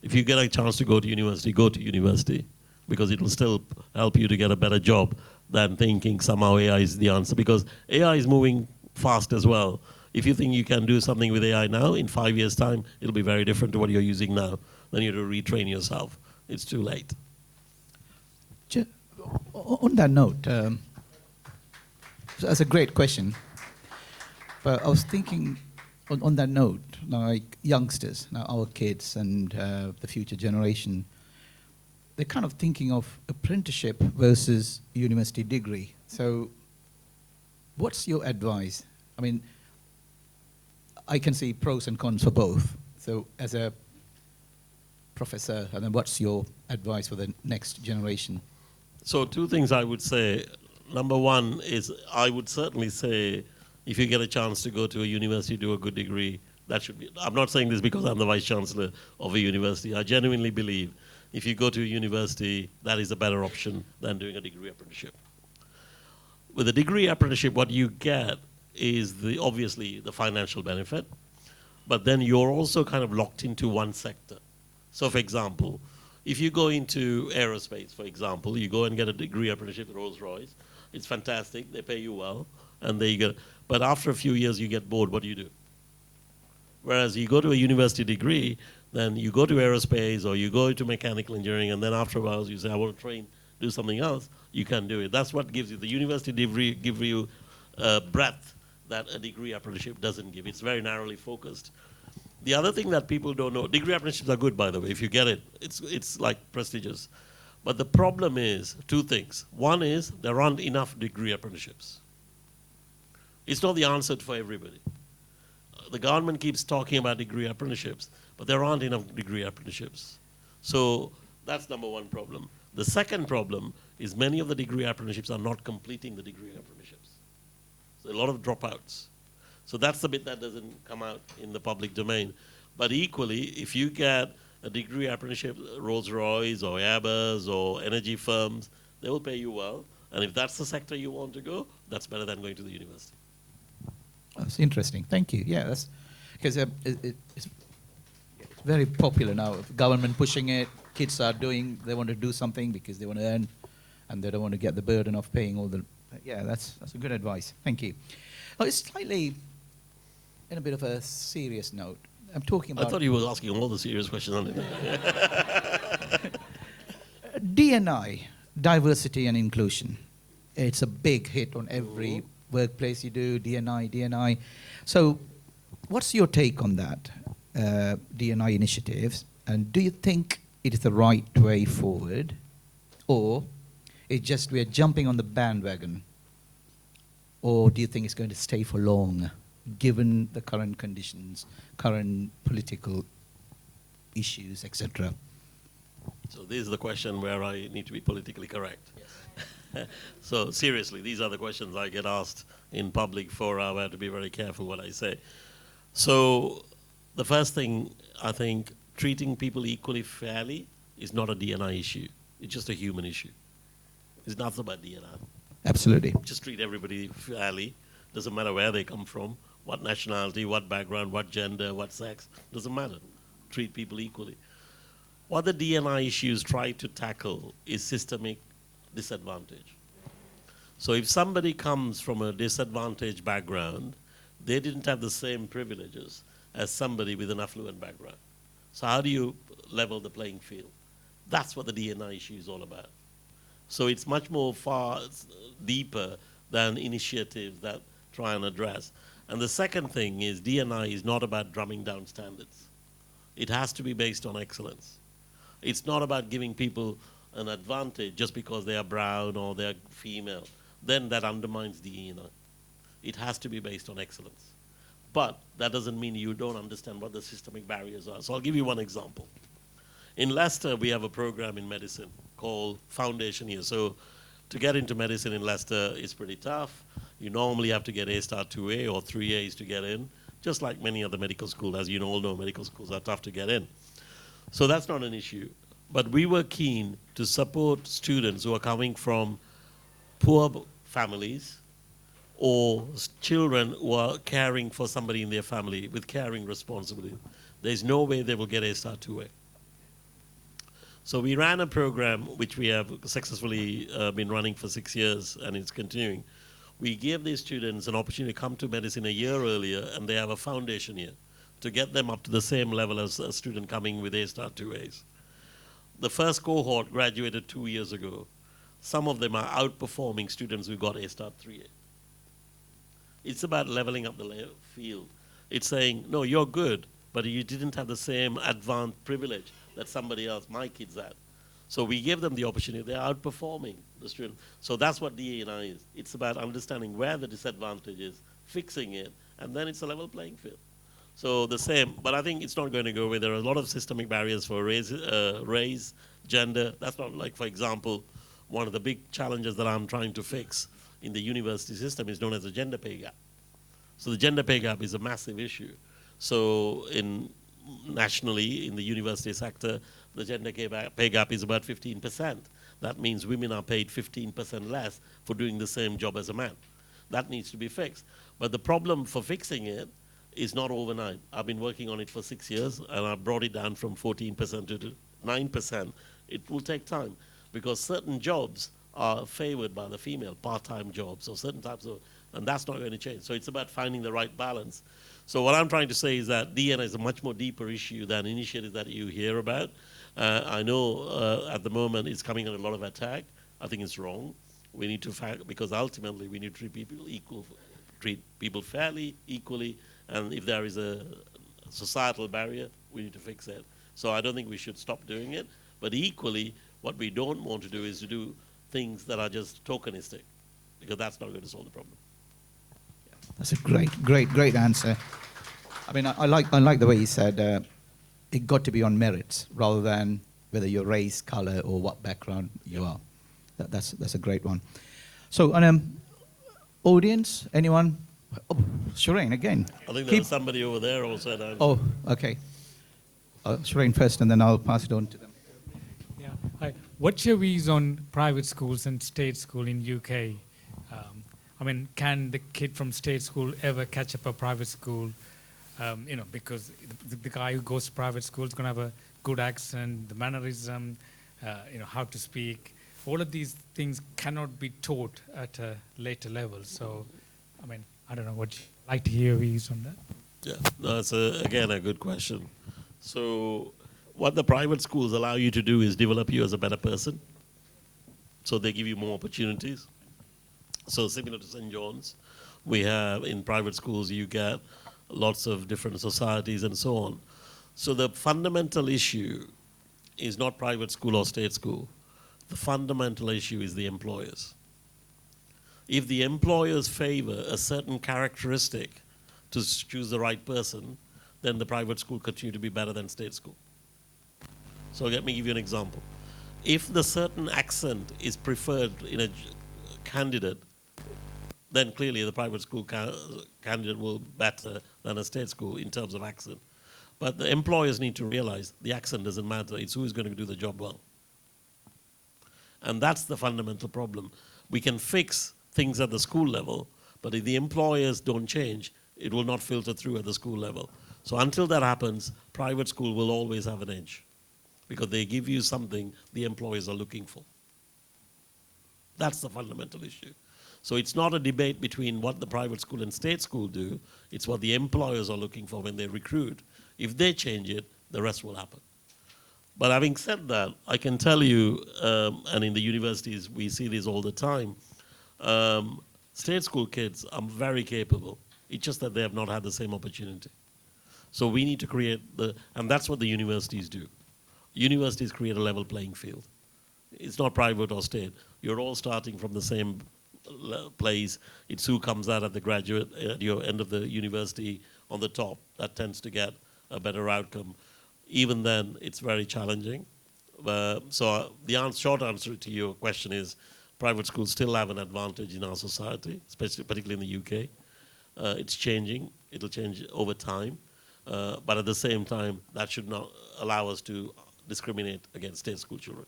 if you get a chance to go to university, because it will still help you to get a better job than thinking somehow AI is the answer, because AI is moving fast as well. If you think you can do something with AI now, in 5 years' time, it'll be very different to what you're using now. Then you have to retrain yourself. It's too late. On that note, that's a great question. But I was thinking, on that note, like youngsters, now our kids and the future generation, they're kind of thinking of apprenticeship versus university degree. So what's your advice? I mean, I can see pros and cons for both. So as a professor, and then what's your advice for the next generation? So two things I would say. Number one is I would certainly say if you get a chance to go to a university, do a good degree, that should be. I'm not saying this because I'm the vice chancellor of a university. I genuinely believe if you go to a university, that is a better option than doing a degree apprenticeship. With a degree apprenticeship, what you get is obviously the financial benefit, but then you're also kind of locked into one sector. So for example, if you go into aerospace, for example, you go and get a degree apprenticeship at Rolls-Royce, it's fantastic, they pay you well, and there you go. But after a few years, you get bored, what do you do? Whereas you go to a university degree, then you go to aerospace or you go into mechanical engineering, and then after a while you say, I want to train, do something else, you can do it. That's what gives you, the university degree gives you breadth that a degree apprenticeship doesn't give. It's very narrowly focused. The other thing that people don't know, degree apprenticeships are good, by the way. If you get it, it's like prestigious. But the problem is two things. One is there aren't enough degree apprenticeships. It's not the answer for everybody. The government keeps talking about degree apprenticeships, but there aren't enough degree apprenticeships. So that's number one problem. The second problem is many of the degree apprenticeships are not completing the degree apprenticeships. So a lot of dropouts. So that's the bit that doesn't come out in the public domain. But equally, if you get a degree apprenticeship, Rolls-Royce or Airbus or energy firms, they will pay you well. And if that's the sector you want to go, that's better than going to the university. That's interesting. Thank you. Yeah, that's because it's very popular now. Government pushing it, kids are doing. They want to do something because they want to earn, and they don't want to get the burden of paying all the. Yeah, that's a good advice. Thank you. Oh, it's slightly, in a bit of a serious note. I'm talking about. I thought you were asking all the serious questions on it. D&I, diversity and inclusion. it's a big hit on every workplace you do, DNI. So what's your take on that, DNI initiatives? And do you think it is the right way forward? Or it's just we're jumping on the bandwagon? Or do you think it's going to stay for long, given the current conditions, current political issues, etc.? So this is the question where I need to be politically correct. Yes. So seriously, these are the questions I get asked in public fora. I have to be very careful what I say. So the first thing, I think, treating people equally fairly is not a DNI issue. It's just a human issue. It's not about DNI. Absolutely. Just treat everybody fairly. Doesn't matter where they come from, what nationality, what background, what gender, what sex. Doesn't matter. Treat people equally. What the DNI issues try to tackle is systemic disadvantage. So if somebody comes from a disadvantaged background, they didn't have the same privileges as somebody with an affluent background. So how do you level the playing field? That's what the DNI issue is all about. So it's much more far deeper than initiatives that try and address. And the second thing is DNI is not about drumming down standards. It has to be based on excellence. It's not about giving people an advantage just because they are brown or they're female. Then that undermines DNI. It has to be based on excellence. But that doesn't mean you don't understand what the systemic barriers are. So I'll give you one example. In Leicester, we have a program in medicine called Foundation Year. So to get into medicine in Leicester is pretty tough. You normally have to get A-star 2A or 3As to get in, just like many other medical schools. As you all know, medical schools are tough to get in. So that's not an issue. But we were keen to support students who are coming from poor families or children who are caring for somebody in their family with caring responsibility. There's no way they will get A-star 2A. So we ran a program which we have successfully been running for 6 years, and it's continuing. We gave these students an opportunity to come to medicine a year earlier, and they have a foundation year to get them up to the same level as a student coming with A-star 2As. The first cohort graduated 2 years ago. Some of them are outperforming students who got A-star 3A. It's about leveling up the field. It's saying, no, you're good, but you didn't have the same advanced privilege that somebody else, my kids, had. So we give them the opportunity. They're outperforming the student. So that's what DNI is. It's about understanding where the disadvantage is, fixing it, and then it's a level playing field. So the same, but I think it's not going to go away. There are a lot of systemic barriers for race, gender. That's not like, for example, one of the big challenges that I'm trying to fix in the university system is known as the gender pay gap. So the gender pay gap is a massive issue. So nationally, in the university sector, the gender pay gap is about 15%. That means women are paid 15% less for doing the same job as a man. That needs to be fixed. But the problem for fixing it is not overnight. I've been working on it for 6 years, and I've brought it down from 14% to 9%. It will take time, because certain jobs are favored by the female, part-time jobs, or certain types of, and that's not going to change. So it's about finding the right balance. So what I'm trying to say is that DNA is a much more deeper issue than initiatives that you hear about. I know at the moment it's coming under a lot of attack. I think it's wrong. We need to, because ultimately we need to treat people fairly, equally, and if there is a societal barrier, we need to fix it. So I don't think we should stop doing it, but equally, what we don't want to do is to do things that are just tokenistic, because that's not going to solve the problem. That's a great answer. I mean, I like the way you said it got to be on merits rather than whether you're race, color, or what background you are. That's a great one. So, audience, anyone? Oh, Shireen again. I think there's somebody over there also. Oh, okay. Shireen first, and then I'll pass it on to them. Yeah. Hi. What's your views on private schools and state school in UK? I mean, can the kid from state school ever catch up a private school? Because the guy who goes to private school is going to have a good accent, the mannerism, how to speak. All of these things cannot be taught at a later level. So, I mean, I don't know what you'd like to hear your views on that. Yeah, that's again a good question. So what the private schools allow you to do is develop you as a better person. So they give you more opportunities. So similar to St. John's, we have in private schools, you get lots of different societies and so on. So the fundamental issue is not private school or state school. The fundamental issue is the employers. If the employers favor a certain characteristic to choose the right person, then the private school continue to be better than state school. So let me give you an example. If the certain accent is preferred in a candidate, then clearly the private school candidate will be better than a state school in terms of accent. But the employers need to realize the accent doesn't matter, it's who is going to do the job well. And that's the fundamental problem. We can fix things at the school level, but if the employers don't change, it will not filter through at the school level. So until that happens, private school will always have an edge because they give you something the employers are looking for. That's the fundamental issue. So it's not a debate between what the private school and state school do, it's what the employers are looking for when they recruit. If they change it, the rest will happen. But having said that, I can tell you, and in the universities we see this all the time, state school kids are very capable. It's just that they have not had the same opportunity. So we need to create and that's what the universities do. Universities create a level playing field. It's not private or state. You're all starting from the same place. It's who comes out at the graduate, at your end of the university on the top. That tends to get a better outcome. Even then, it's very challenging. So the short answer to your question is private schools still have an advantage in our society, especially particularly in the UK. It's changing. It'll change over time. But at the same time, that should not allow us to discriminate against state school children.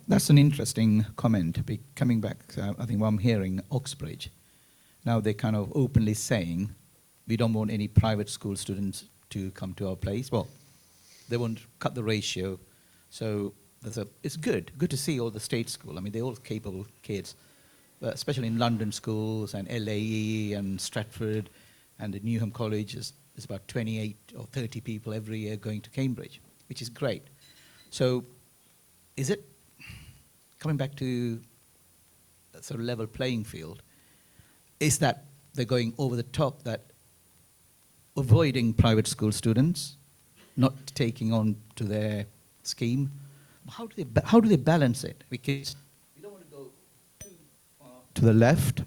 That's an interesting comment. Coming back, I think what I'm hearing, Oxbridge, now they're kind of openly saying, we don't want any private school students to come to our place. Well, they won't cut the ratio. So it's good to see all the state school. I mean, they're all capable kids, especially in London schools and LAE and Stratford and the Newham College is about 28 or 30 people every year going to Cambridge, which is great. So is it, coming back to a sort of level playing field, is that they're going over the top, that avoiding private school students, not taking on to their scheme? How do they balance it? Because we don't want to go too far to the left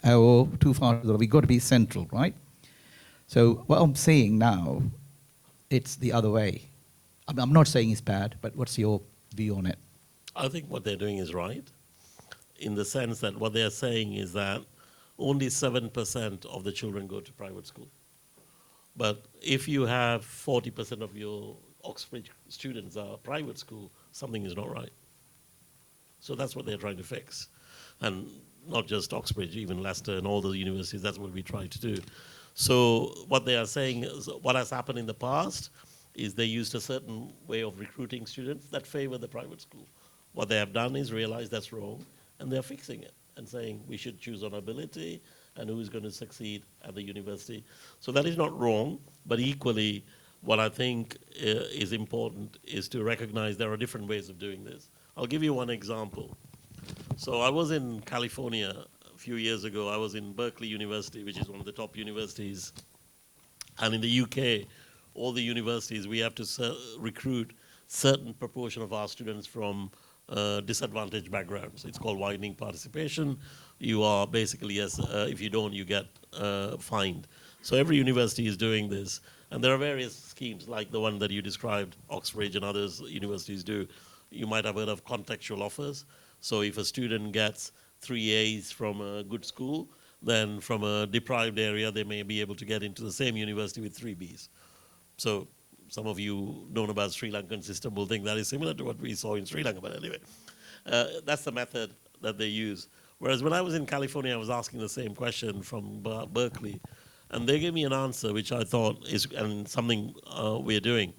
or too far to the right. We've got to be central, right? So what I'm saying now, it's the other way. I'm not saying it's bad, but what's your view on it? I think what they're doing is right, in the sense that what they're saying is that only 7% of the children go to private school. But if you have 40% of your Oxbridge students are private school, something is not right. So that's what they're trying to fix. And not just Oxbridge, even Leicester and all the universities, that's what we try to do. So what they are saying is, what has happened in the past is they used a certain way of recruiting students that favor the private school. What they have done is realize that's wrong, and they're fixing it and saying we should choose on ability and who is going to succeed at the university. So that is not wrong, but equally what I think is important is to recognize there are different ways of doing this. I'll give you one example. So I was in California a few years ago. I was in Berkeley University, which is one of the top universities. And in the UK, all the universities, we have to recruit certain proportion of our students from disadvantaged backgrounds. It's called widening participation. You are basically, if you don't, you get fined. So every university is doing this. And there are various schemes like the one that you described, Oxbridge and others universities do. You might have heard of contextual offers. So if a student gets 3 A's from a good school, then from a deprived area, they may be able to get into the same university with 3 B's. So some of you known about Sri Lankan system will think that is similar to what we saw in Sri Lanka, but anyway. That's the method that they use. Whereas when I was in California, I was asking the same question from Berkeley, and they gave me an answer which I thought is something we're doing.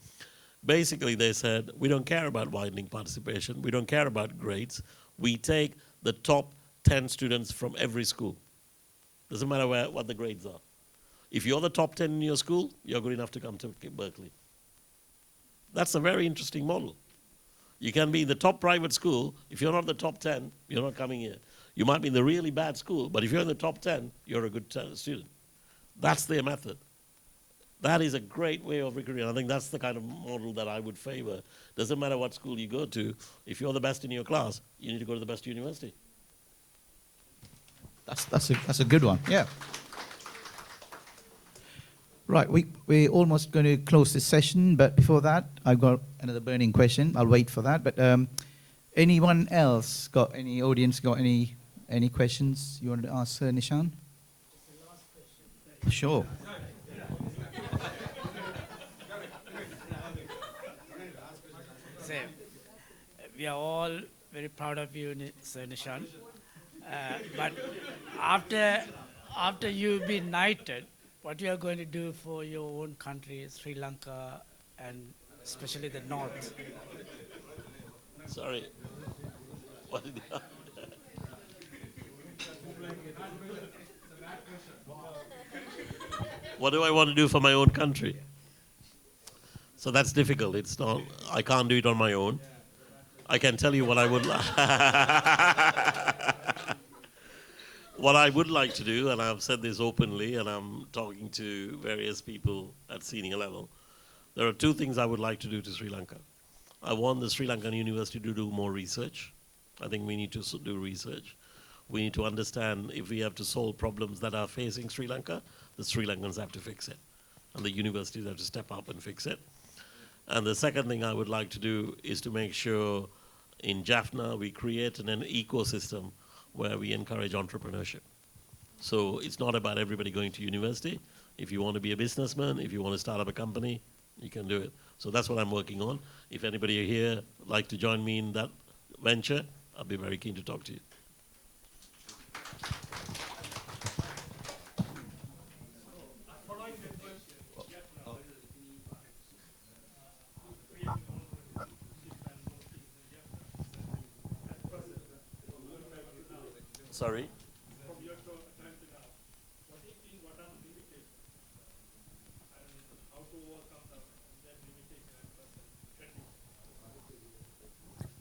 Basically, they said, we don't care about widening participation, we don't care about grades, we take the top 10 students from every school. Doesn't matter what the grades are. If you're the top 10 in your school, you're good enough to come to Berkeley. That's a very interesting model. You can be in the top private school. If you're not the top 10, you're not coming here. You might be in the really bad school, but if you're in the top 10, you're a good student. That's their method. That is a great way of recruiting. I think that's the kind of model that I would favor. Doesn't matter what school you go to. If you're the best in your class, you need to go to the best university. That's a good one. Yeah. Right, we're almost going to close this session, but before that, I've got another burning question. I'll wait for that. But anyone else got any audience got any questions you wanted to ask Nishan? Sure. So, we are all very proud of you, Sir Nishan. But after you've been knighted, what you are going to do for your own country, Sri Lanka, and especially the north? Sorry. What did What do I want to do for my own country? So that's difficult. It's not. I can't do it on my own. I can tell you what I would like. What I would like to do, and I've said this openly, and I'm talking to various people at senior level. There are two things I would like to do to Sri Lanka. I want the Sri Lankan University to do more research. I think we need to do research. We need to understand if we have to solve problems that are facing Sri Lanka, the Sri Lankans have to fix it. And the universities have to step up and fix it. And the second thing I would like to do is to make sure in Jaffna we create an ecosystem where we encourage entrepreneurship. So it's not about everybody going to university. If you want to be a businessman, if you want to start up a company, you can do it. So that's what I'm working on. If anybody here would like to join me in that venture, I'll be very keen to talk to you. Sorry?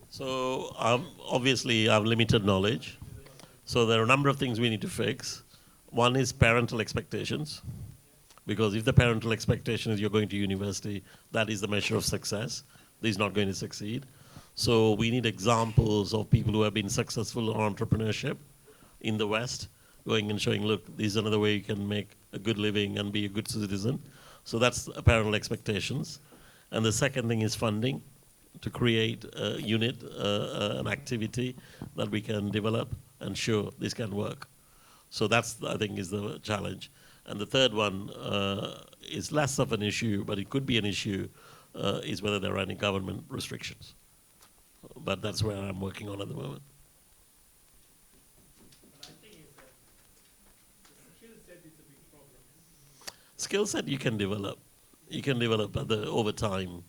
So obviously I have limited knowledge. So there are a number of things we need to fix. One is parental expectations. Because if the parental expectation is you're going to university, that is the measure of success. This is not going to succeed. So we need examples of people who have been successful in entrepreneurship in the West, going and showing, look, this is another way you can make a good living and be a good citizen. So that's parental expectations. And the second thing is funding, to create a unit, an activity that we can develop and show this can work. So that's, I think, is the challenge. And the third one is less of an issue, but it could be an issue, is whether there are any government restrictions. But that's where I'm working on at the moment. Skill set you can develop. You can develop over time.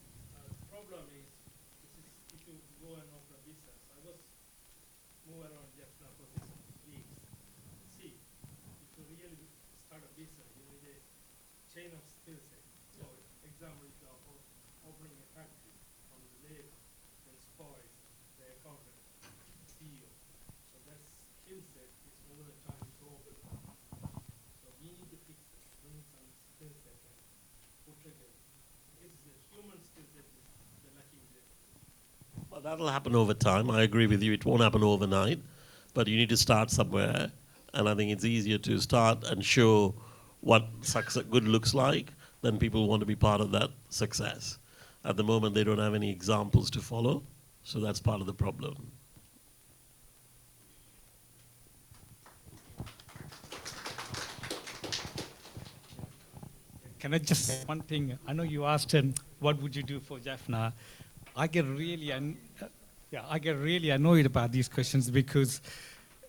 Well, that'll happen over time. I agree with you. It won't happen overnight, but you need to start somewhere. And I think it's easier to start and show what success good looks like, then people want to be part of that success. At the moment, they don't have any examples to follow, so that's part of the problem. Can I just say one thing? I know you asked him, what would you do for Jaffna? I get really annoyed about these questions because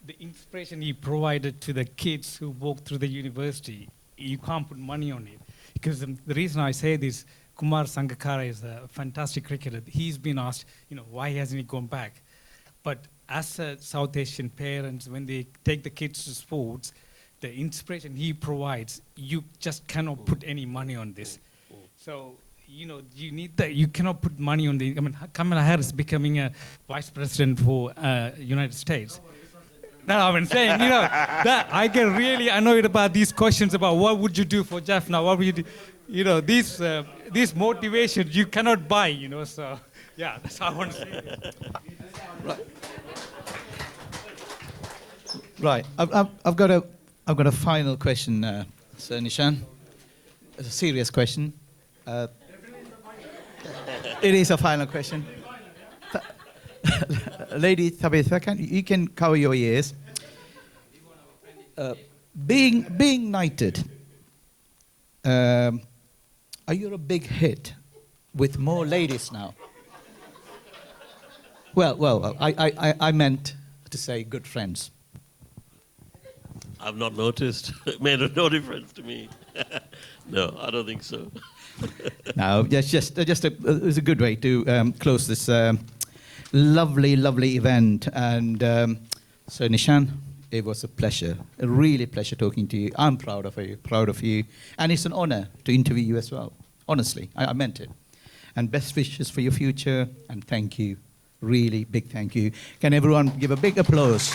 the inspiration he provided to the kids who walk through the university, you can't put money on it. Because the reason I say this, Kumar Sangakkara is a fantastic cricketer. He's been asked, why hasn't he gone back? But as a South Asian parents, when they take the kids to sports, the inspiration he provides, you just cannot put any money on this. So you need that. You cannot put money on the. I mean, Kamala Harris becoming a vice president for United States. No, I'm saying, that I get really annoyed about these questions about what would you do for Jaffna, what would you do, these motivations you cannot buy, so yeah, that's how I want to say it. Right. I've got a final question, Sir Nishan. It's a serious question. It is a final question. Lady Tabitha, you can cover your ears. Being knighted, are you a big hit with more ladies now? Well, I meant to say good friends. I've not noticed. It made no difference to me. No, I don't think so. No, it was a good way to close this lovely event. And so Nishan, it was a pleasure, a really pleasure talking to you. I'm proud of you. And it's an honor to interview you as well. Honestly, I meant it. And best wishes for your future, and thank you. Really big thank you. Can everyone give a big applause?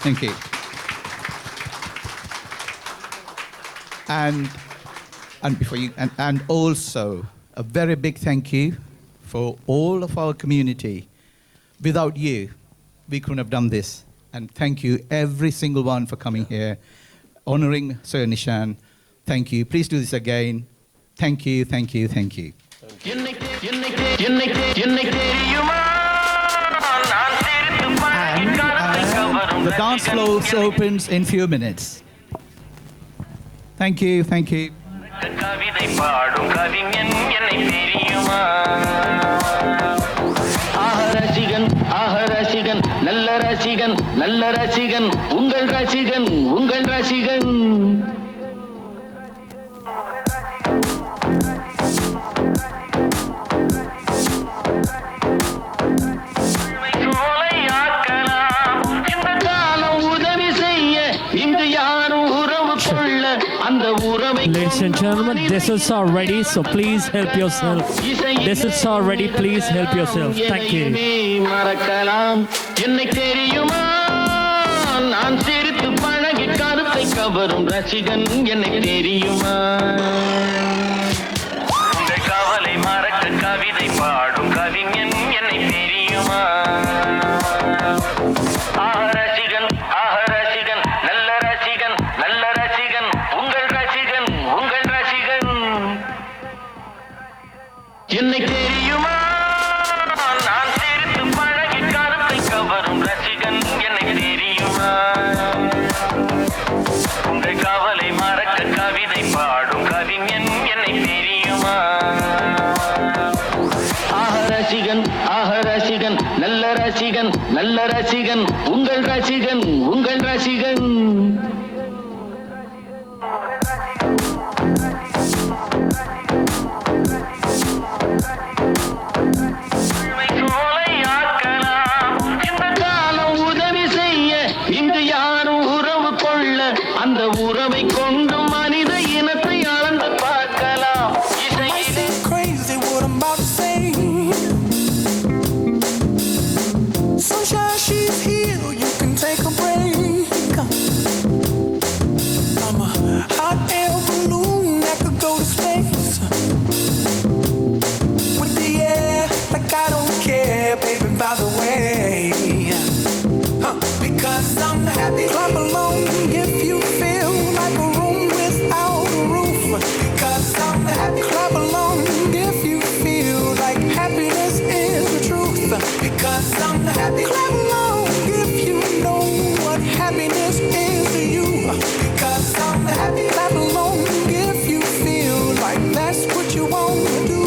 Thank you. And before you, and also a very big thank you for all of our community. Without you, we couldn't have done this. And thank you, every single one, for coming here, honoring Sir Nishan. Thank you. Please do this again. Thank you, thank you, thank you. And the dance floor opens in few minutes. Thank you, thank you. கவிதை பாடும் கவிஞன் என்னை தெரியுமா ரசிகன் ரசிகன் நல்ல ரசிகன் நல்ல ரசிகன் உங்கள் ரசிகன் உங்கள் ரசிகன் Ladies and gentlemen, desserts are ready, so please help yourself. Desserts are ready, please help yourself. Thank you. மறக்கலாம் என்னை தெரியுமா நான் சிரித்து பழகி கருத்தை கவரும் ரசிகன் என்னை தெரியுமா உங்கள் கவலை மறக்க கவிதை பாடும் கவிஞன் என்னை தெரியுமா ரசிகன் ரசிகன் நல்ல ரசிகன் நல்ல ரசிகன் உங்கள் ரசிகன் உங்கள் ரசிகன் என்னை தெரியுமா நான் சிரித்து பழகி கருத்தை கவரும் ரசிகன் என்னை தெரியுமா உங்கள் கவலை மறக்க கவிதை பாடும் கவிஞன் என்னை தெரியுமா ரசிகன் ரசிகன் நல்ல ரசிகன் நல்ல ரசிகன் உங்கள் ரசிகன் உங்கள் ரசிகன் இந்த காலம் உதவி செய்ய இங்கு யாரும் உறவு கொள்ள அந்த உறவை கொண்டு மனித இனத்தை அளந்து பார்க்கலாம் Crazy what I'm about to say. Sunshine, she's here, you can take a break. I'm a hot air balloon that could go to space. With the air, like I don't care, baby, by the way. Because I'm happy. Clap along if you feel like a room without a roof. Because I'm happy. Clap along if you feel like happiness is the truth. Because I'm happy. Clap along if you know what happiness is to you. Because I'm happy. Clap along if you feel like that's what you want to do.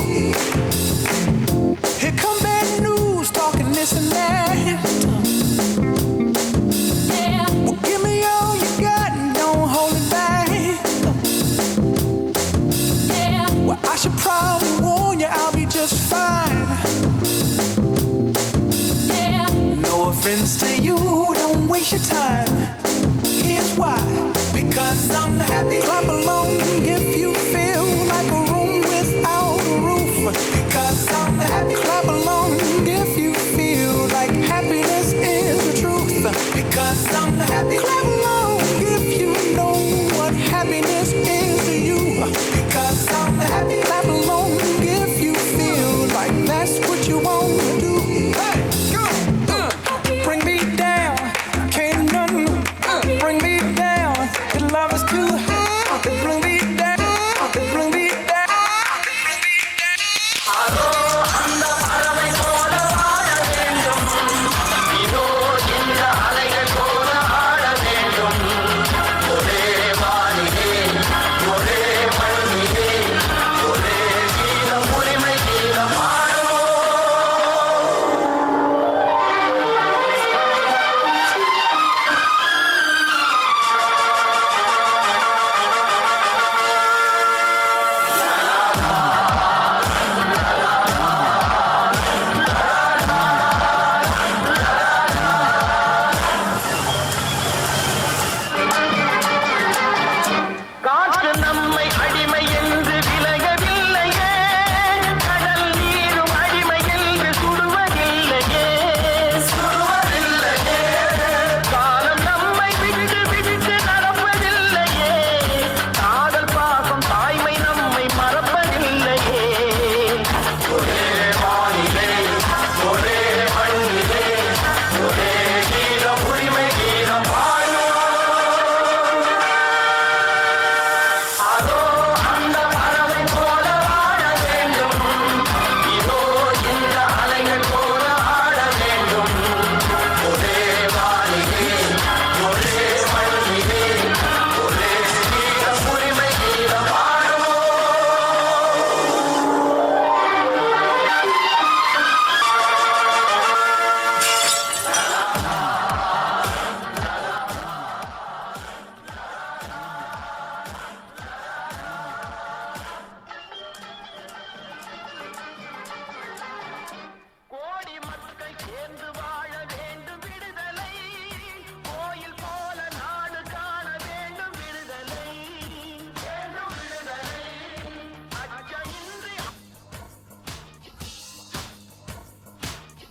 Here come bad news, talking this and that. Well, give me all you got and don't hold it back. Well, I should probably warn you, I'll be just fine. No offense to you, don't waste your time. Here's why. Because I'm happy. Clap along bring me down, bring me down. அதோ அந்த பறவை போல வாழ வேண்டும், இதோ இந்த அலைகள் போல ஆட வேண்டும். ஒரே வானிலே, ஒரே மண்ணிலே, ஒரே கீதம், உரிமை கீதம் பாடுவோம். காற்று நம்மை அடிமை என்று விலகவில்லையே, கடல் நீரும் அடிமை என்று சுடுவதில்லையே, சுடுவதில்லையே. காலம் நம்மை விட்டு விட்டு நடப்பதில்லையே, காதல் பாசம் தாய்மை நம்மை மறப்பதில்லையே. ஒரே வானிலே, ஒரே மண்ணிலே, ஒரே கீதம், உரிமை கீதம் பாடுவோம். அதோ அந்த பறவை போல வாழ வேண்டும், இதோ இந்த அலைகள் போல ஆட வேண்டும். ஒரே வானிலே, ஒரே மண்ணிலே, ஒரே கீதம், உரிமை கீதம் பாடுவோம். கோடி மக்கள் சேர்ந்து வாழ வேண்டும் விடுதலை, கோயில் போல நாடு காண வேண்டும் விடுதலை, வேண்டும் விடுதலை. அச்சமின்றி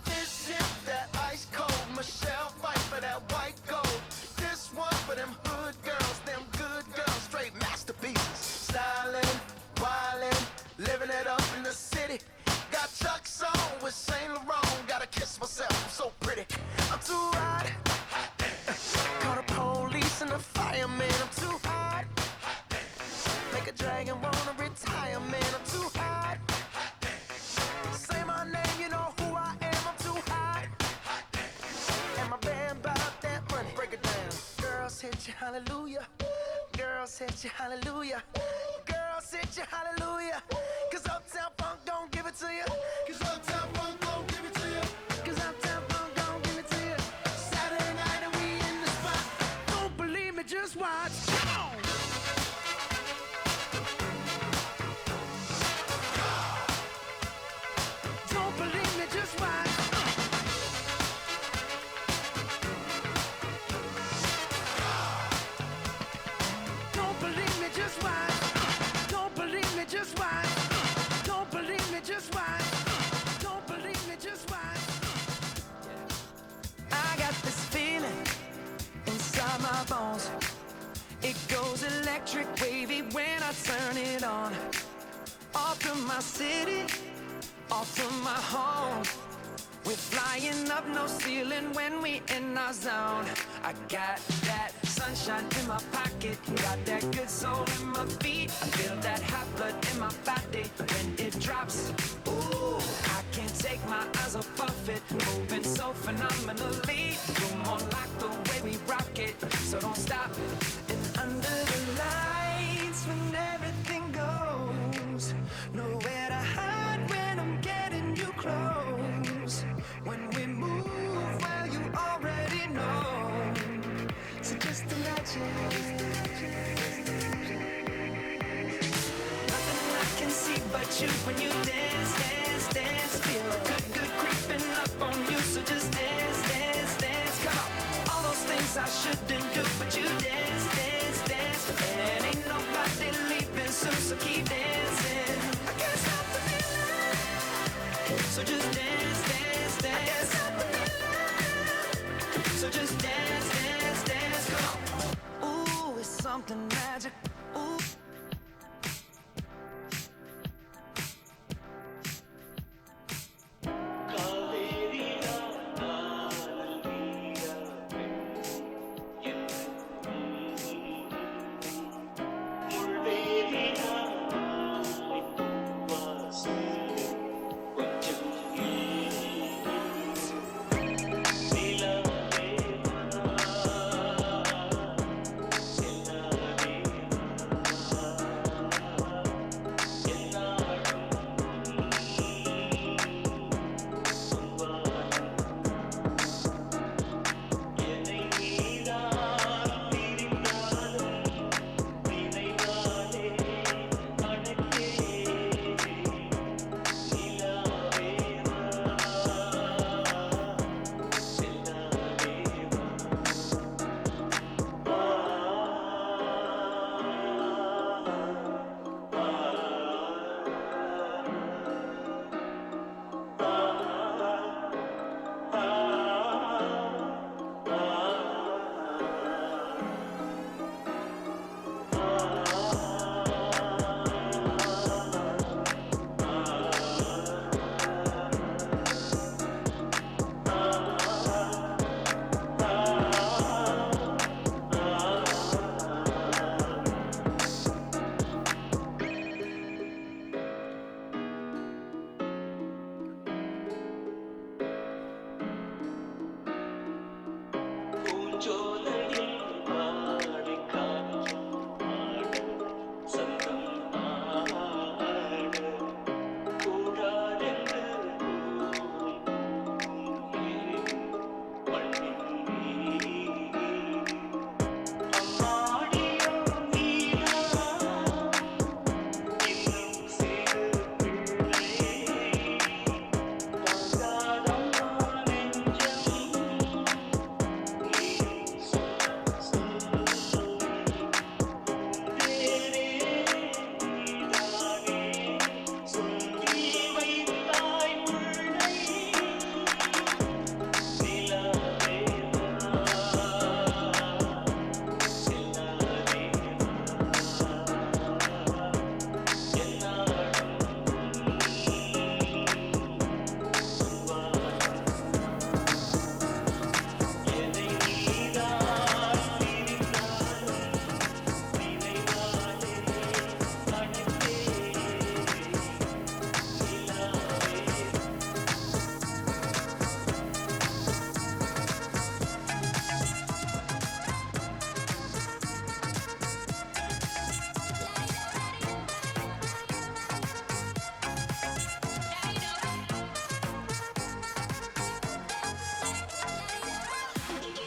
This is that ice cold Michelle fight for that white gold. This one for them hood girls, them good girls, straight masterpieces. Stylin', wildin', living it up in the city. Got Chuck's on with Saint Laurent. Gotta kiss myself, I'm so pretty. I'm too hot. Call the police and the fireman. I'm too hot. Make a dragon wanna retire, man. I'm too hot. Say my name, you know who I am. I'm too hot. And my band bought that money. Break it down. Girls hit you, hallelujah. Girls hit you, hallelujah. Girls hit you, hallelujah. Cause Uptown Funk don't give it to you. Cause Uptown Funk don't give it to you. Cause Uptown Funk don't give it to you. Saturday night and we in the spot. Don't believe me, just watch. Come on. Don't believe me, just watch. Don't believe me, just watch. Don't believe me, just watch. Don't believe me, just watch. Don't believe me, just watch. I got this feeling inside my bones. It goes electric wavy when I turn it on. Off from my city, off from my home. We're flying up, no ceiling when we in our zone. I got that sunshine in my pocket, got that good soul in my feet. I feel that hot blood in my body when it drops. Ooh, I can't take my eyes off of it, moving so phenomenally. You're more like the way we rock it, so don't stop. And under the lights, when everything goes, nowhere to hide when I'm getting you close. When we move, well, you already know. So just imagine. Nothing I can see but you when you dance, dance, dance. Feel good, good creeping up on you. So just dance, dance, dance. Come on. All those things I shouldn't do, but you dance, dance, dance. And ain't nobody leaving soon, so keep dancing. I can't stop the feeling. So just dance, dance, dance. So just dance, dance, dance. Come on. Ooh, it's something magic. Ooh.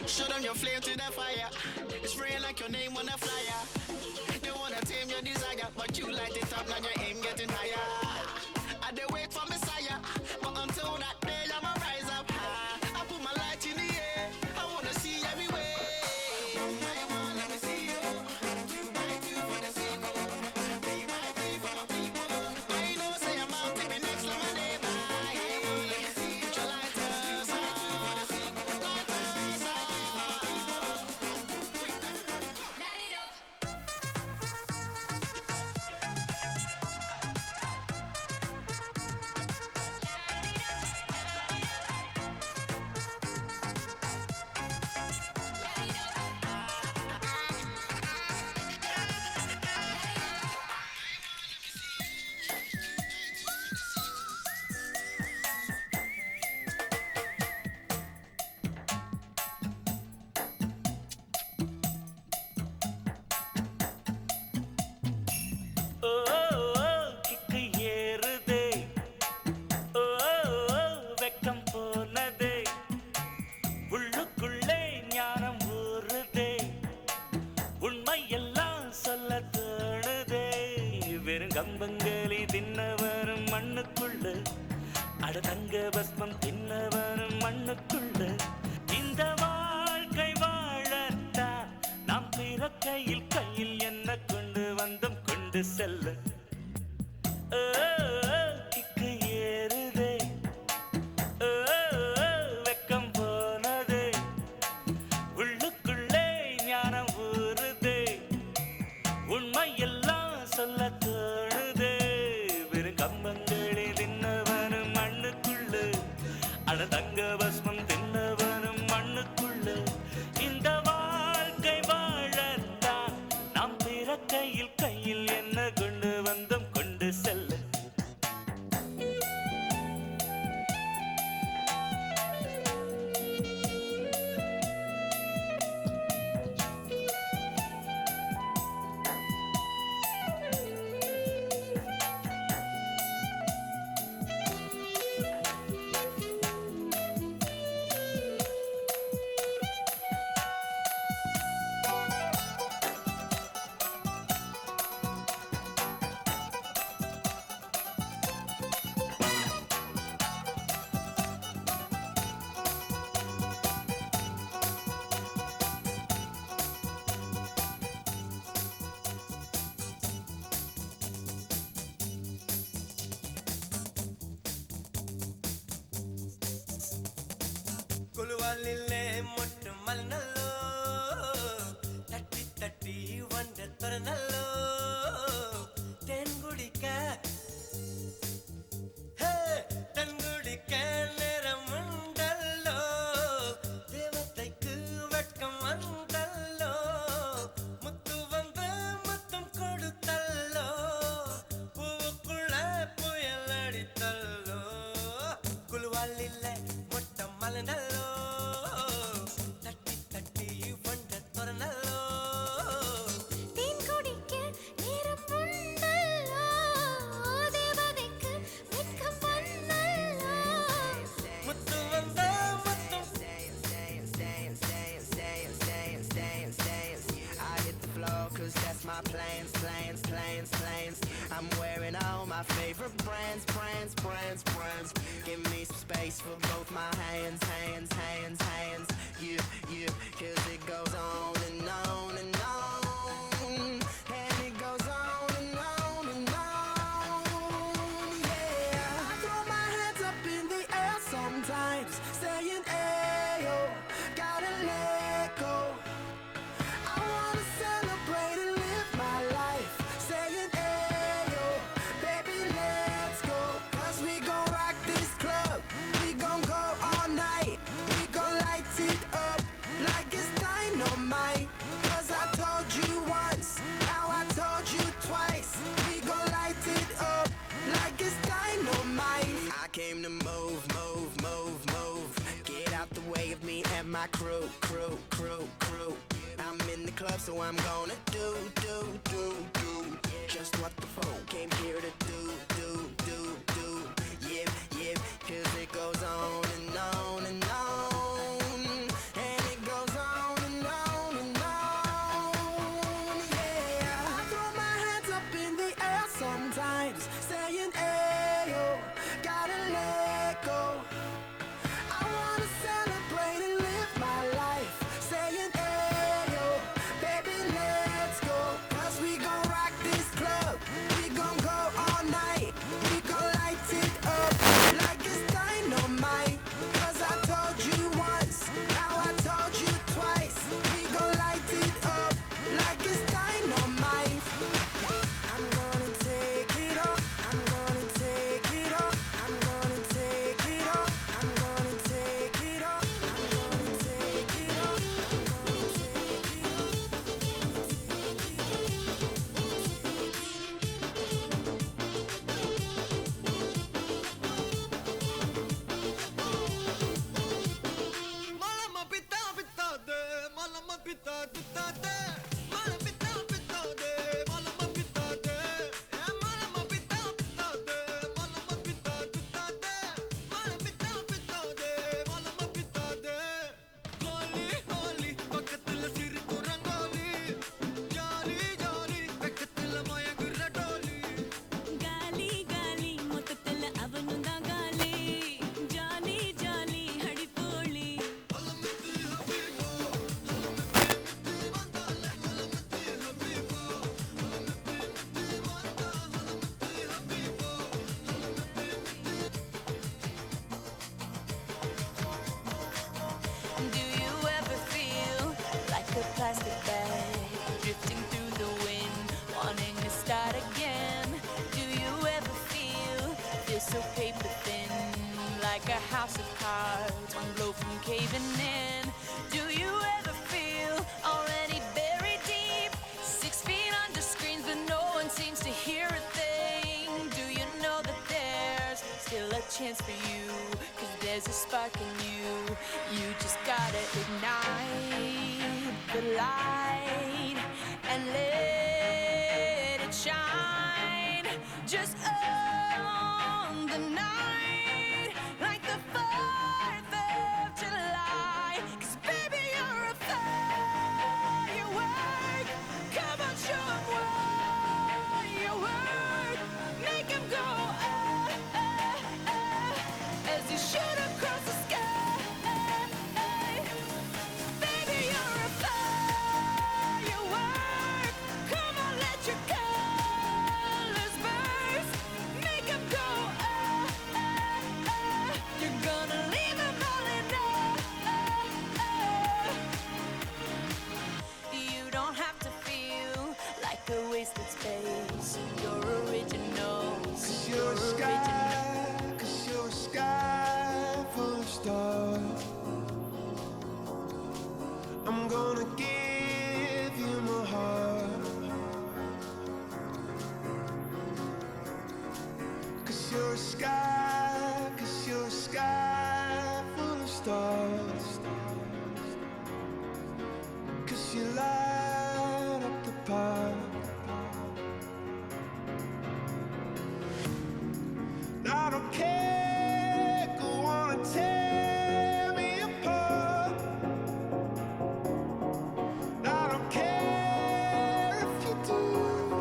Show them your flame to the fire. It's spraying like your name on a flyer. They wanna tame your desire, but you light it up, now your aim getting higher. I dey wait for Messiah, but until that day I'ma rise up high. I put my light in the air, I wanna see everywhere. I wanna let me see you. 2 by 2 for the single, 3 by 3 for my people. I know say I'm out to be next to my neighbor. Let me see you. Put your lighters on. கம்பங்களி தின்னவரும் மண்ணுக்குள்ள அட தங்க பஸ்மம் தின்னவரும் மண்ணுக்குள்ள இந்த வாழ்க்கை வாழத்தான் நாம் பிறக்கையில் கையில் என்ன கொண்டு வந்தோம் கொண்டு செல்ல கிக்கு ஏறுதே வெக்கம் போனதே உள்ளுக்குள்ளே ஞானம் ஊறுதே உண்மை எல்லாம் சொல்ல தோணுதே வெறும் கம்பங்களே தின்னவனும் மண்ணுக்குள்ள அட தங்க பஸ்மம் தின்னவனும் மண்ணுக்குள்ள இந்த வாழ்க்கை வாழத்தான் நாம் பிறக்கையில் கையில் என்ன கொண்டு வந்தோம் கொண்டு செல்ல ಕುಲುವಲ್ಲಿಲ್ಲೇ ಮೊಟ್ಟು ಮಲ್ನಲ್ಲೋ ತಟ್ಟಿ ತಟ್ಟಿ ಒಂದ ತೊರನಲ್ಲೋ ತೆನ್ಗುಡಿಕ ಹೇ ತೆನ್ಗುಡಿಕ நேரமுண்டல்லோ தேவதைக்கு வெட்கம் வந்தல்லோ முத்து வந்து முத்தம் கொடுத்தல்லோ பூவுக்குள்ள புயல் அடித்தல்லோ குலுவாலில்லை மொட்டை மலனல்லோ தட்டி தட்டி plans, plans, plans, plans. I'm wearing all my favorite brands, brands, brands, brands. Give me some space for both my hands, hands, hands, hands. Yeah, yeah, cause it goes on and on and on. And it goes on and on and on. Yeah, I throw my hands up in the air sometimes, saying, ayo, gotta let go. I wanna celebrate and live my life, saying, ayo, baby, let's go. Cause we gon' rock this club, we gon' go all night. We gon' light it up like it's dynamite. Cause I told you once, now I told you twice. We gon' light it up like it's dynamite. I came to move, move, move, move. Get out the way of me and my crew, crew, crew, crew. I'm in the club, so I'm gonna do just what the folk came here to do. Yeah, yeah, cause it goes on and on and on. And it goes on and on and on. Yeah, I throw my hands up in the air sometimes, saying, ayo, gotta let go. I wanna celebrate and live my life, saying, ayo, baby, let's go. Cause we gon' rock this club, we gon' go all night. We gon' light it up like it's dynamite. Cause I told you once, now I told you twice. We gon' light it up like it's dynamite. I'm gonna take it off, I'm gonna take it off, I'm gonna take it off, I'm gonna take it off, I'm gonna take it off, Malama pita pita de, malama pita pita de, malama pita pita de, malama pita de, malama pita pita de, malama pita pita de, malama pita pita de, malama pita de. Holi holi, பக்கத்துல சிரிக்கும் rangoli, jolly jolly, பக்கத்துல மயங்குற டோலி. ಗಾಲಿ ಗಾಲಿ ಮೊತ್ತಲ್ಲ ಅವನುಂದ ಗಾಲಿ ಜಾಲಿ ಜಾಲಿ ಹಡಿಪೋಳಿ Do you ever feel like a plastic bag drifting through the wind, wanting to start again? Do you ever feel so paper thin, like a house of cards, one blow from caving in? Do you ever feel already buried deep, 6 feet under screens, but no one seems to hear a thing? Do you know that there's still a chance for you? Cause there's a spark in you. You just gotta ignite the light and let it shine. Just on the night, like the 4th of July. Cause baby, you're a firework. Come on, show 'em what you work. Make 'em go, as you shoot across the sky. Baby, you're a firework. Come on, let your colors burst. Make 'em go, you're gonna leave 'em all in You don't have to feel like a wasted space. You're original. Cause you're a sky full of stars. I'm gonna give you my heart. Cause you're a sky full of stars. Cause you light up the park. I don't care, go on and tear me apart. I don't care if you do.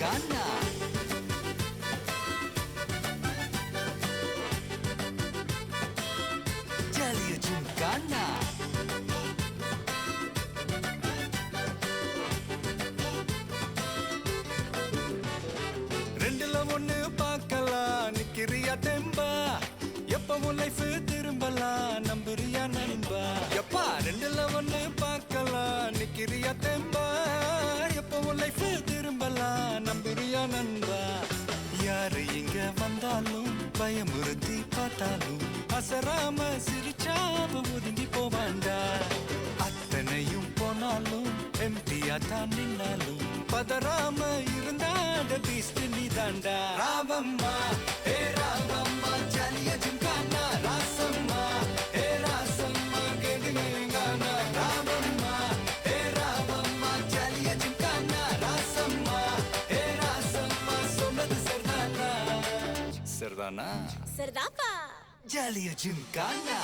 Gymkhana ஜாலியா ஜிம்கானா ரெண்டுல ஒண்ணு பார்க்கலாம் நிக்கிறியா தெம்பா எப்பவும் life திரும்பலாம் நம்புறியா நண்பா எப்பா ரெண்டுல ஒண்ணு பார்க்கலாம் நிக்கிறியா தெம்பா எப்பவும் லைஃப் திரும்பலாம் நம்புறியா நண்பா யாரு இங்க வந்தாலும் பயமுறுத்தி பார்த்தாலும் அசராம சிரிச்சாம ஒதுங்கி போவாண்டா அத்தனையும் போனாலும் எம்டியா தான் நின்னாலும் பதறாம இருந்தாட பீஸ்ட் நீ தாண்டா ராவம்மா ஏ ராவம்மா ஜாலிய ஜிம்கானா ராசம்மா ஏ ராசம்மா கேடுங்கானா ராவம்மா ஏ ராவம்மா ஜாலிய ஜிம்கானா ராசம்மா ஏ ராசம்மா சொன்னது சரிதானா சரிதானா சரிதாப்பா Jaliya gymkhana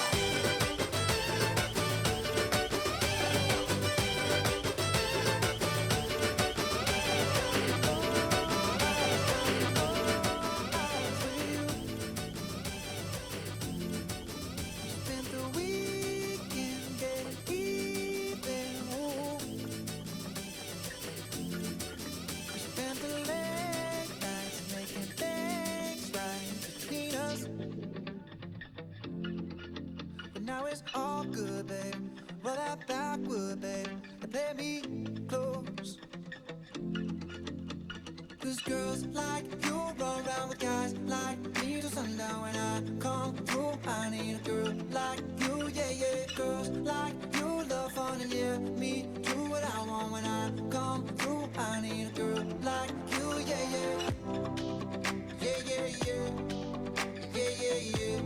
Now it's all good, babe. Roll that backward, babe, and play me close. 'Cause girls like you run around with guys like me till sundown. When I come through, I need a girl like you, yeah, yeah. Girls like you love fun and yeah, me do what I want. When I come through, I need a girl like you, yeah, yeah. Yeah, yeah, yeah. Yeah, yeah, yeah.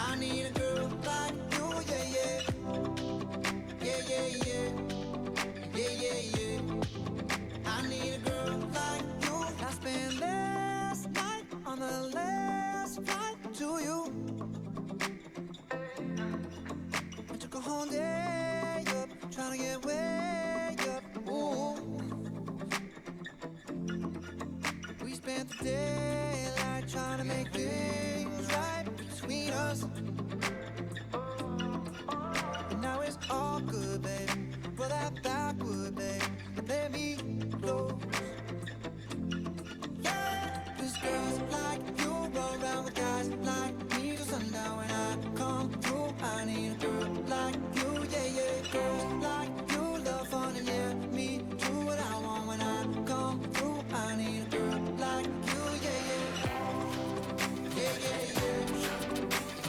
I need a girl like you, yeah, yeah. Yeah, yeah, yeah. Yeah, yeah, yeah. I need a girl like you. I spent last night on the last flight to you. I took a whole day up, trying to get way up. Ooh. We spent the daylight trying to make things right between us. And now it's all good, babe. Roll that backward, babe, and play me close. Yeah, 'cause girls like you run around with guys like me till sundown. When I come through, I need a girl like you, yeah, yeah. Girls like you love fun and yeah, me do what I want. When I come through, I need a girl like you, yeah, yeah. Yeah, yeah, yeah.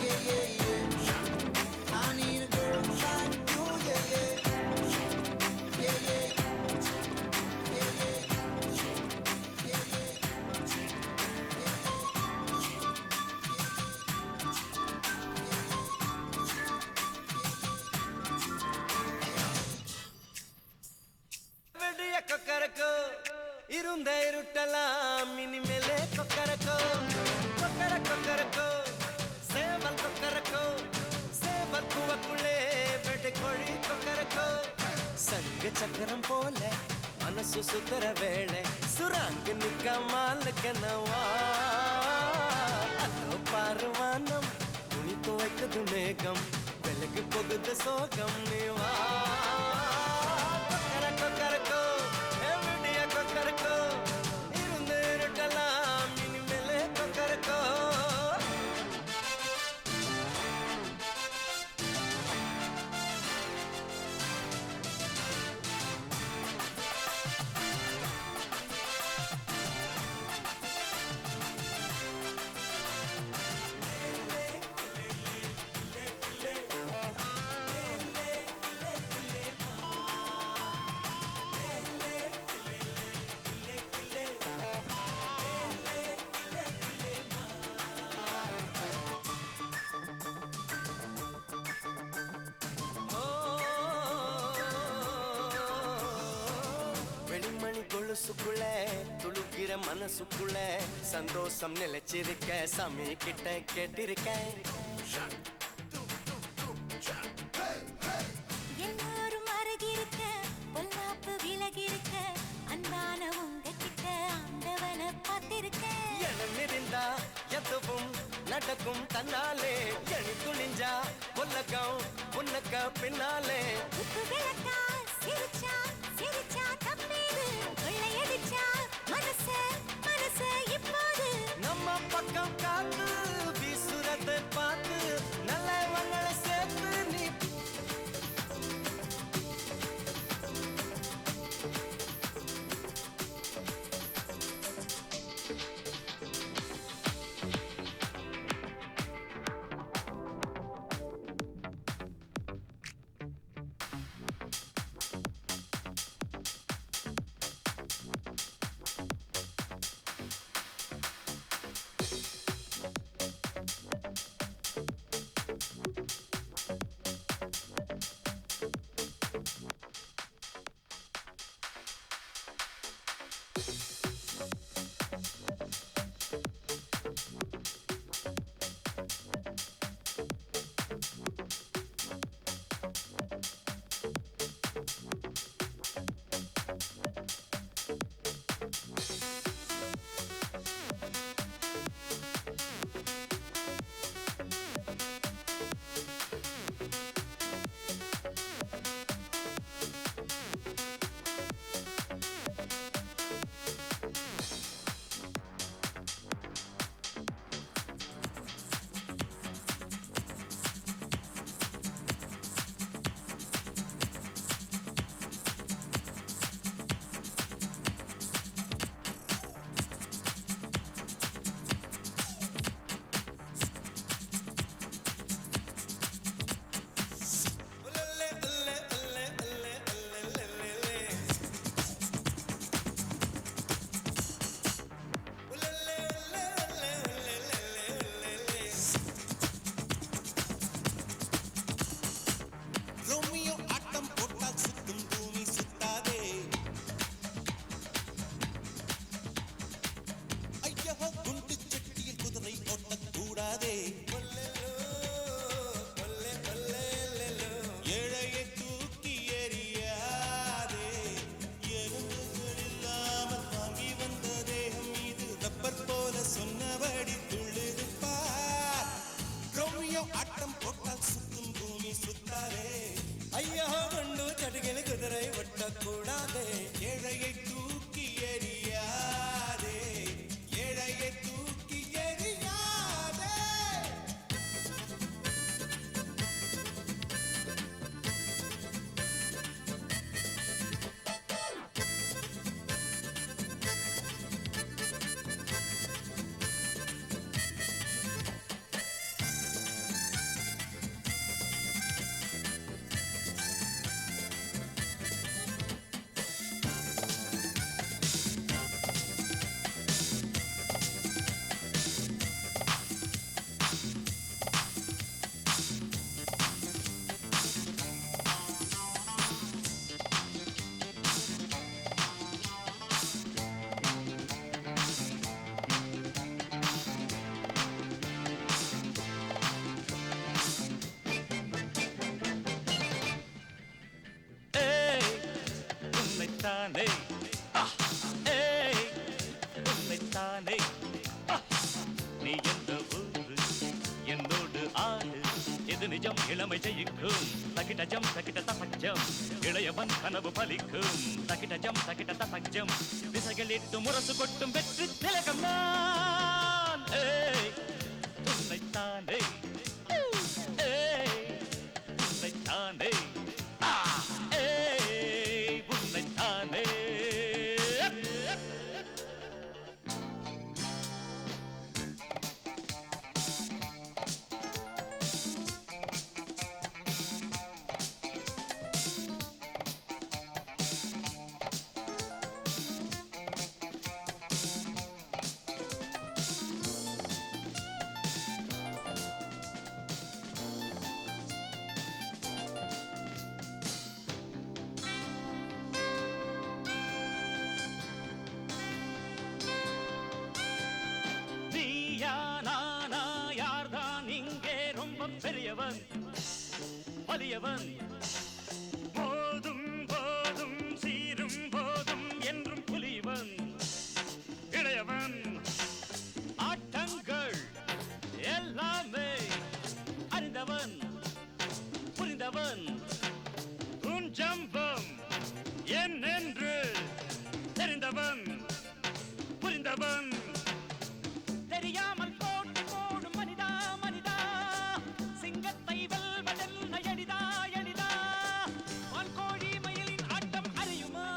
Yeah, yeah, yeah. I need a girl like you, yeah, yeah. Yeah, yeah. Yeah, yeah. Yeah, yeah. வெடிய கொக்கரக்கோ இருந்த இருட்டலாம் இனிமேலே கொக்கரக்கோ கொக்கர கொக்கரக்கோ சேவல் கொக்கரக்கோ சேவல் குவக்குள்ளே வெடி கோழி கொக்கரக்கோ சங்க சக்கரம் போல மனசு சுத்தர வேளை சுராங்கு நிக்கமாலுக்கனவா அதோ பாருவானம் துணி துவைக்குது மேகம் விலகு போகுது சோகம் நீவா கொக்கரக்கோ எவடிய கொக்கரக்கோ இருந்து இருட்டலாம் இனிமேலே கொக்கரக்கோ கொலுசுக்குள்ள துளுக்கிற மனசுக்குள்ள சந்தோஷம் நிலைச்சிருக்க சாமி கிட்ட கேட்டிருக்கேன் எல்லாரும் அருகிருக்க பொல்லாப்பு விலகிருக்க அன்பான உங்ககிட்ட நடக்கும் தன்னாலே எழி துணிஞ்சா உலகம் உனக்க பின்னாலே சிரிச்சா சிரிச்சா தம்மீது கொள்ளையடிச்சா மனசு மனசு இப்போது நம்ம பக்கம் காத்து வீசுறதை பார்த்து நல்லவங்களை சேர்த்து நீ ரோமியோ ஆட்டம் போட்டால் சுத்தும் பூமி சுத்தாதே ஐயோ குண்டு சட்டியில் குதிரை ஓட்டக்கூடாதே ஏழையை தூக்கி எறியாதே எறும்புகள் இல்லாமல் வாங்கி வந்த தேகம் மீது ரப்பர் போல சொன்னபடி துள்ளிருப்பார் ரோமியோ ஆட்டம் போட்டால் சுத்தும் பூமி சுத்தாதே ஐயோ குண்டு சட்டியில் குதிரை ஓட்டக்கூடாதே ஏழையை தூக்கி எறியாதே ஏழையை தூக்கி எறியாதே உன்னைத்தானே ஏய் உன்னைத்தானே நீ எந்த ஊரு என்னோடு ஆடு எது நிஜம் இளமை ஜெயிக்கும் தகிடஜம் தகிட தசஜம் இளையவன் கனவு பலிக்கும் தகிடஜம் தகிட தசஜம் திசைகளிட்டு முரசு கொட்டும் வெற்றி திலகம் நான் ஏய் உன்னைத்தானே ஏய் உன்னைத்தானே ஏய் உன்னைத்தானே பெரியவன் வலியவன் போதும் போதும் சீரும் போதும் என்றும் புலிவன் இளையவன் ஆட்டங்கள் எல்லாம் புரிந்தவன் தெரியாமல் போட்டி போடும் மனிதா மனிதா சிங்கத்தை வெல்வதென்ன எளிதா எளிதா வான்கோழி மயிலின் ஆட்டம் அறியுமா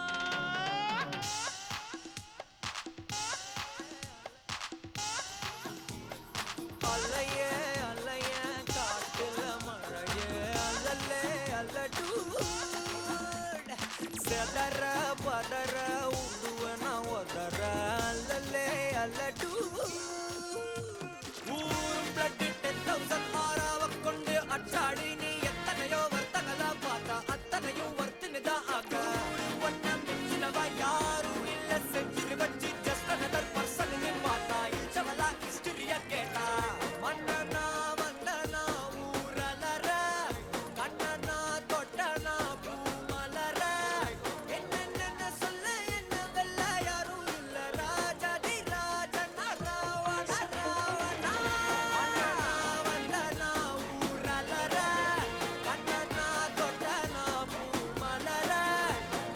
அல்லையே அல்லையே காட்டுல மழையே அல்லல்லே அல்லடூ செதற பதற உடுவன ஒதற அல்லல்லே அல்லடூ ஊரும் பிளட் 10,000 ஆறாவ கொண்டு அச்சாடி நீ எத்தனையோ வர்த்தகதா பார்த்தா அத்தனையும் வர்த்தினுதா ஆக்க ஒன்ன மிச்சினவா யாரும் இல்ல செஞ்சுரி வச்சு ஜஸ்ட் another person நீ பார்த்தா இச்சவலா ஹிஸ்டரியா கேட்டா மன்னனா வந்தனா ஊரலற கண்ணனா தொட்டனா பூமலற என்னென்ன சொல்ல என்ன வெல்ல யாரும் இல்ல ராஜாதி ராஜனா ராவண ராவணா மன்னனா வந்தனா ஊரலற கண்ணனா தொட்டனா பூமலற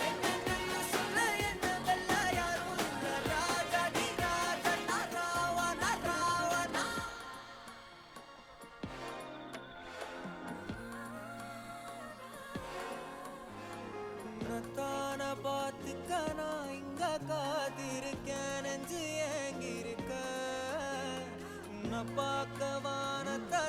என்னென்ன சொல்ல என்ன வெல்ல யாரும் இல்ல ராஜாதி ராஜனா ராவண ராவணா உன்னத்தான பார்த்துக்க நான் இங்க காத்திருக்கேன் நெஞ்சு ஏங்கிருக்க உன்னை பார்க்க வானத்தை